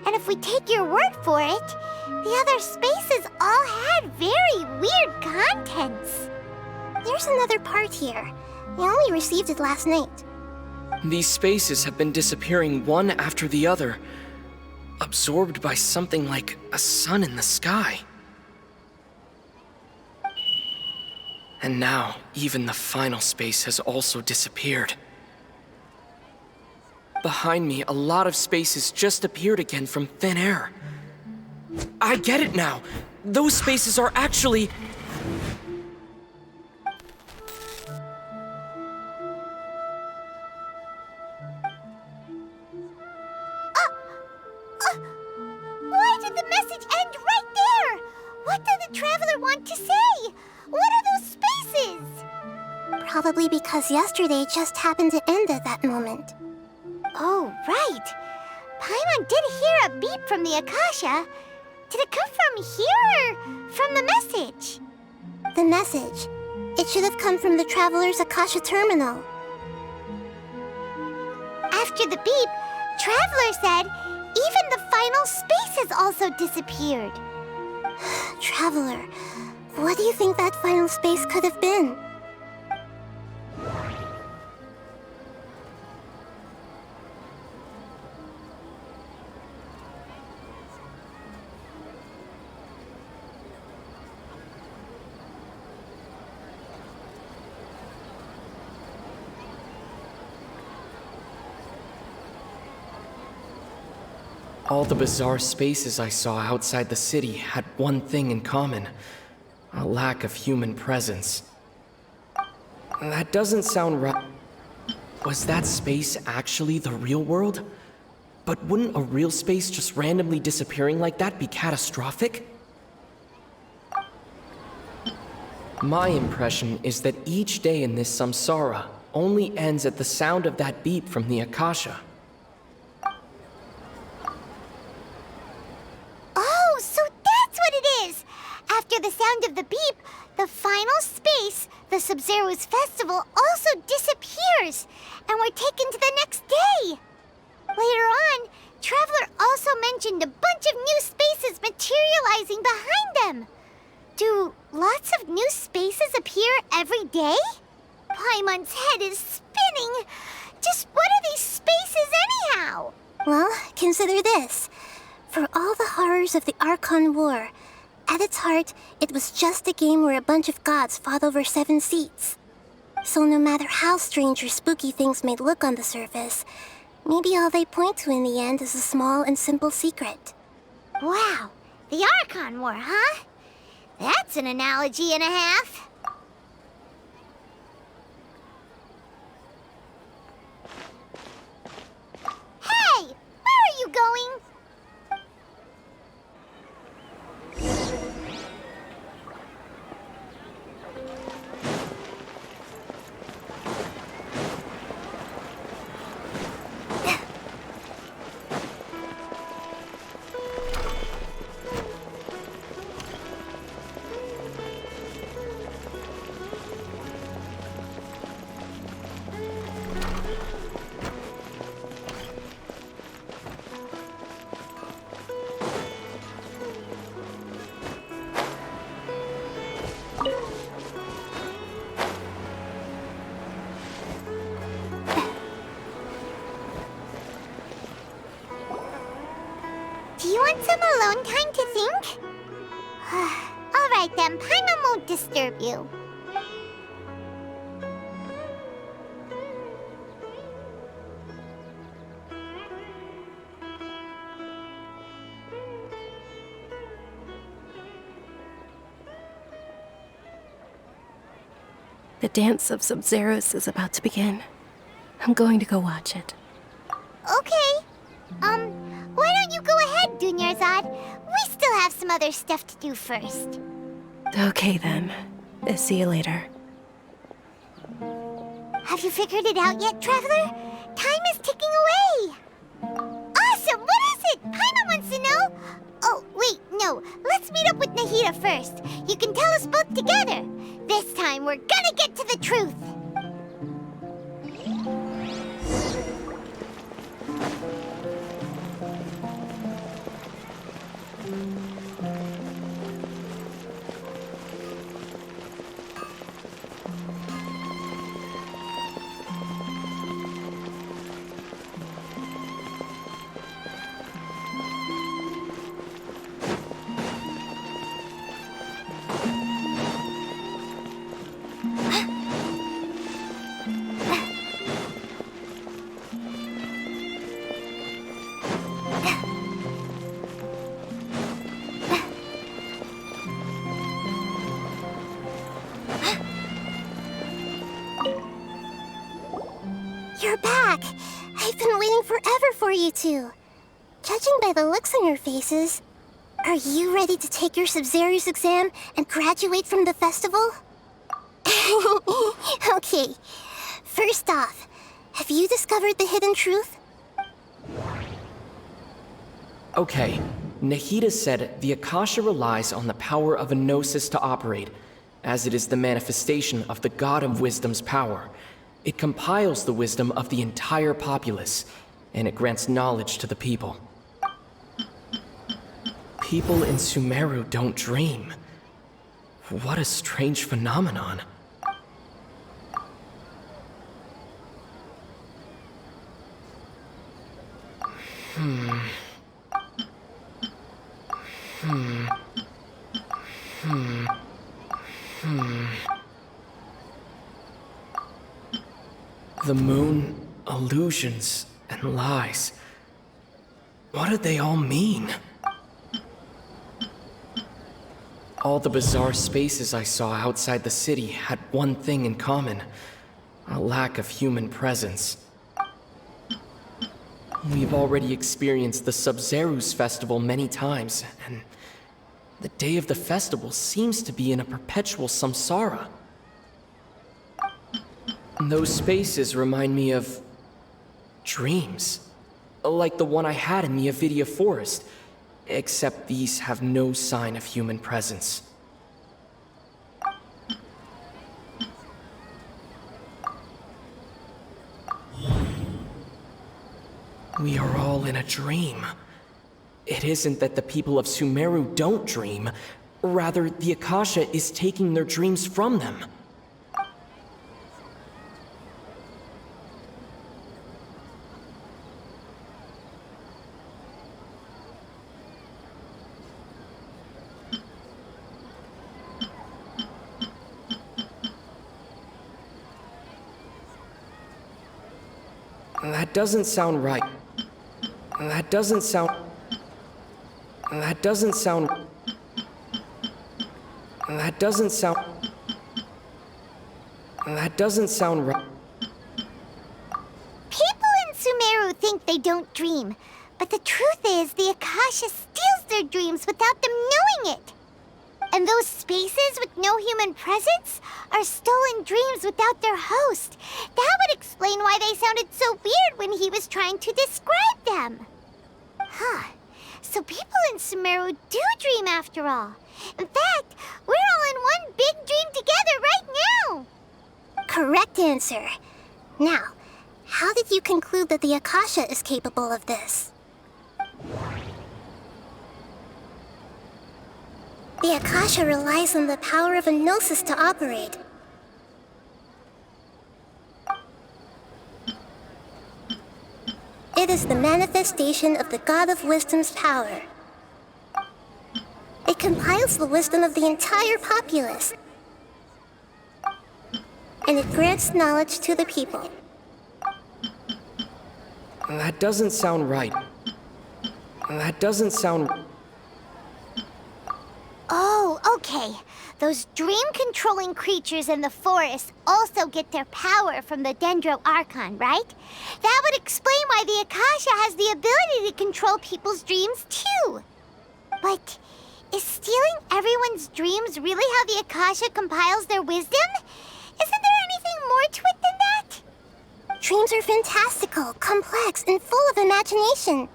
And if we take your word for it, the other spaces all had very weird contents. There's another part here. I only received it last night. These spaces have been disappearing one after the other, absorbed by something like a sun in the sky. And now, even the final space has also disappeared. Behind me, a lot of spaces just appeared again from thin air. I get it now! Those spaces are actually... Why did the message end right there? What did the Traveler want to say? What are those spaces? Probably because yesterday just happened to end at that moment. Oh, right. Paimon did hear a beep from the Akasha. Did it come from here or from the message? The message. It should have come from the Traveler's Akasha terminal. After the beep, Traveler said even the final space has also disappeared. Traveler, what do you think that final space could have been? All the bizarre spaces I saw outside the city had one thing in common: a lack of human presence. That doesn't sound right. Was that space actually the real world? But wouldn't a real space just randomly disappearing like that be catastrophic? My impression is that each day in this samsara only ends at the sound of that beep from the Akasha. Oh, so that's what it is! After the sound of the beep, the final space, the Sub-Zeru's festival, also disappears, and we're taken to the next day. Later on, Traveler also mentioned a bunch of new spaces materializing behind them. Do lots of new spaces appear every day? Paimon's head is spinning. Just what are these spaces anyhow? Well, consider this. For all the horrors of the Archon War, at its heart, it was just a game where a bunch of gods fought over 7 seats. So no matter how strange or spooky things may look on the surface, maybe all they point to in the end is a small and simple secret. Wow, the Archon War, huh? That's an analogy and a half. Hey, where are you going? some alone time to think? Alright then, Paimon won't disturb you. The dance of Sub-Zeros is about to begin. I'm going to go watch it. Okay. Why don't you go ahead, Dunyarzad? We still have some other stuff to do first. Okay then. See you later. Have you figured it out yet, Traveler? Time is ticking away. Awesome! What is it? Paimon wants to know. Oh, wait, no. Let's meet up with Nahida first. You can tell us both together. This time, we're gonna get to the truth. You're back! I've been waiting forever for you two. Judging by the looks on your faces, are you ready to take your Sub-Zero's exam and graduate from the festival? Okay, first off, have you discovered the hidden truth? Okay, Nahida said the Akasha relies on the power of a gnosis to operate, as it is the manifestation of the God of Wisdom's power. It compiles the wisdom of the entire populace, and it grants knowledge to the people. People in Sumeru don't dream. What a strange phenomenon. The moon, illusions, and lies. What do they all mean? All the bizarre spaces I saw outside the city had one thing in common: a lack of human presence. We've already experienced the Sub-Zero's festival many times, and the day of the festival seems to be in a perpetual samsara. Those spaces remind me of dreams, like the one I had in the Avidia Forest, except these have no sign of human presence. We are all in a dream. It isn't that the people of Sumeru don't dream, rather the Akasha is taking their dreams from them. That doesn't sound right. That doesn't sound right. People in Sumeru think they don't dream, but the truth is the Akasha steals their dreams without them knowing it. And those spaces with no human presence are stolen dreams without their host. That would explain why they sounded so weird when he was trying to describe them. Huh. So people in Sumeru do dream after all. In fact, we're all in one big dream together right now. Correct answer. Now, how did you conclude that the Akasha is capable of this? The Akasha relies on the power of a gnosis to operate. It is the manifestation of the God of Wisdom's power. It compiles the wisdom of the entire populace. And it grants knowledge to the people. That doesn't sound right. That doesn't sound... Oh, okay. Those dream-controlling creatures in the forest also get their power from the Dendro Archon, right? That would explain why the Akasha has the ability to control people's dreams, too. But is stealing everyone's dreams really how the Akasha compiles their wisdom? Isn't there anything more to it than that? Dreams are fantastical, complex, and full of imagination.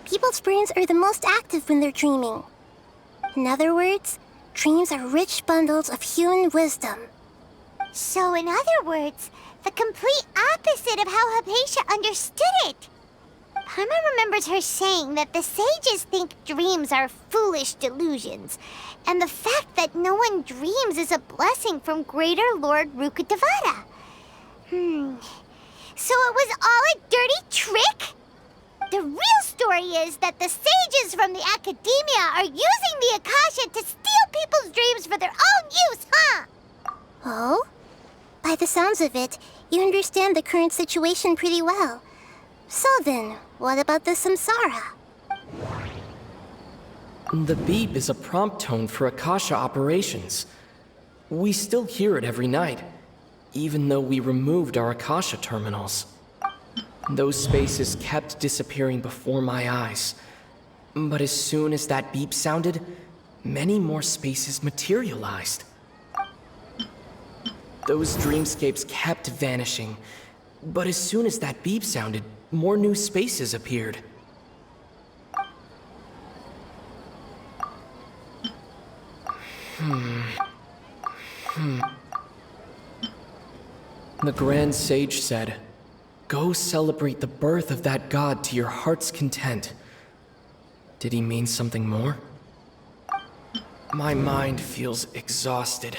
People's brains are the most active when they're dreaming. In other words, dreams are rich bundles of human wisdom. So, in other words, the complete opposite of how Hypatia understood it. Paimon remembers her saying that the sages think dreams are foolish delusions, and the fact that no one dreams is a blessing from Greater Lord Rukkhadevata. So it was all a dirty trick? The real story is that the sages from the Academia are using the Akasha to steal people's dreams for their own use, huh? Oh? By the sounds of it, you understand the current situation pretty well. So then, what about the Samsara? The beep is a prompt tone for Akasha operations. We still hear it every night, even though we removed our Akasha terminals. Those spaces kept disappearing before my eyes. But as soon as that beep sounded, many more spaces materialized. Those dreamscapes kept vanishing, but as soon as that beep sounded, more new spaces appeared. The Grand Sage said, "Go celebrate the birth of that god to your heart's content." Did he mean something more? My mind feels exhausted,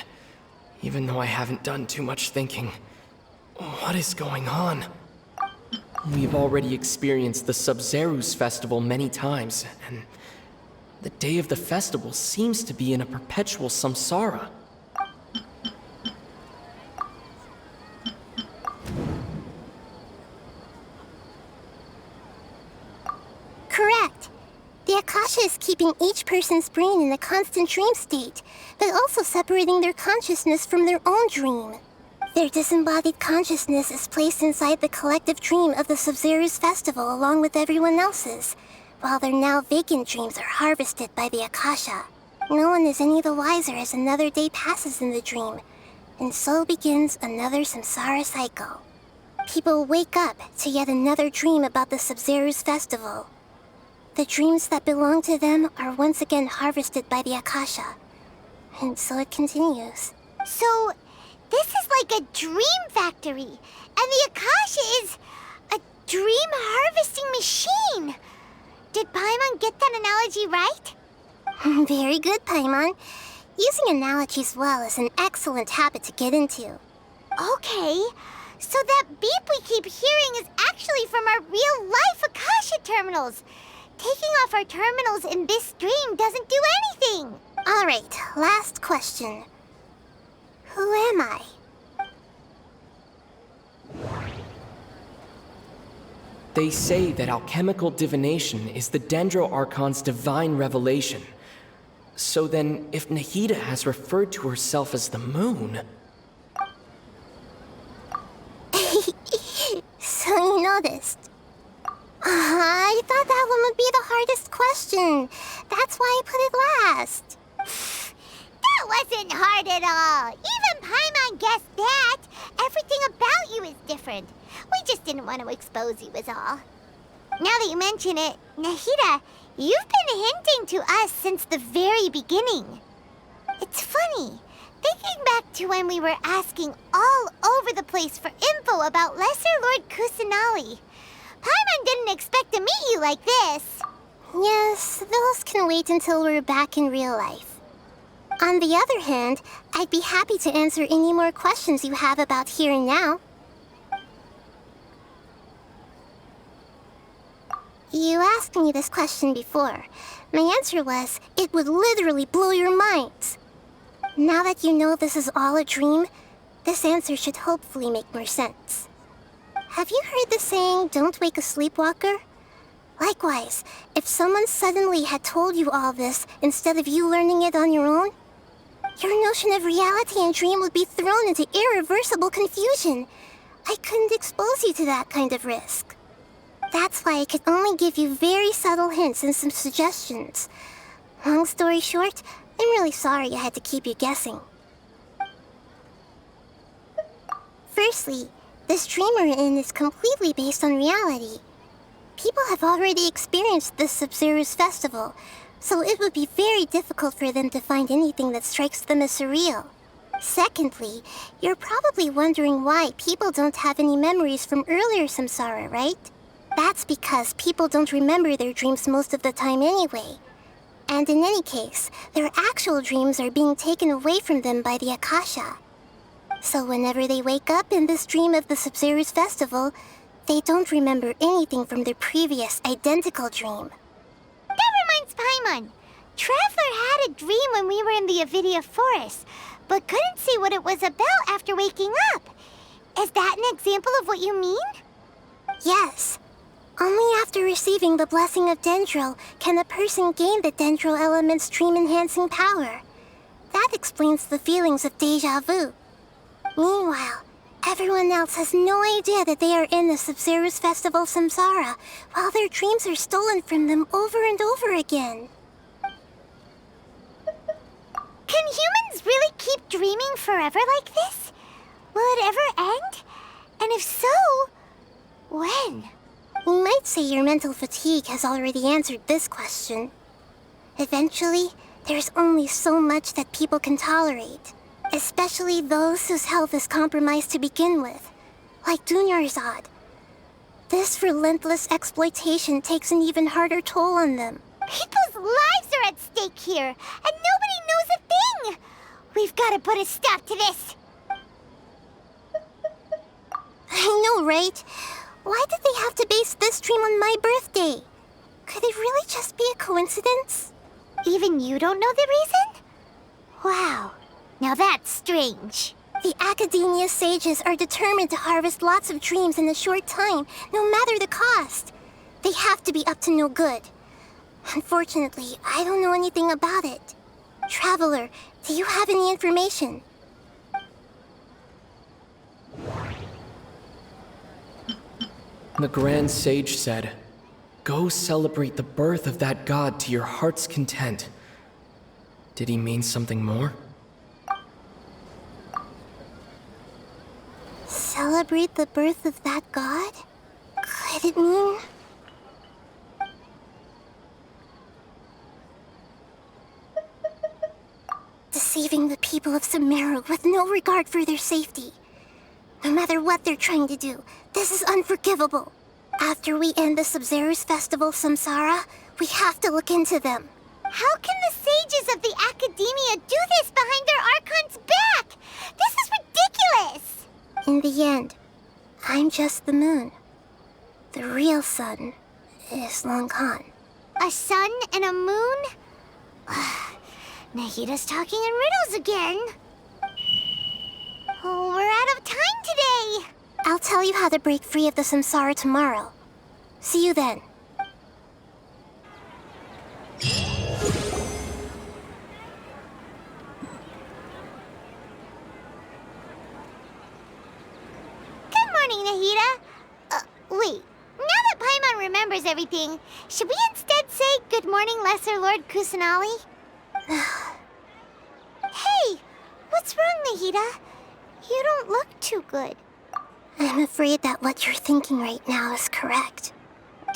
even though I haven't done too much thinking. What is going on? We've already experienced the Sub-Zerus festival many times, and the day of the festival seems to be in a perpetual samsara. Correct. The Akasha is keeping each person's brain in a constant dream state, but also separating their consciousness from their own dream. Their disembodied consciousness is placed inside the collective dream of the Sub-Zerus festival along with everyone else's, while their now vacant dreams are harvested by the Akasha. No one is any the wiser as another day passes in the dream, and so begins another samsara cycle. People wake up to yet another dream about the Sub-Zerus festival. The dreams that belong to them are once again harvested by the Akasha, and so it continues. So, this is like a dream factory, and the Akasha is a dream harvesting machine. Did Paimon get that analogy right? Very good, Paimon. Using analogies well is an excellent habit to get into. Okay, so that beep we keep hearing is actually from our real-life Akasha terminals. Taking off our terminals in this dream doesn't do anything. All right, last question. Who am I? They say that alchemical divination is the Dendro Archon's divine revelation. So then, if Nahida has referred to herself as the moon... So you noticed. I thought that one would be the hardest question. That's why I put it last. That wasn't hard at all. Even Paimon guessed that. Everything about you is different. We just didn't want to expose you is all. Now that you mention it, Nahida, you've been hinting to us since the very beginning. It's funny. Thinking back to when we were asking all over the place for info about Lesser Lord Kusanali, Paimon didn't expect to meet you like this. Yes, those can wait until we're back in real life. On the other hand, I'd be happy to answer any more questions you have about here and now. You asked me this question before. My answer was, it would literally blow your minds. Now that you know this is all a dream, this answer should hopefully make more sense. Have you heard the saying, don't wake a sleepwalker? Likewise, if someone suddenly had told you all this instead of you learning it on your own, your notion of reality and dream would be thrown into irreversible confusion. I couldn't expose you to that kind of risk. That's why I could only give you very subtle hints and some suggestions. Long story short, I'm really sorry I had to keep you guessing. Firstly, this dream we're in is completely based on reality. People have already experienced this Sabzeruz festival, so it would be very difficult for them to find anything that strikes them as surreal. Secondly, you're probably wondering why people don't have any memories from earlier samsara, right? That's because people don't remember their dreams most of the time anyway. And in any case, their actual dreams are being taken away from them by the Akasha. So whenever they wake up in this dream of the Sabzeruz festival, they don't remember anything from their previous identical dream. That reminds Paimon. Traveler had a dream when we were in the Avidia forest, but couldn't see what it was about after waking up. Is that an example of what you mean? Yes. Only after receiving the blessing of Dendril can a person gain the Dendril element's dream-enhancing power. That explains the feelings of déjà vu. Meanwhile, everyone else has no idea that they are in the Sabzeruz Festival Samsara, while their dreams are stolen from them over and over again. Can humans really keep dreaming forever like this? Will it ever end? And if so, when? We might say your mental fatigue has already answered this question. Eventually, there's only so much that people can tolerate, especially those whose health is compromised to begin with, like Dunyarzad. This relentless exploitation takes an even harder toll on them. People's lives are at stake here, and nobody knows a thing! We've got to put a stop to this! I know, right? Why did they have to base this dream on my birthday? Could it really just be a coincidence? Even you don't know the reason? Wow, now that's strange. The Academia sages are determined to harvest lots of dreams in a short time, no matter the cost. They have to be up to no good. Unfortunately, I don't know anything about it. Traveler, do you have any information? The Grand Sage said, "Go celebrate the birth of that god to your heart's content." Did he mean something more? Celebrate the birth of that god? Could it mean... deceiving the people of Sumeru with no regard for their safety? No matter what they're trying to do, this is unforgivable. After we end the Sabzeruz Festival Samsara, we have to look into them. How can the sages of the Academia do this behind their Archon's back? This is ridiculous! In the end, I'm just the moon. The real sun is long gone. A sun and a moon? Nahida's talking in riddles again. Oh, we're out of time today! I'll tell you how to break free of the samsara tomorrow. See you then. Good morning, Nahida. Wait. Now that Paimon remembers everything, should we instead say good morning, Lesser Lord Kusanali? Hey! What's wrong, Nahida? You don't look too good. I'm afraid that what you're thinking right now is correct.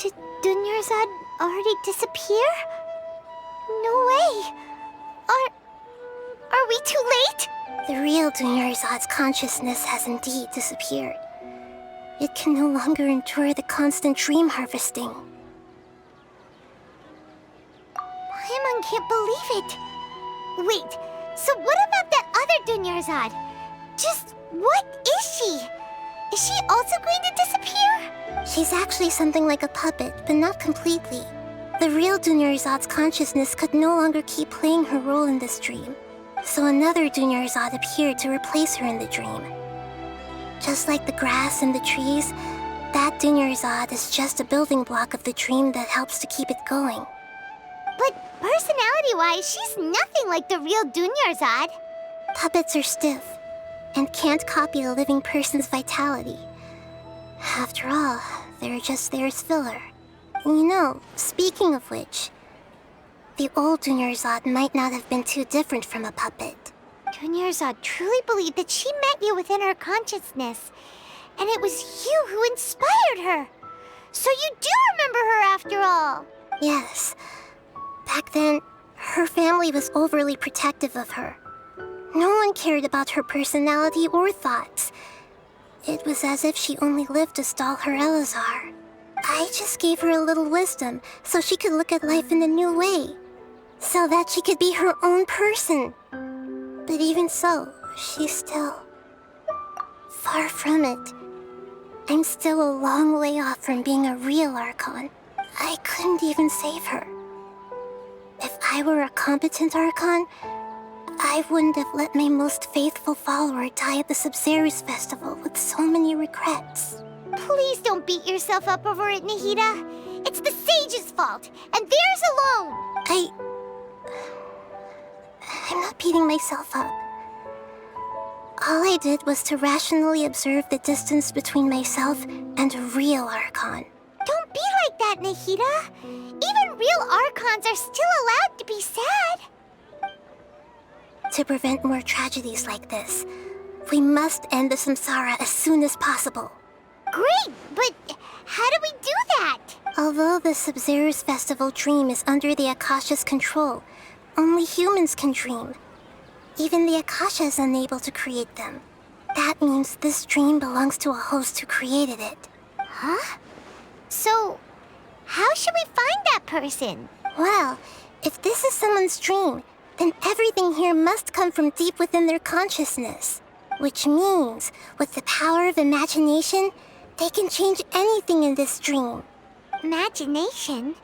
Did Dunyarzad already disappear? No way! Are we too late? The real Dunyarzad's consciousness has indeed disappeared. It can no longer endure the constant dream harvesting. Paimon can't believe it. Wait, so what about that other Dunyarzad? Just what is she? Is she also going to disappear? She's actually something like a puppet, but not completely. The real Dunyarzad's consciousness could no longer keep playing her role in this dream. So another Dunyarzad appeared to replace her in the dream. Just like the grass and the trees, that Dunyarzad is just a building block of the dream that helps to keep it going. But personality-wise, she's nothing like the real Dunyarzad. Puppets are stiff and can't copy a living person's vitality. After all, they're just there as filler. You know, speaking of which, the old Dunyarzad might not have been too different from a puppet. Dunyarzad truly believed that she met you within her consciousness, and it was you who inspired her. So you do remember her after all. Yes. Back then, her family was overly protective of her. No one cared about her personality or thoughts. It was as if she only lived to stall her Elazar. I just gave her a little wisdom so she could look at life in a new way. So that she could be her own person. But even so, she's still far from it. I'm still a long way off from being a real Archon. I couldn't even save her. If I were a competent Archon, I wouldn't have let my most faithful follower die at the Sabzeruz festival with so many regrets. Please don't beat yourself up over it, Nahida. It's the sage's fault, and theirs alone. I'm not beating myself up. All I did was to rationally observe the distance between myself and a real Archon. Don't be like that, Nahida. Even real Archons are still allowed to be sad. To prevent more tragedies like this, we must end the samsara as soon as possible. Great, but how do we do that? Although the Sabzeruz festival dream is under the Akasha's control, only humans can dream. Even the Akasha is unable to create them. That means this dream belongs to a host who created it. Huh? So, how should we find that person? Well, if this is someone's dream, then everything here must come from deep within their consciousness. Which means, with the power of imagination, they can change anything in this dream. Imagination?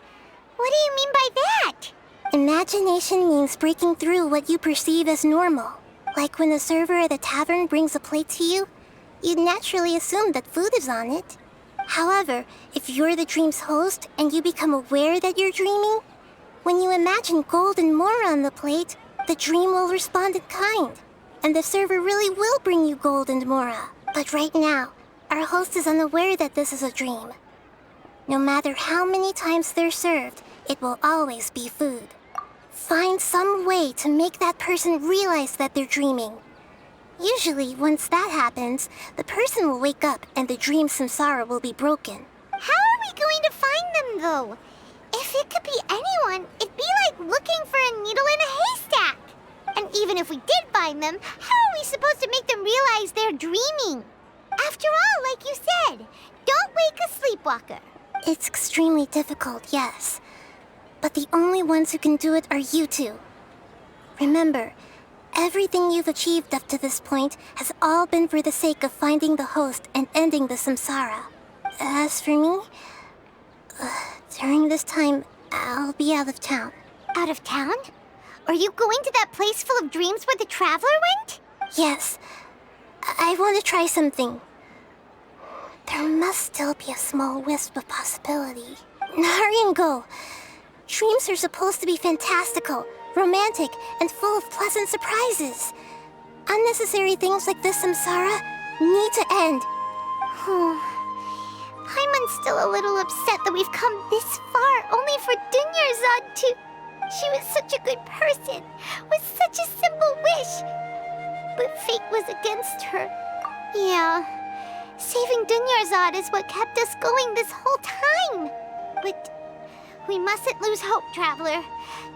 What do you mean by that? Imagination means breaking through what you perceive as normal. Like when a server at a tavern brings a plate to you, you'd naturally assume that food is on it. However, if you're the dream's host and you become aware that you're dreaming, when you imagine gold and more on the plate, the dream will respond in kind, and the server really will bring you gold and mora. But right now, our host is unaware that this is a dream. No matter how many times they're served, it will always be food. Find some way to make that person realize that they're dreaming. Usually, once that happens, the person will wake up and the dream samsara will be broken. How are we going to find them, though? If it could be anyone, it'd be like looking for a needle in a haystack. And even if we did find them, how are we supposed to make them realize they're dreaming? After all, like you said, don't wake a sleepwalker. It's extremely difficult, yes. But the only ones who can do it are you two. Remember, everything you've achieved up to this point has all been for the sake of finding the host and ending the samsara. As for me, during this time, I'll be out of town. Out of town? Are you going to that place full of dreams where the traveler went? Yes. I want to try something. There must still be a small wisp of possibility. Hurry and go. Dreams are supposed to be fantastical, romantic, and full of pleasant surprises. Unnecessary things like this samsara need to end. Paimon's still a little upset that we've come this far only for Dunyarzad to... She was such a good person, with such a simple wish. But fate was against her. Yeah, saving Dunyarzad is what kept us going this whole time. But we mustn't lose hope, Traveler.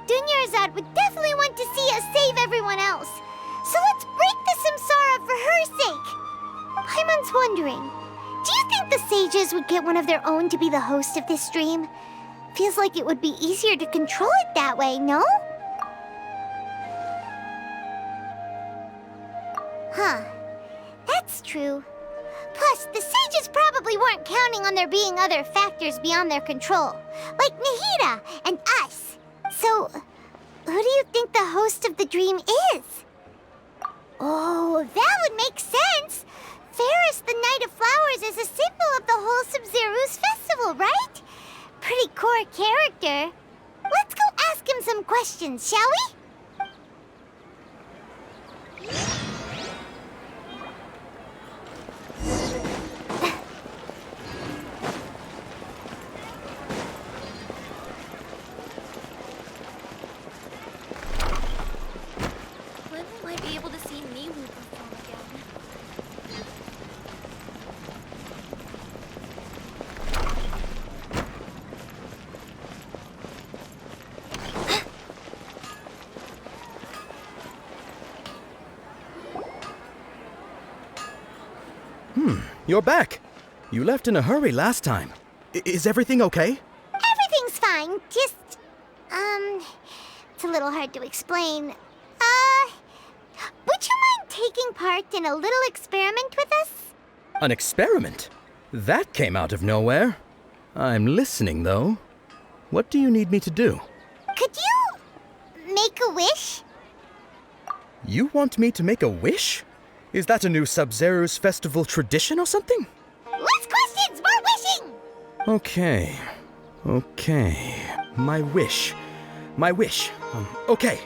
Dunyarzad would definitely want to see us save everyone else. So let's break the samsara for her sake. Paimon's wondering, do you think the sages would get one of their own to be the host of this stream? Feels like it would be easier to control it that way, no? Huh. That's true. Plus, Plus, the sages probably weren't counting on there being other factors beyond their control, like Nahida and us. So, who do you think the host of the dream is? Oh, that would make sense. Ferris, the Knight of Flowers, is a symbol of the whole Sub-Zero's festival, right? Pretty core character. Let's go ask him some questions, shall we? When will I be able to see Miwu perform again? You're back. You left in a hurry last time. Is everything okay? Everything's fine, just, it's a little hard to explain. Would you mind taking part in a little experiment with us? An experiment? That came out of nowhere. I'm listening, though. What do you need me to do? Could you make a wish? You want me to make a wish? Is that a new Sub-Zero's festival tradition or something? Less questions, more wishing! Okay. My wish. Okay.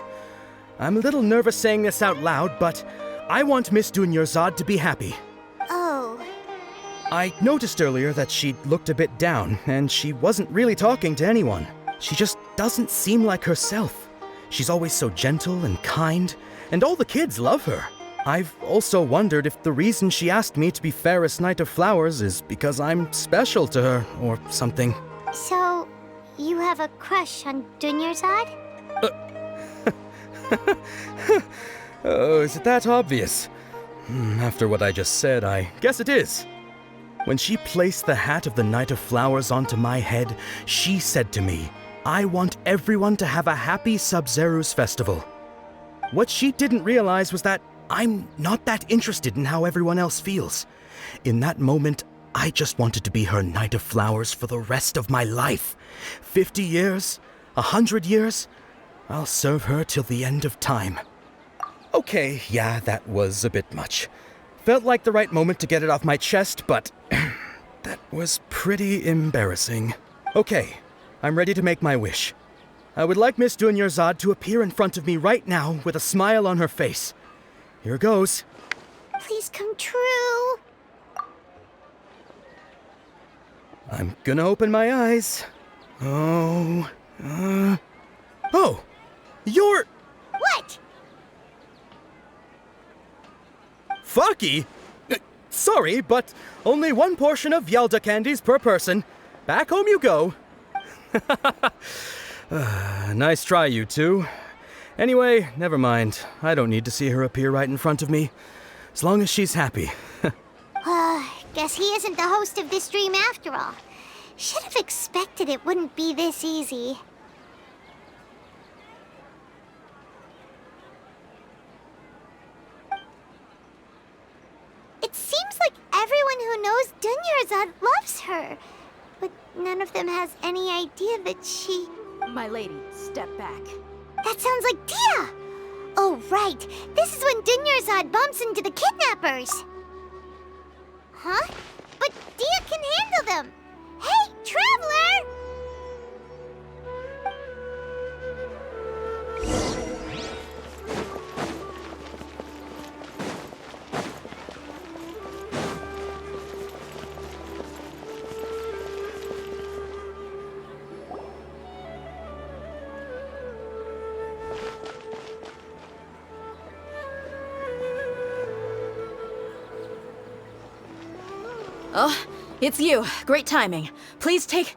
I'm a little nervous saying this out loud, but I want Miss Dunyarzad to be happy. Oh. I noticed earlier that she looked a bit down, and she wasn't really talking to anyone. She just doesn't seem like herself. She's always so gentle and kind, and all the kids love her. I've also wondered if the reason she asked me to be Ferris Knight of Flowers is because I'm special to her, or something. So, you have a crush on Dunyarzad? Oh, is it that obvious? After what I just said, I guess it is. When she placed the hat of the Knight of Flowers onto my head, she said to me, I want everyone to have a happy Sub-Zero's festival. What she didn't realize was that I'm not that interested in how everyone else feels. In that moment, I just wanted to be her Knight of Flowers for the rest of my life. 50 years? 100 years? I'll serve her till the end of time. Okay, yeah, that was a bit much. Felt like the right moment to get it off my chest, but that was pretty embarrassing. Okay, I'm ready to make my wish. I would like Miss Dunyarzad to appear in front of me right now with a smile on her face. Here goes. Please come true. I'm gonna open my eyes. Oh, you're... What? Faki? Sorry, but only one portion of Yalda candies per person. Back home you go. Nice try, you two. Anyway, never mind. I don't need to see her appear right in front of me. As long as she's happy. Guess he isn't the host of this dream after all. Should have expected it wouldn't be this easy. It seems like everyone who knows Dunyarzad loves her. But none of them has any idea that she... My lady, step back. That sounds like Dia! Oh, right. This is when Dunyarzad bumps into the kidnappers. Huh? But Dia can handle them. Hey, Traveler! Oh, it's you. Great timing. Please take...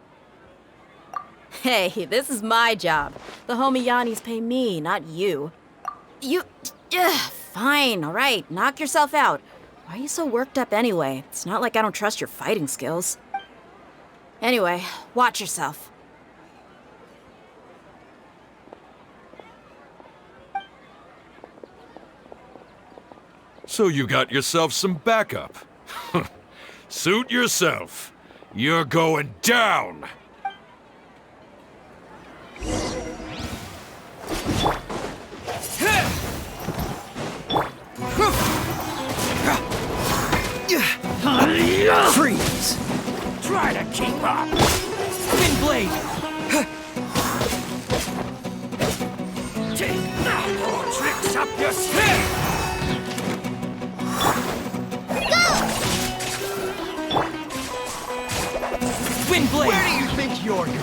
Hey, this is my job. The homie Yannis pay me, not you. You... Fine, all right. Knock yourself out. Why are you so worked up anyway? It's not like I don't trust your fighting skills. Anyway, watch yourself. So you got yourself some backup. Suit yourself. You're going down! Freeze! Try to keep up! Wind blade! Take no more tricks up your sleeve! Wind blade! Where do you think you're going?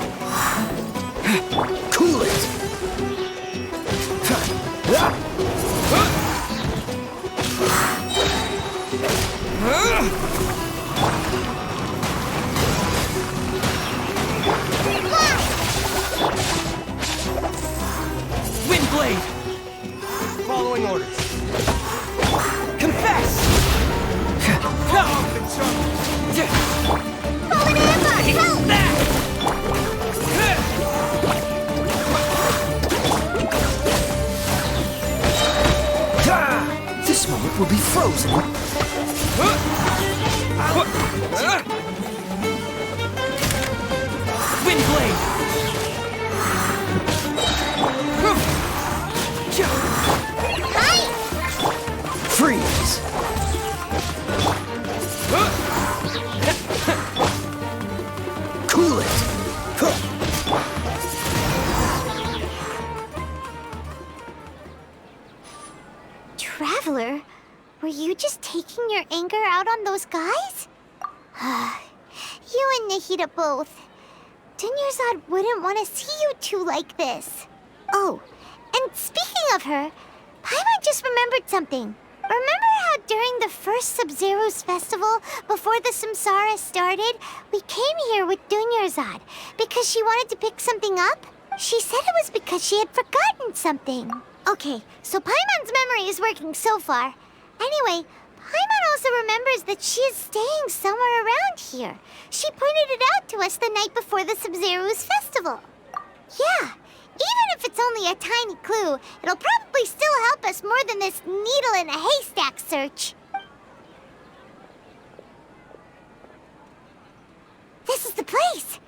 Cool it! Wind blade! Following orders. Confess! Fallen Amber, help! This moment will be frozen. Wind blade! Freeze! Cool it! Traveler, were you just taking your anger out on those guys? You and Nahida both. Dunyarzad wouldn't want to see you two like this. Oh, and speaking of her, Paimon just remembered something. Remember how during the first Sub-Zero's festival, before the Samsara started, we came here with Dunyarzad because she wanted to pick something up? She said it was because she had forgotten something. Okay, so Paimon's memory is working so far. Anyway, Paimon also remembers that she is staying somewhere around here. She pointed it out to us the night before the Sub-Zero's festival. Yeah, even if it's only a tiny clue, it'll probably still help us more than this needle in a haystack search. This is the place.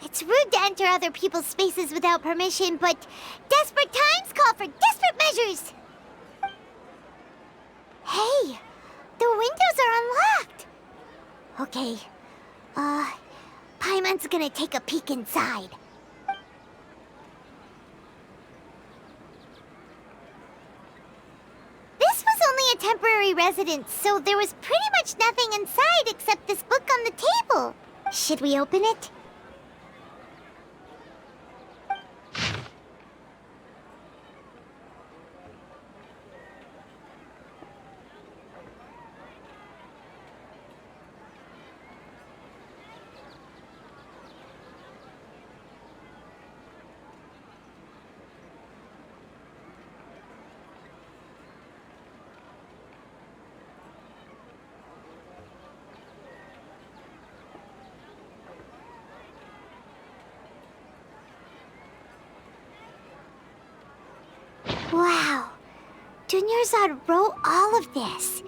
It's rude to enter other people's spaces without permission, but desperate times call for desperate measures. Hey, the windows are unlocked. Okay, Paimon's gonna take a peek inside. This was only a temporary residence, so there was pretty much nothing inside except this book on the table. Should we open it? Wow, Dunyarzad wrote all of this.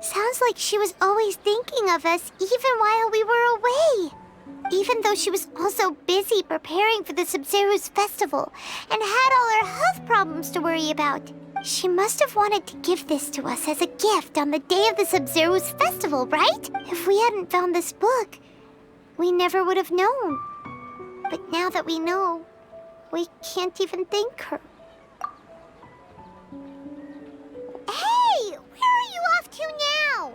Sounds like she was always thinking of us even while we were away. Even though she was also busy preparing for the Sub-Zero's festival and had all her health problems to worry about. She must have wanted to give this to us as a gift on the day of the Sub-Zero's festival, right? If we hadn't found this book, we never would have known. But now that we know, we can't even thank her. Hey! Where are you off to now?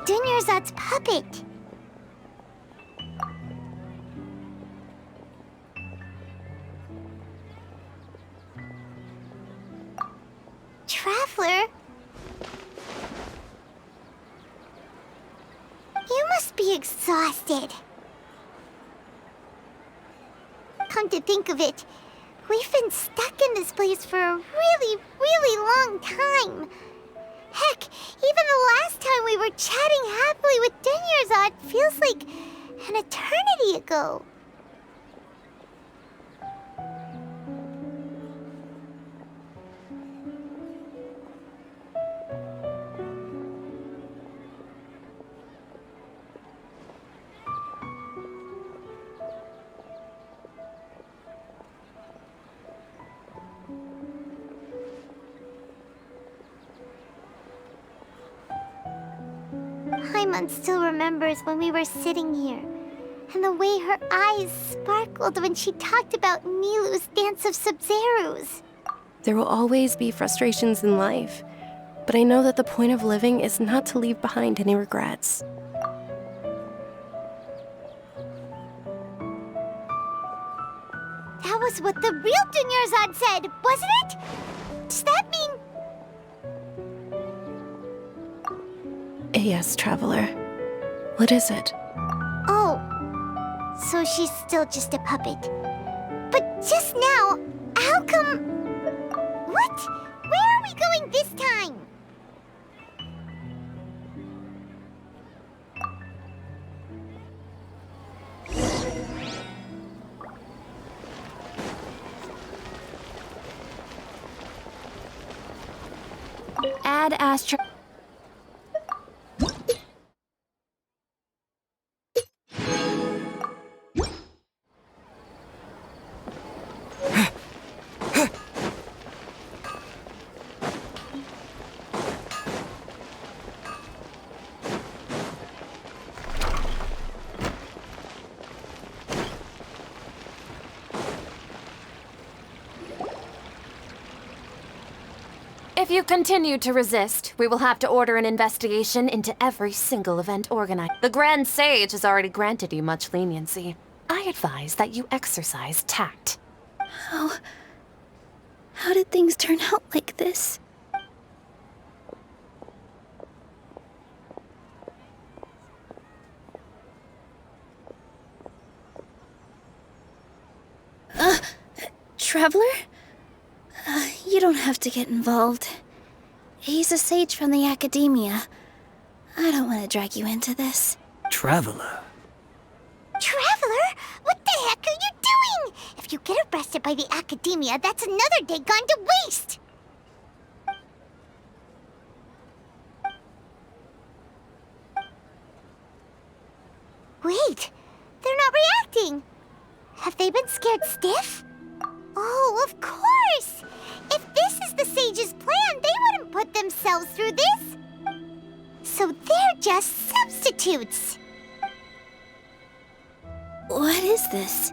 Dunyarzad's puppet. exhausted. Come to think of it, we've been stuck in this place for a really, really long time. Heck, even the last time we were chatting happily with Dunyarzad feels like an eternity ago. Paimon still remembers when we were sitting here, and the way her eyes sparkled when she talked about Nilou's dance of Sub-Zerus. There will always be frustrations in life, but I know that the point of living is not to leave behind any regrets. That was what the real Dunyarzad said, wasn't it? Does that mean... Yes, Traveler. What is it? Oh, so she's still just a puppet. But just now, how come... What? Where are we going this time? Add Astro... If you continue to resist, we will have to order an investigation into every single event organized. The Grand Sage has already granted you much leniency. I advise that you exercise tact. How did things turn out like this? Traveler? You don't have to get involved. He's a sage from the Academia. I don't want to drag you into this. Traveler? Traveler? What the heck are you doing? If you get arrested by the Academia, that's another day gone to waste! Wait, they're not reacting. Have they been scared stiff? Oh, of course! If this is the Sage's plan, they wouldn't put themselves through this. So they're just substitutes. What is this?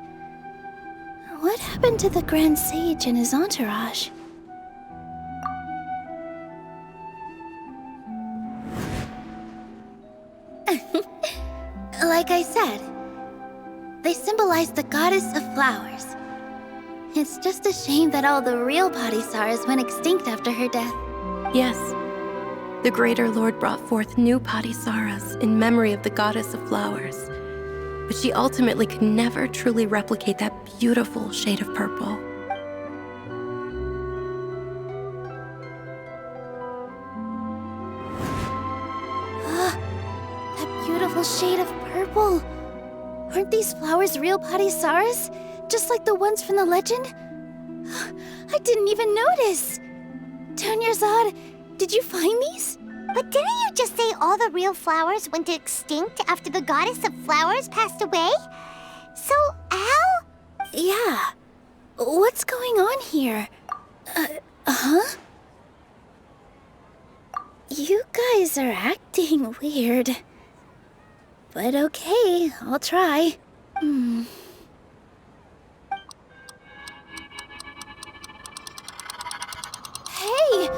What happened to the Grand Sage and his entourage? Like I said, they symbolize the goddess of flowers. It's just a shame that all the real Patisaras went extinct after her death. Yes. The Greater Lord brought forth new Patisaras in memory of the goddess of flowers. But she ultimately could never truly replicate that beautiful shade of purple. That beautiful shade of purple. Aren't these flowers real Patisaras? Just like the ones from the legend? I didn't even notice! Dunyarzad, did you find these? But didn't you just say all the real flowers went extinct after the goddess of flowers passed away? So, how? Yeah. What's going on here? Huh? You guys are acting weird. But okay, I'll try. Hey!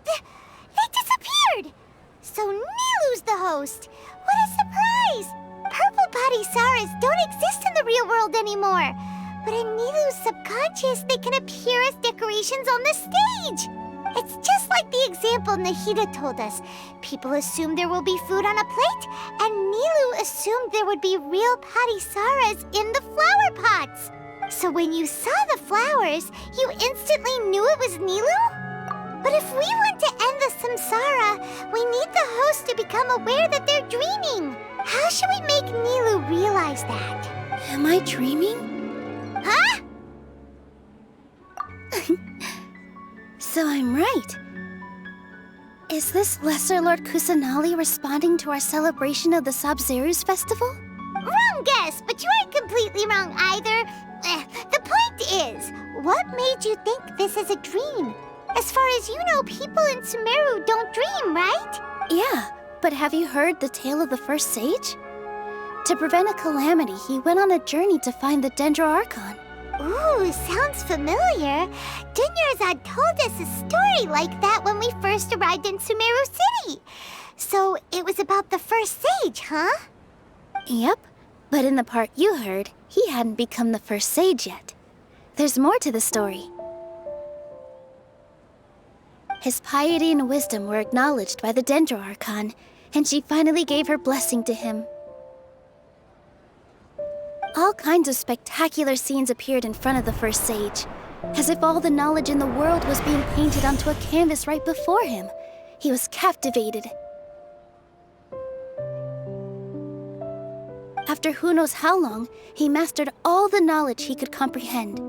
They disappeared! So Nilou's the host! What a surprise! Purple Patisaras don't exist in the real world anymore. But in Nilou's subconscious, they can appear as decorations on the stage. It's just like the example Nahida told us. People assumed there will be food on a plate, and Nilu assumed there would be real Patisaras in the flower pots. So when you saw the flowers, you instantly knew it was Nilu? But if we want to end the samsara, we need the host to become aware that they're dreaming. How should we make Nilu realize that? Am I dreaming? Huh? So I'm right. Is this Lesser Lord Kusanali responding to our celebration of the Sabzeruz festival? Wrong guess, but you aren't completely wrong either. The point is, what made you think this is a dream? As far as you know, people in Sumeru don't dream, right? Yeah, but have you heard the tale of the first sage? To prevent a calamity, he went on a journey to find the Dendro Archon. Ooh, sounds familiar. Dunyarzad told us a story like that when we first arrived in Sumeru City. So it was about the first sage, huh? Yep, but in the part you heard, he hadn't become the first sage yet. There's more to the story. His piety and wisdom were acknowledged by the Dendro Archon, and she finally gave her blessing to him. All kinds of spectacular scenes appeared in front of the first sage, as if all the knowledge in the world was being painted onto a canvas right before him. He was captivated. After who knows how long, he mastered all the knowledge he could comprehend.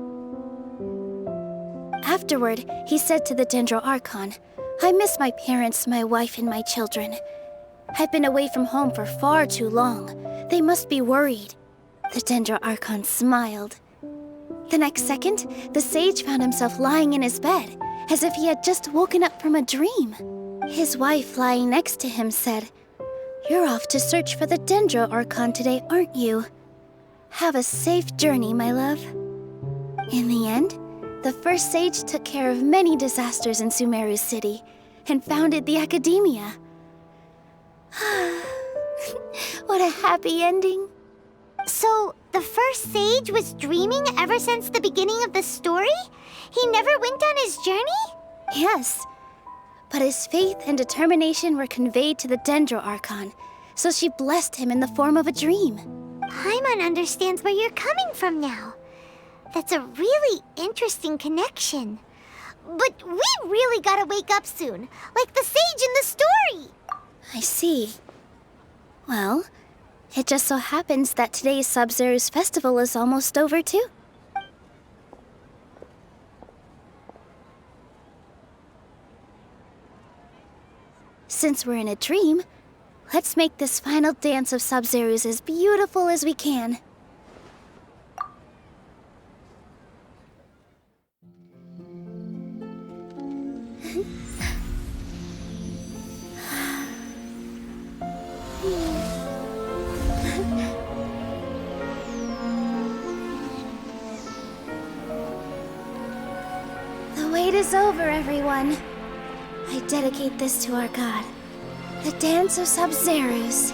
Afterward, he said to the Dendro Archon, "I miss my parents, my wife, and my children. I've been away from home for far too long. They must be worried." The Dendro Archon smiled. The next second, the sage found himself lying in his bed, as if he had just woken up from a dream. His wife, lying next to him, said, "You're off to search for the Dendro Archon today, aren't you? Have a safe journey, my love." In the end, the first sage took care of many disasters in Sumeru City and founded the Academia. What a happy ending. So, the first sage was dreaming ever since the beginning of the story? He never went on his journey? Yes, but his faith and determination were conveyed to the Dendro Archon, so she blessed him in the form of a dream. Paimon understands where you're coming from now. That's a really interesting connection. But we really gotta wake up soon, like the sage in the story. I see. Well, it just so happens that today's Sabzeruz festival is almost over too. Since we're in a dream, let's make this final dance of Sabzeruz as beautiful as we can. The wait is over, everyone. I dedicate this to our god, the dance of Sabzeruz.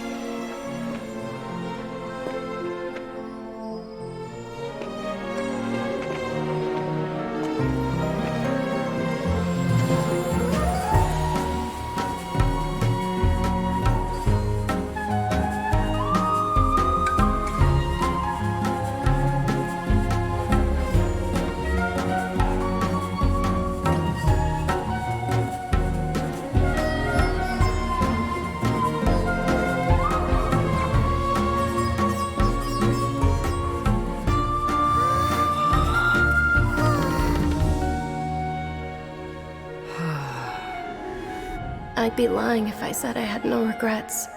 I'd be lying if I said I had no regrets.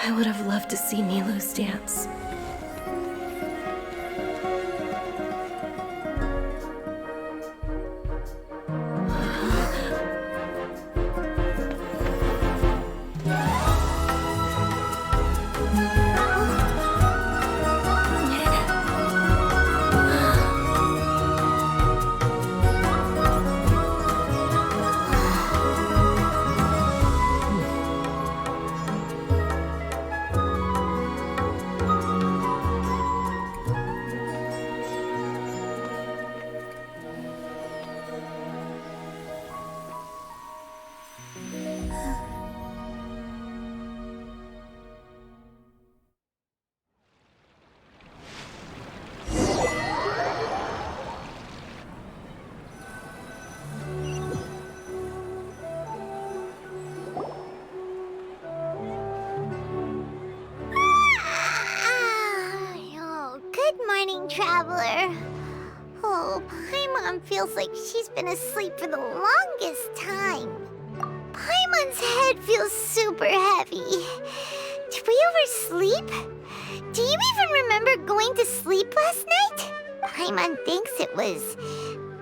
I would have loved to see Nilu's dance. Paimon feels like she's been asleep for the longest time. Paimon's head feels super heavy. Did we oversleep? Do you even remember going to sleep last night? Paimon thinks it was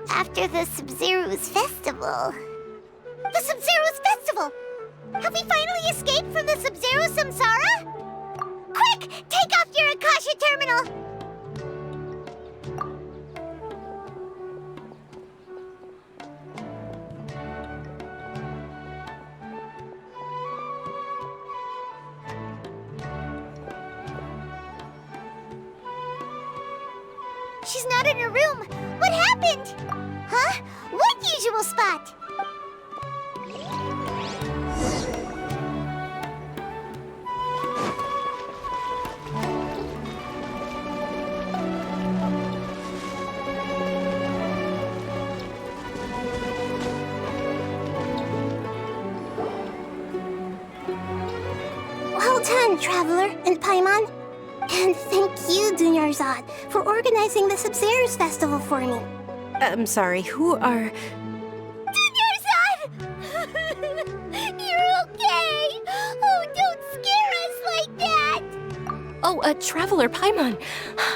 after the Sub-Zero's festival. The Sub-Zero's festival! Have we finally escaped from the Sub-Zero Samsara? Quick! Take off your Akasha terminal! She's not in her room. What happened? Huh? What usual spot? Well done, Traveler and Paimon. And thank you, Dunyarzad, for organizing the Sub-Zero's festival for me. I'm sorry, who are... Dunyarzad! You're okay! Oh, don't scare us like that! Oh, Traveler Paimon.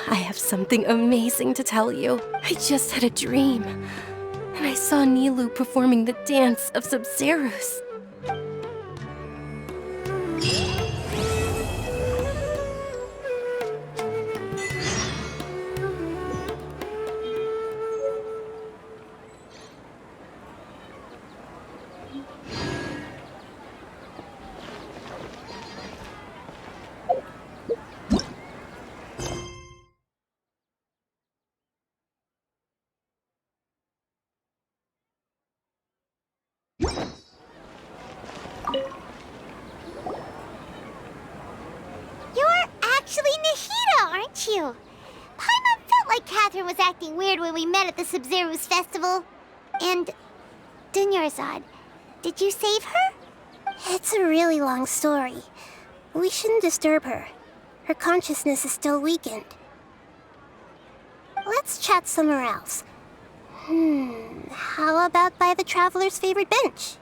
I have something amazing to tell you. I just had a dream. And I saw Nilou performing the dance of Sub-Zeros. You're actually Nahida, aren't you? Paimon felt like Catherine was acting weird when we met at the Sub-Zero's festival. And... Dunyarzad, did you save her? It's a really long story. We shouldn't disturb her. Her consciousness is still weakened. Let's chat somewhere else. How about by the Traveler's favorite bench?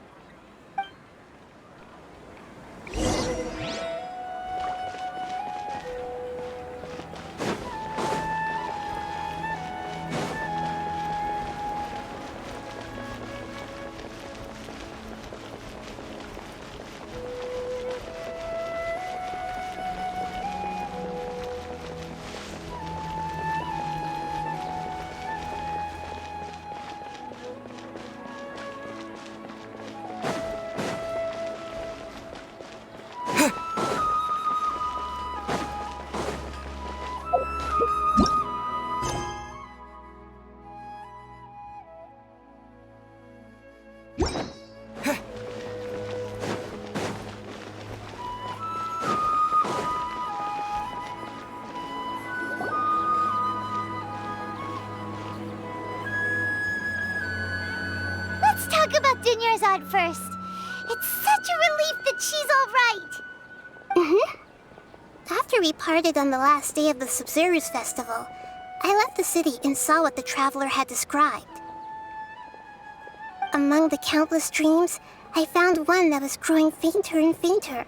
Let's talk about Dunyarzad first. It's such a relief that she's all right. After we parted on the last day of the Sub-Zero's festival, I left the city and saw what the Traveler had described. Among the countless dreams, I found one that was growing fainter and fainter.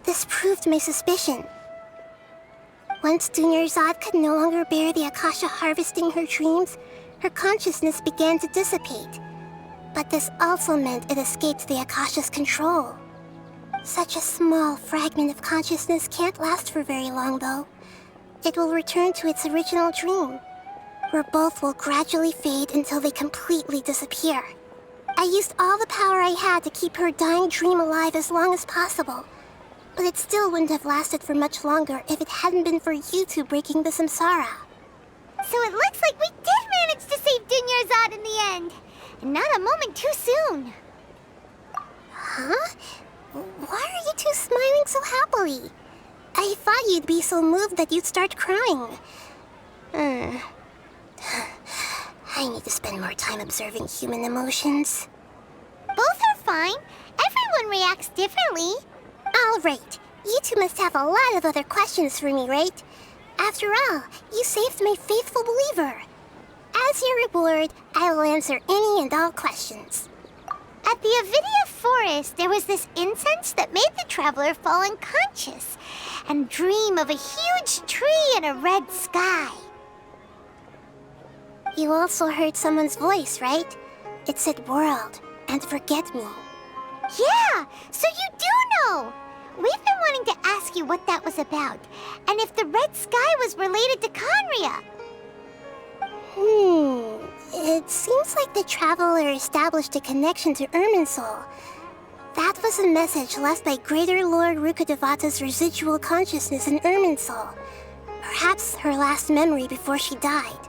This proved my suspicion. Once Dunyarzad could no longer bear the Akasha harvesting her dreams, her consciousness began to dissipate. But this also meant it escaped the Akasha's control. Such a small fragment of consciousness can't last for very long, though. It will return to its original dream, where both will gradually fade until they completely disappear. I used all the power I had to keep her dying dream alive as long as possible, but it still wouldn't have lasted for much longer if it hadn't been for you two breaking the samsara. So it looks like we did manage to save Dunyarzad in the end. And not a moment too soon. Huh? Why are you two smiling so happily? I thought you'd be so moved that you'd start crying. I need to spend more time observing human emotions. Both are fine. Everyone reacts differently. All right. You two must have a lot of other questions for me, right? After all, you saved my faithful believer. As your reward, I will answer any and all questions. At the Avidia Forest, there was this incense that made the traveler fall unconscious and dream of a huge tree and a red sky. You also heard someone's voice, right? It said world and forget me. Yeah, so you do know! We've been wanting to ask you what that was about, and if the red sky was related to Conria. It seems like the traveler established a connection to Irminsul. That was a message left by Greater Lord Rukkhadevata's residual consciousness in Irminsul. Perhaps her last memory before she died.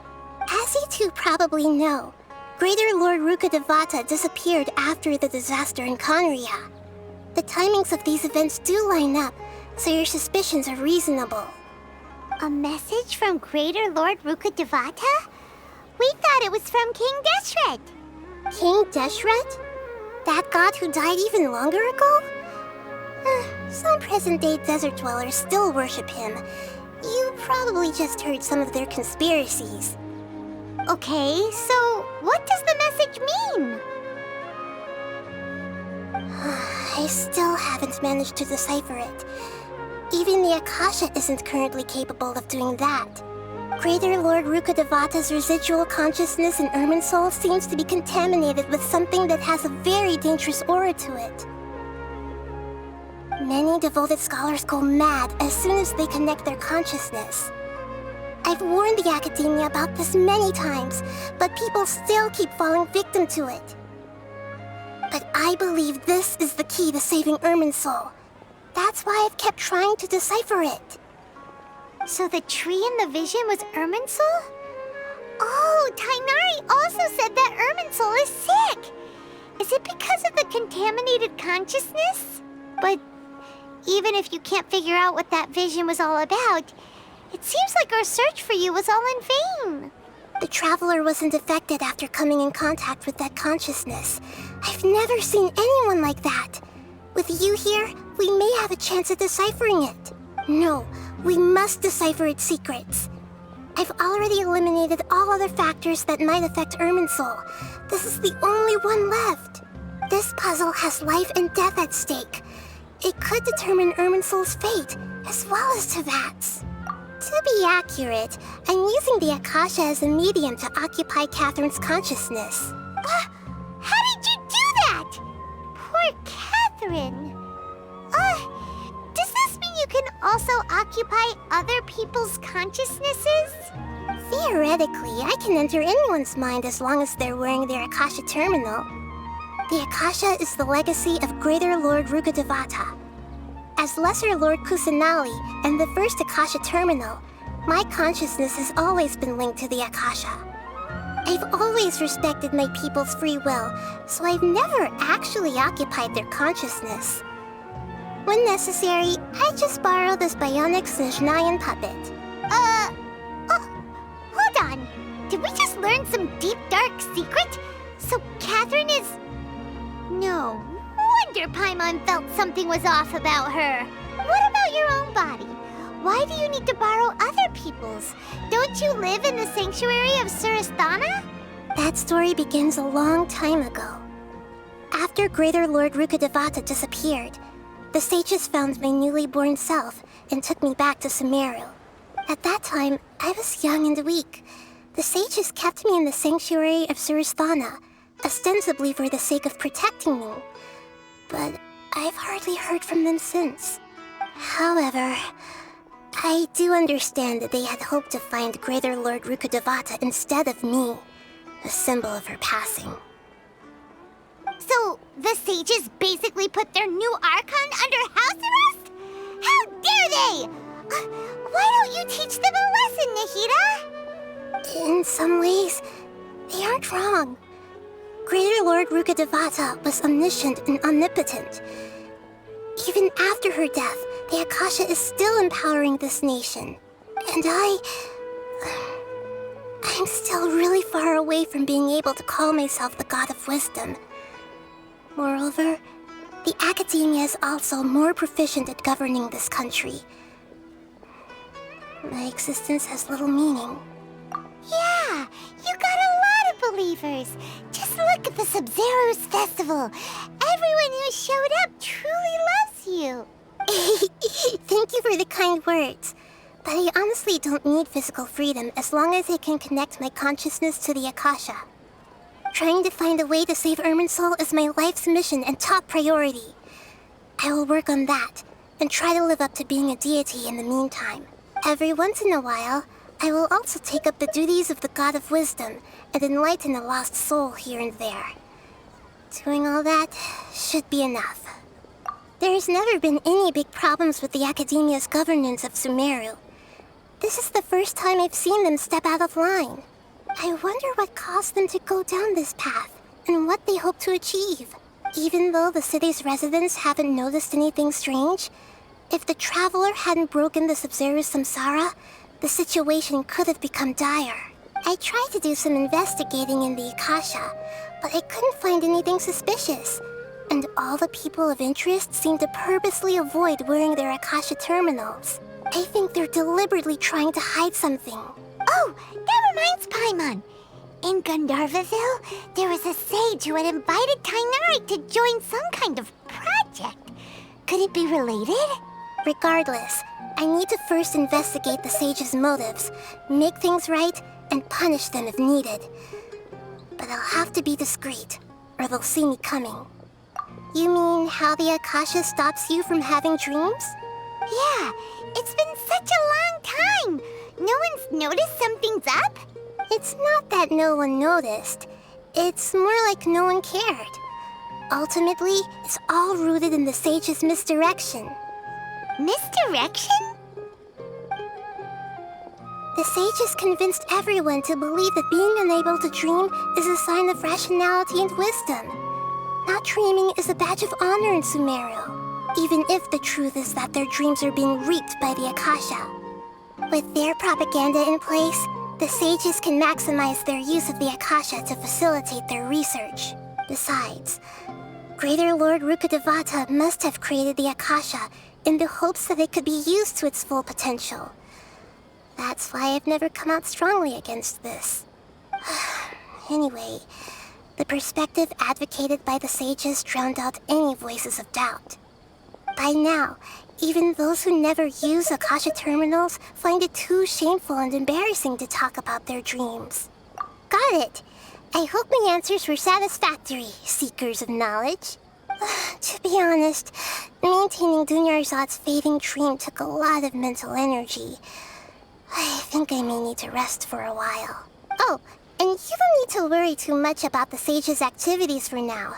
As you two probably know, Greater Lord Rukkhadevata disappeared after the disaster in Conria. The timings of these events do line up, so your suspicions are reasonable. A message from Greater Lord Rukkhadevata? We thought it was from King Deshret. King Deshret? That god who died even longer ago? Some present-day desert dwellers still worship him. You probably just heard some of their conspiracies. Okay, so what does the message mean? I still haven't managed to decipher it. Even the Akasha isn't currently capable of doing that. Greater Lord Rukkhadevata's residual consciousness in Irminsul seems to be contaminated with something that has a very dangerous aura to it. Many devoted scholars go mad as soon as they connect their consciousness. I've warned the Academia about this many times, but people still keep falling victim to it. But I believe this is the key to saving Irminsul. That's why I've kept trying to decipher it. So the tree in the vision was Irminsul? Oh, Tainari also said that Irminsul is sick! Is it because of the contaminated consciousness? But even if you can't figure out what that vision was all about, it seems like our search for you was all in vain. The Traveler wasn't affected after coming in contact with that consciousness. I've never seen anyone like that. With you here, we may have a chance at deciphering it. No, we must decipher its secrets. I've already eliminated all other factors that might affect Irminsul. This is the only one left. This puzzle has life and death at stake. It could determine Irminsul's fate, as well as Tevat's. To be accurate, I'm using the Akasha as a medium to occupy Catherine's consciousness. How did you do that? Poor Catherine. Does this mean you can also occupy other people's consciousnesses? Theoretically, I can enter anyone's mind as long as they're wearing their Akasha terminal. The Akasha is the legacy of Greater Lord Rukkhadevata. As Lesser Lord Kusanali and the first Akasha terminal, my consciousness has always been linked to the Akasha. I've always respected my people's free will, so I've never actually occupied their consciousness. When necessary, I just borrow this bionic Snezhnayan puppet. Hold on. Did we just learn some deep, dark secret? So Catherine is... No wonder Paimon felt something was off about her. What about your own body? Why do you need to borrow other people's? Don't you live in the sanctuary of Surasthana? That story begins a long time ago. After Greater Lord Rukkhadevata disappeared, the sages found my newly born self and took me back to Sumeru. At that time, I was young and weak. The sages kept me in the sanctuary of Surasthana, ostensibly for the sake of protecting me. But I've hardly heard from them since. However, I do understand that they had hoped to find Greater Lord Rukkhadevata instead of me, a symbol of her passing. So, the sages basically put their new Archon under house arrest? How dare they! Why don't you teach them a lesson, Nahida? In some ways, they aren't wrong. Greater Lord Rukkhadevata was omniscient and omnipotent. Even after her death, the Akasha is still empowering this nation. And I'm still really far away from being able to call myself the God of Wisdom. Moreover, the Academia is also more proficient at governing this country. My existence has little meaning. Yeah, you got a lot photographers. Just look at the Sub-Zero's festival. Everyone who showed up truly loves you. Thank you for the kind words. But I honestly don't need physical freedom as long as I can connect my consciousness to the Akasha. Trying to find a way to save Irminsul is my life's mission and top priority. I will work on that, and try to live up to being a deity in the meantime. Every once in a while, I will also take up the duties of the God of Wisdom and enlighten a lost soul here and there. Doing all that should be enough. There has never been any big problems with the Academia's governance of Sumeru. This is the first time I've seen them step out of line. I wonder what caused them to go down this path, and what they hope to achieve. Even though the city's residents haven't noticed anything strange, if the Traveler hadn't broken the Sub-Zero's samsara, the situation could have become dire. I tried to do some investigating in the Akasha, but I couldn't find anything suspicious. And all the people of interest seem to purposely avoid wearing their Akasha terminals. I think they're deliberately trying to hide something. Oh, that reminds Paimon. In Gandharvaville, there was a sage who had invited Tainari to join some kind of project. Could it be related? Regardless, I need to first investigate the sage's motives, make things right, and punish them if needed. But I'll have to be discreet, or they'll see me coming. You mean how the Akasha stops you from having dreams? Yeah, it's been such a long time. No one's noticed something's up? It's not that no one noticed. It's more like no one cared. Ultimately, it's all rooted in the sage's misdirection. Misdirection? The sage has convinced everyone to believe that being unable to dream is a sign of rationality and wisdom. Not dreaming is a badge of honor in Sumeru, even if the truth is that their dreams are being reaped by the Akasha. With their propaganda in place, the sages can maximize their use of the Akasha to facilitate their research. Besides, Greater Lord Rukkhadevata must have created the Akasha in the hopes that it could be used to its full potential. That's why I've never come out strongly against this. Anyway, the perspective advocated by the sages drowned out any voices of doubt. By now, even those who never use Akasha terminals find it too shameful and embarrassing to talk about their dreams. Got it! I hope my answers were satisfactory, seekers of knowledge. To be honest, maintaining Dunyarzad's fading dream took a lot of mental energy. I think I may need to rest for a while. Oh, and you don't need to worry too much about the sage's activities for now.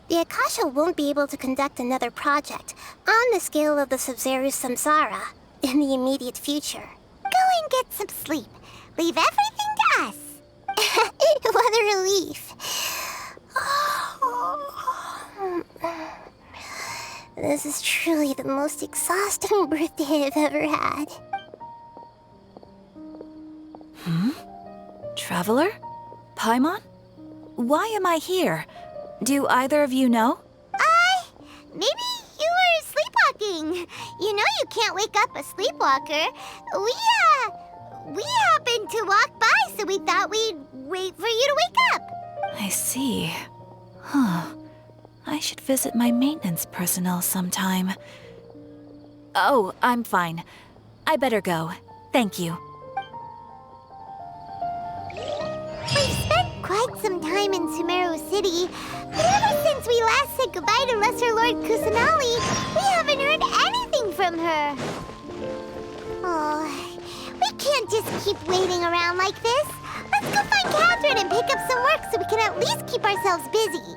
The Akasha won't be able to conduct another project on the scale of the Sub-Zero's samsara in the immediate future. Go and get some sleep. Leave everything to us. What a relief. This is truly the most exhausting birthday I've ever had. Traveler? Paimon? Why am I here? Do either of you know? Maybe you were sleepwalking. You know you can't wake up a sleepwalker. We happened to walk by, so we thought we'd wait for you to wake up. I see. I should visit my maintenance personnel sometime. Oh, I'm fine. I better go. Thank you. We've spent quite some time in Sumeru City, but ever since we last said goodbye to Lesser Lord Kusanali, we haven't heard anything from her. Oh, we can't just keep waiting around like this. Let's go find Catherine and pick up some work so we can at least keep ourselves busy.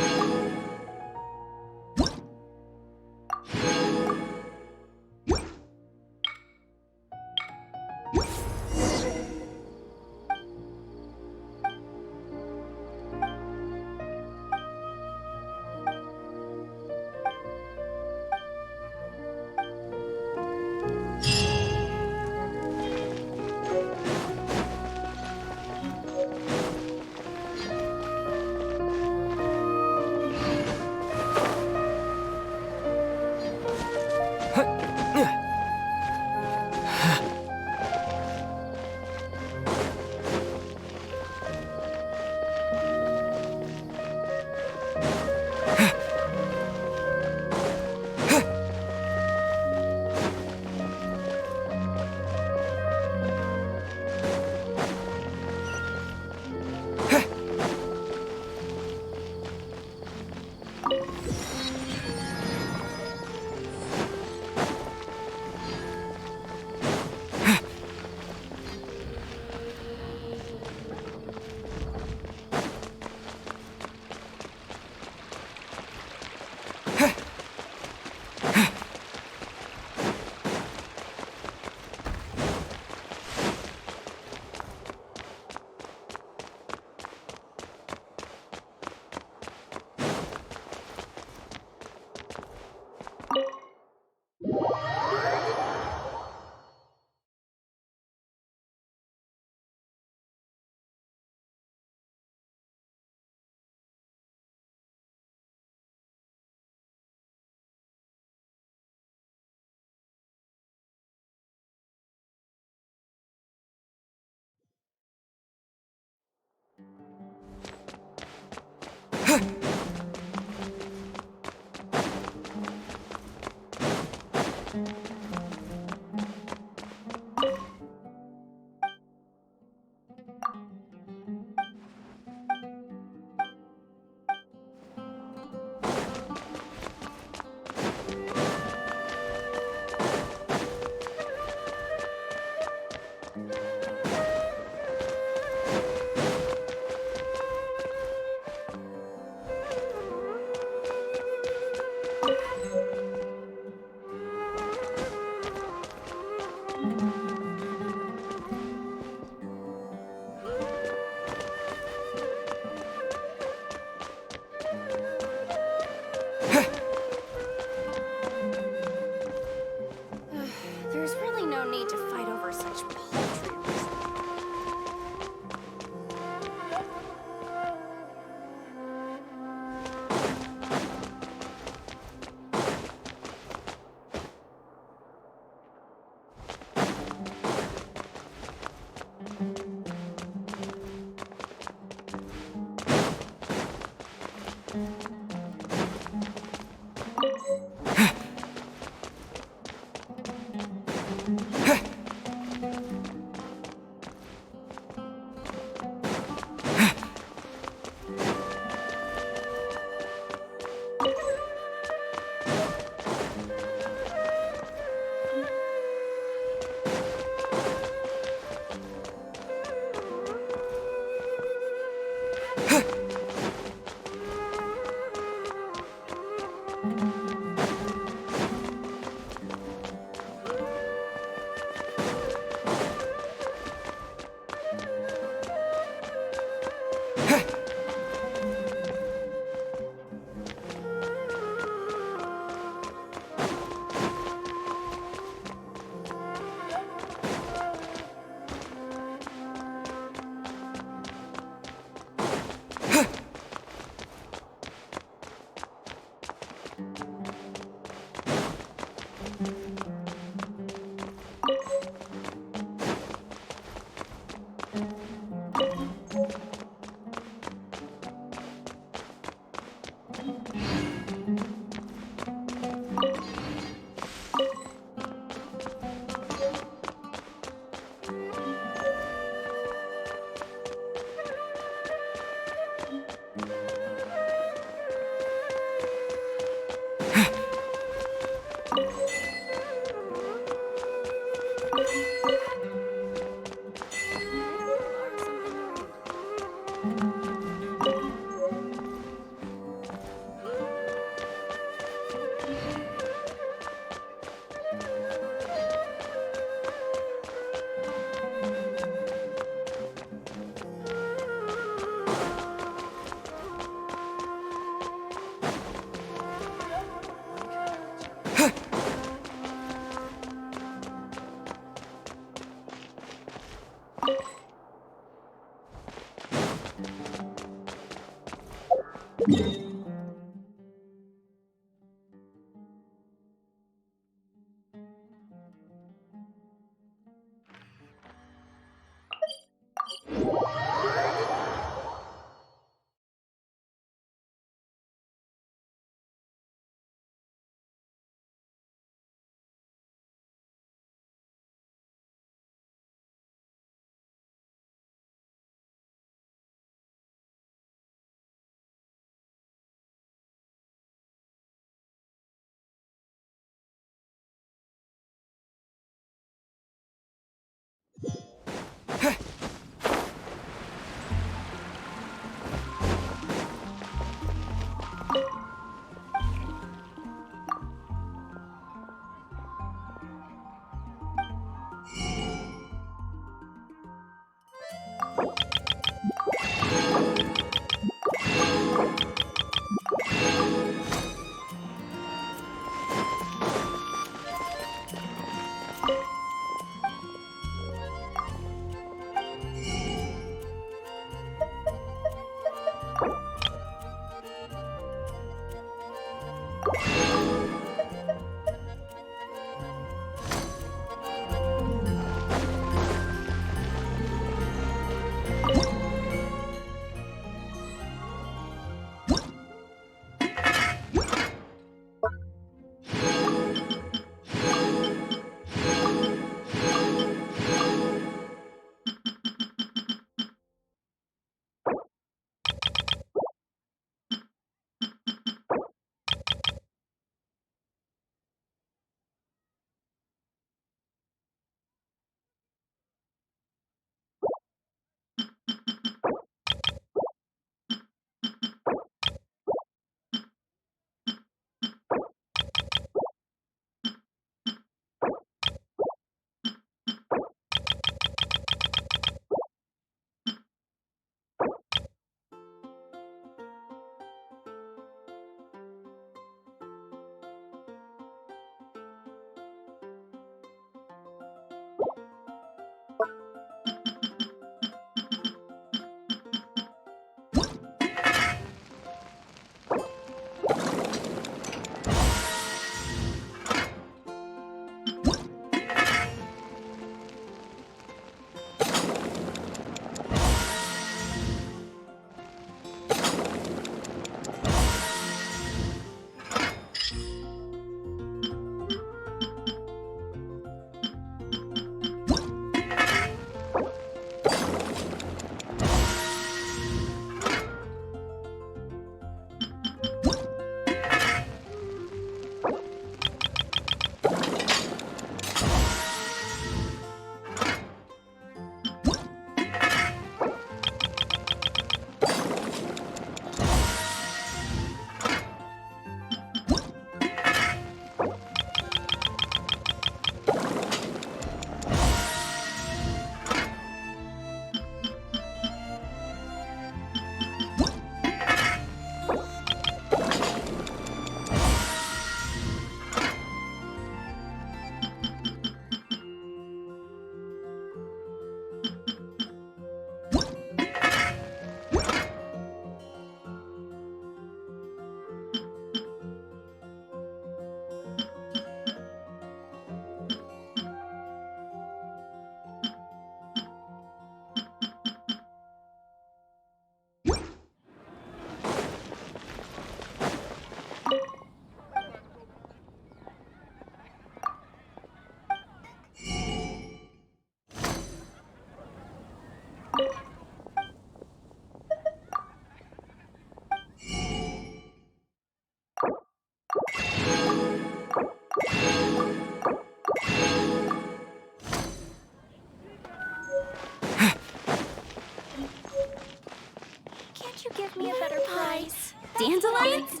Can't you give me a better prize? Dandelions?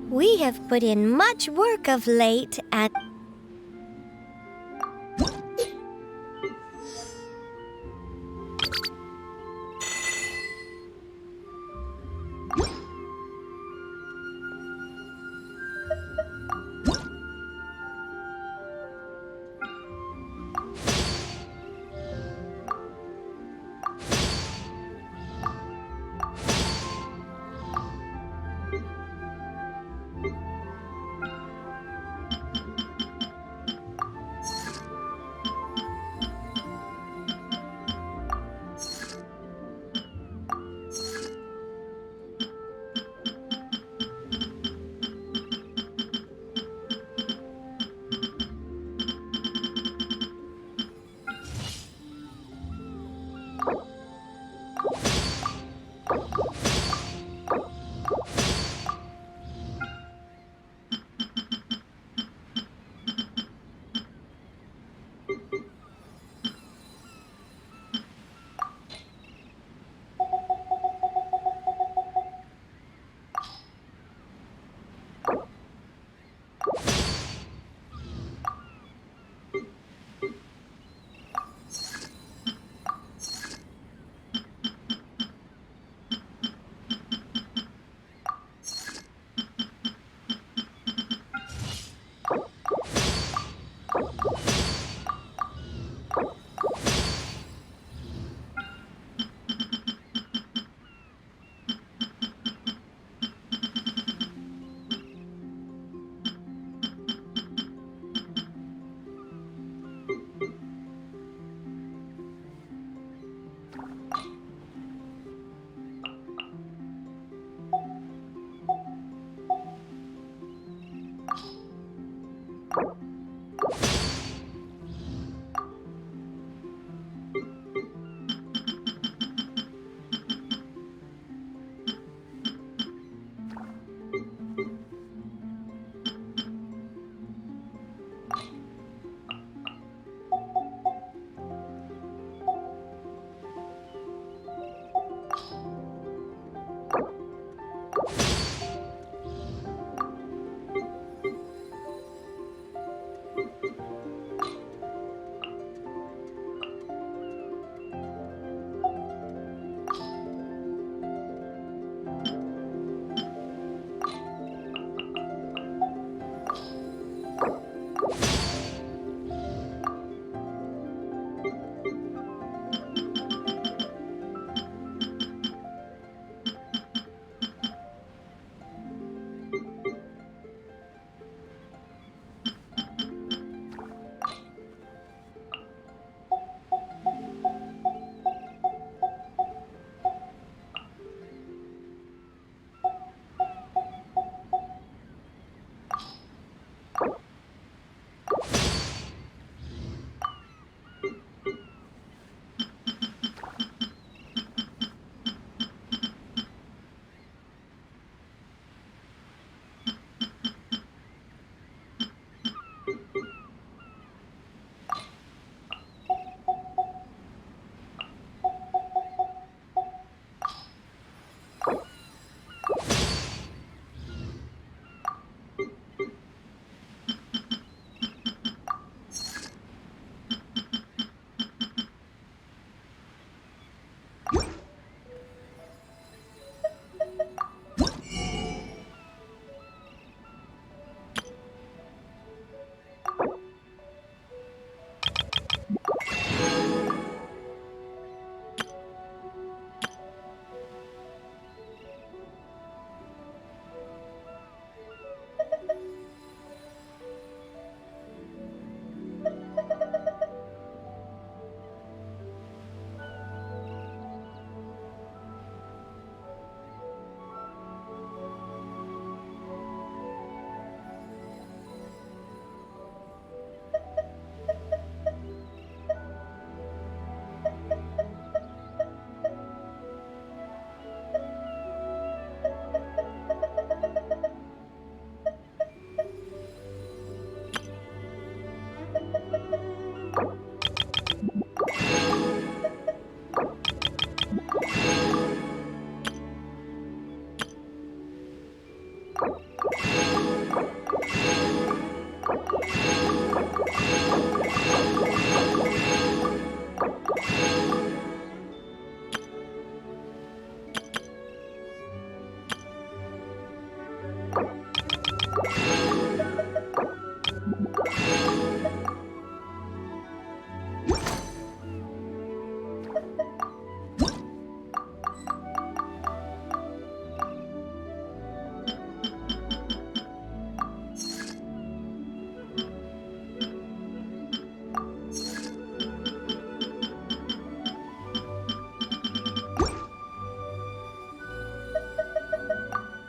We have put in much work of late at...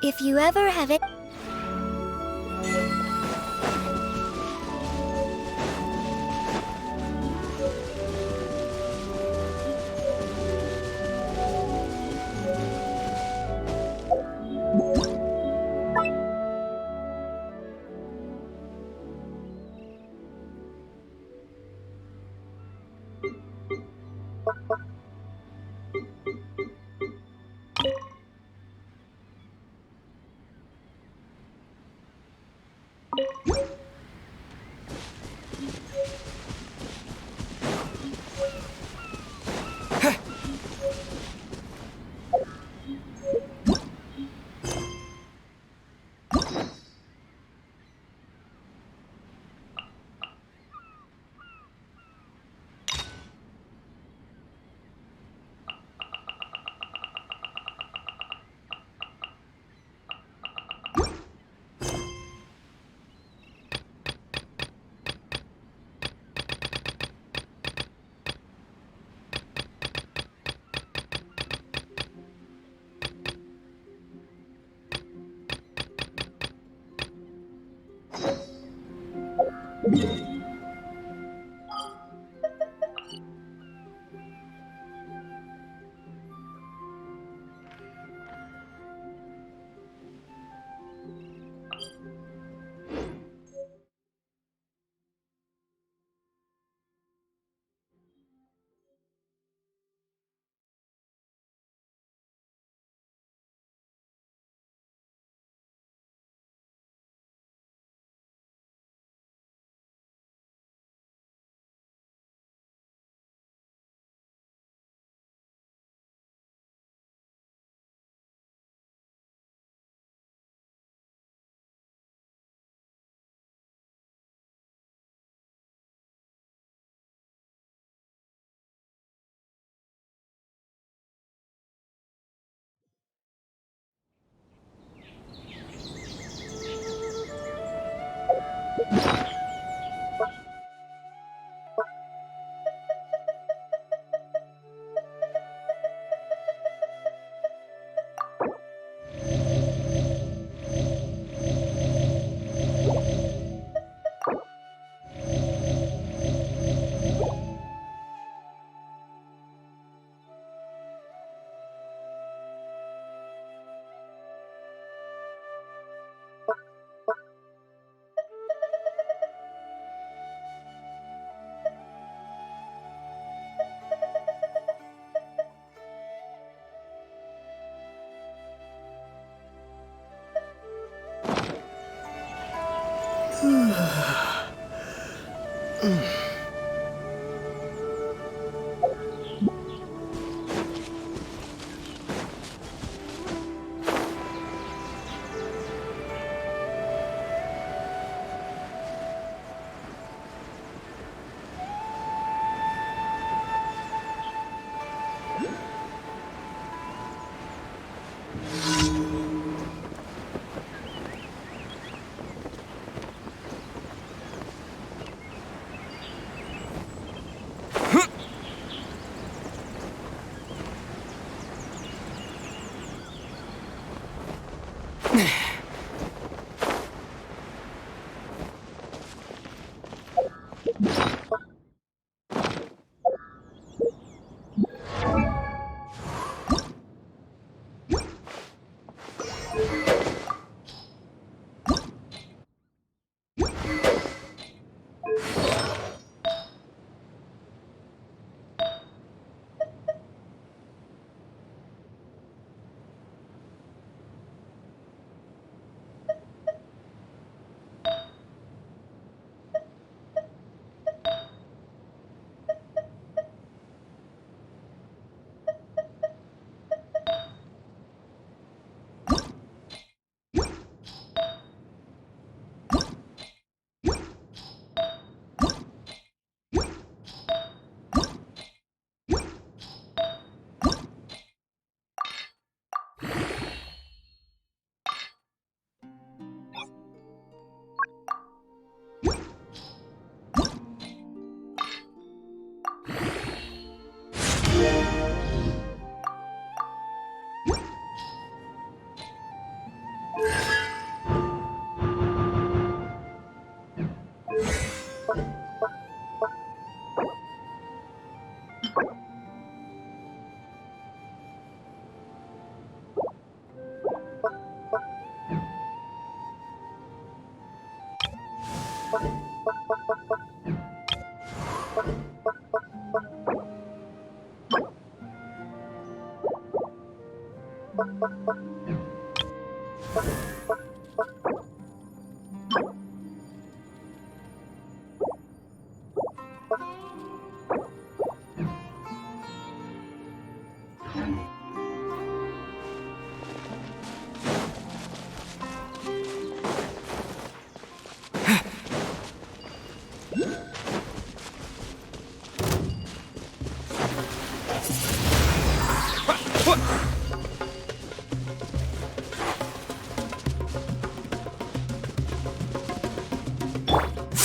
If you ever have it...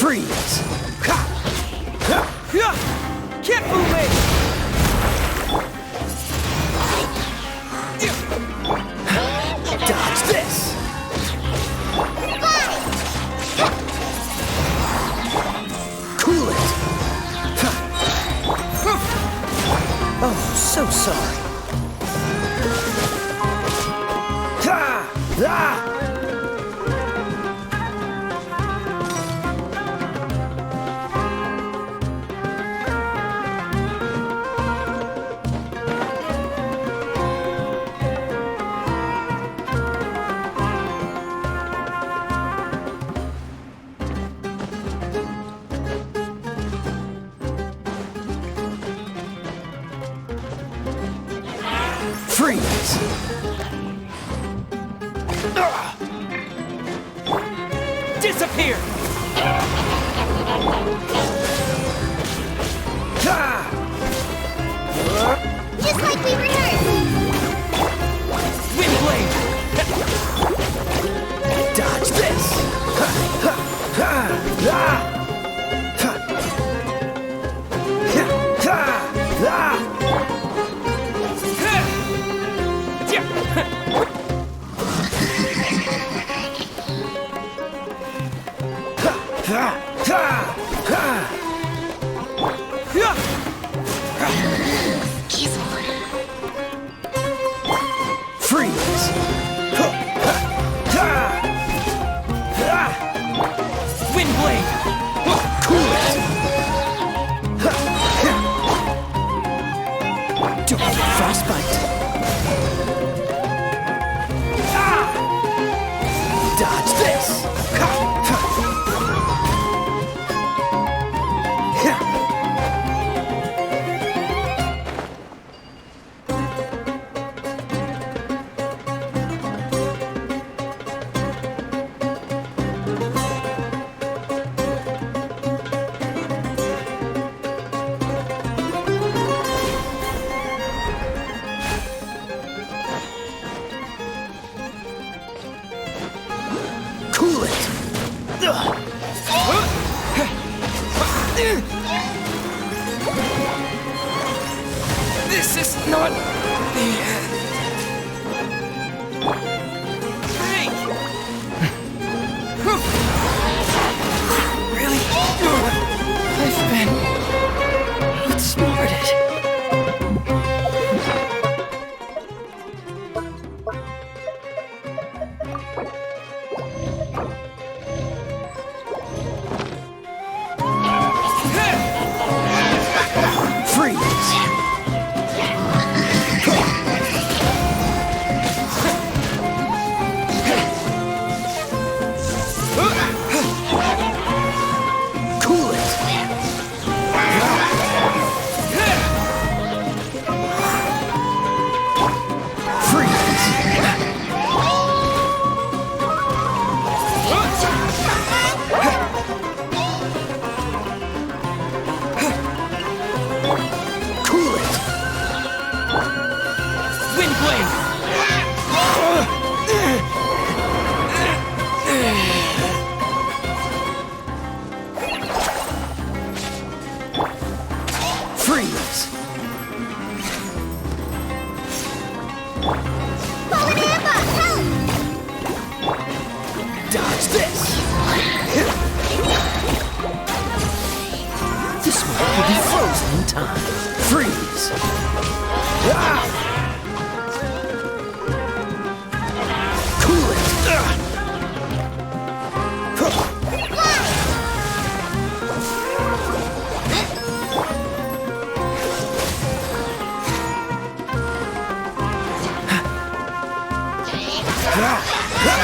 Freeze! Ha! Ha! Ha! Keep moving! Dodge this! Cool it! Oh, so sorry. Ha! Ah! Freeze! Disappear! Just like we rehearsed! Wind blade! Dodge this! Wind blade! Cool it! Don't get frostbite! Dodge this! Cool it! This is not the end. Hey! Really? I've been outsmarted. Freeze! Cool it! Freeze! Cool it! Wind blade! Freeze! Dodge this! This one will be frozen in time. Freeze! Cool it!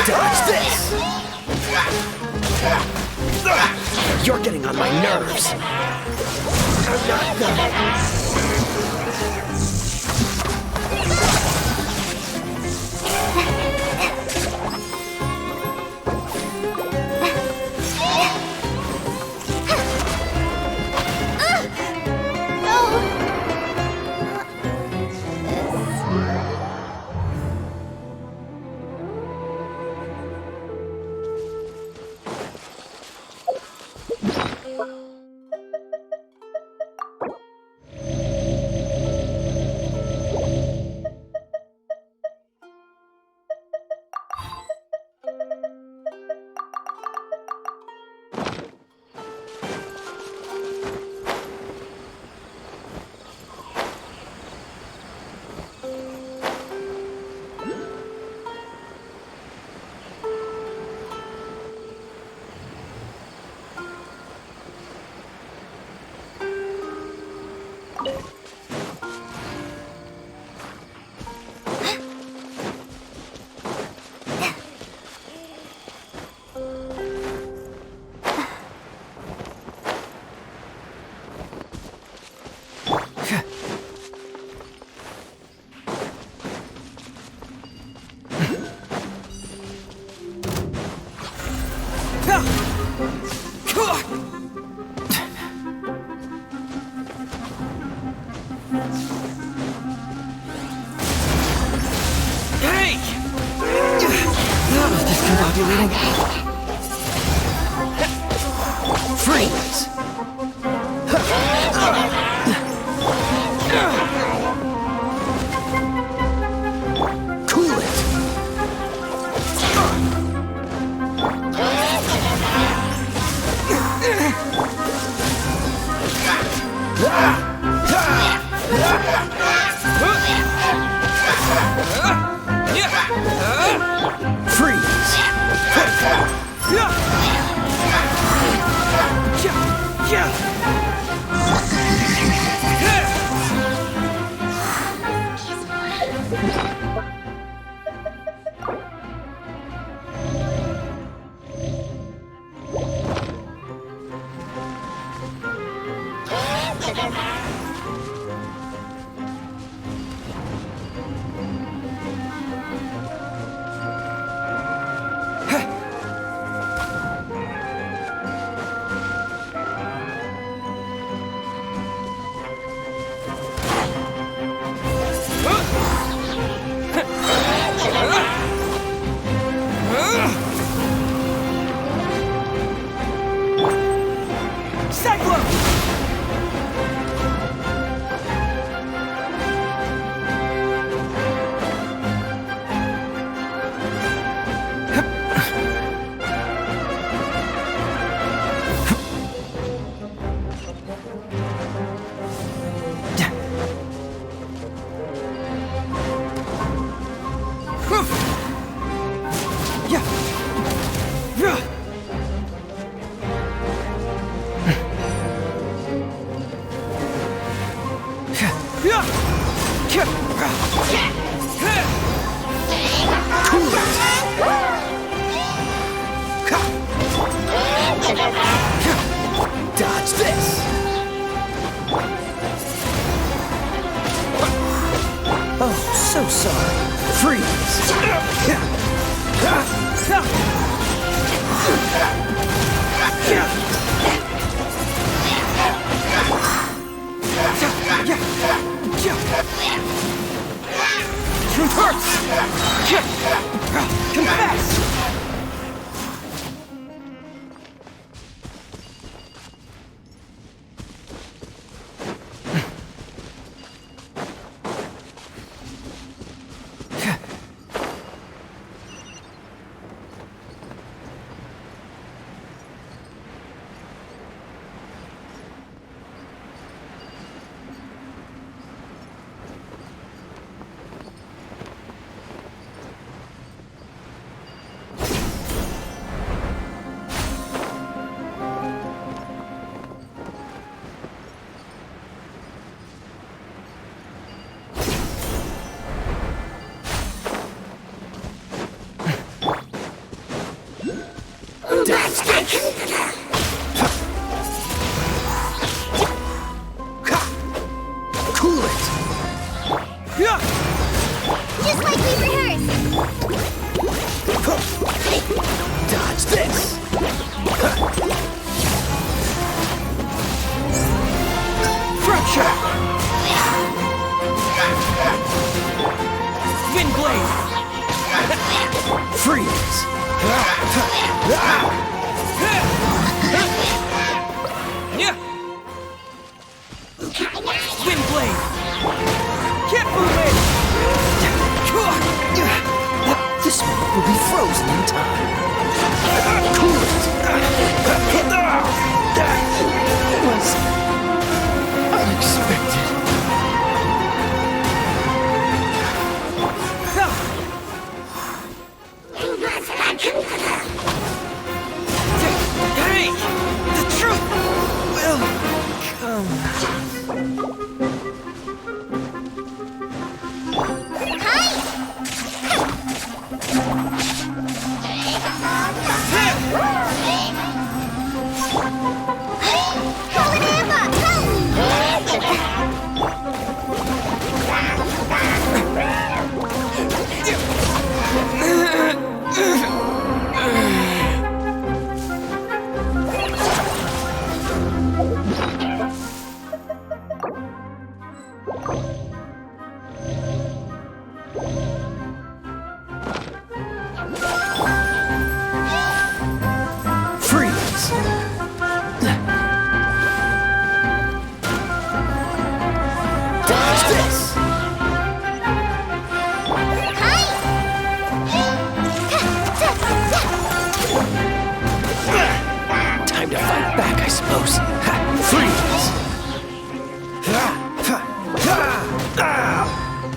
Dodge this! You're getting on my nerves. I'm not done. Discombobulating. Freeze! Cool it! Yeah! Freeze! Dodge this! Oh, so sorry. Freeze! Confess! Cool it! Just like we rehearsed! Dodge this! Front shot! Wind blade! Freeze! Wind blade! Can't move it! This moment will be frozen in time. Cool it! That was unexpected. Hey! The truth will come.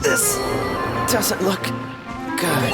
This doesn't look good.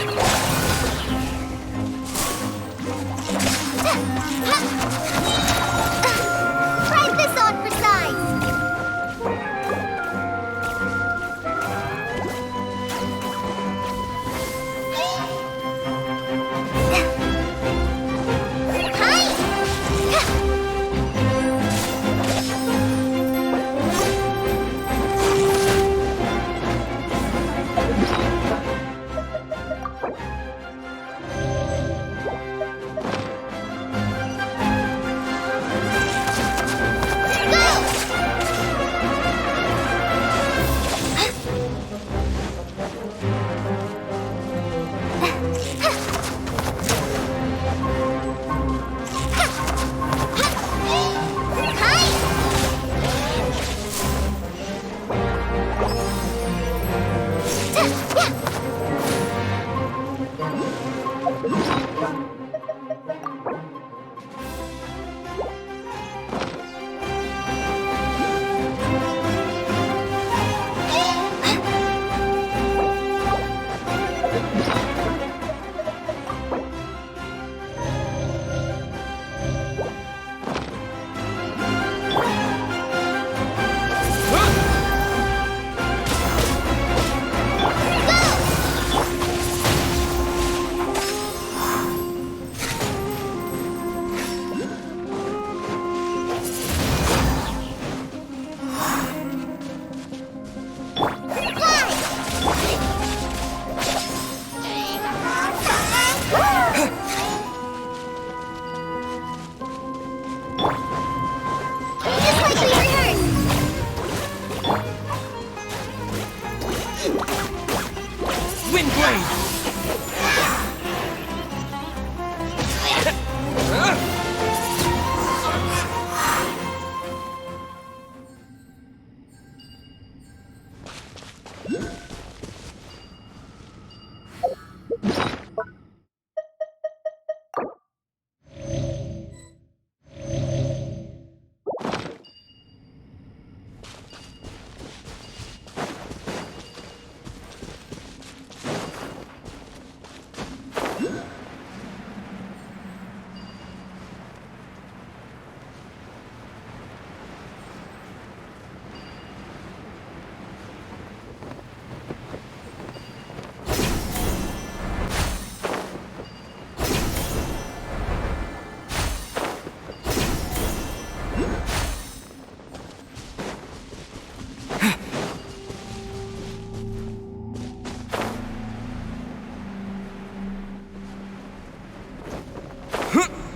Huh!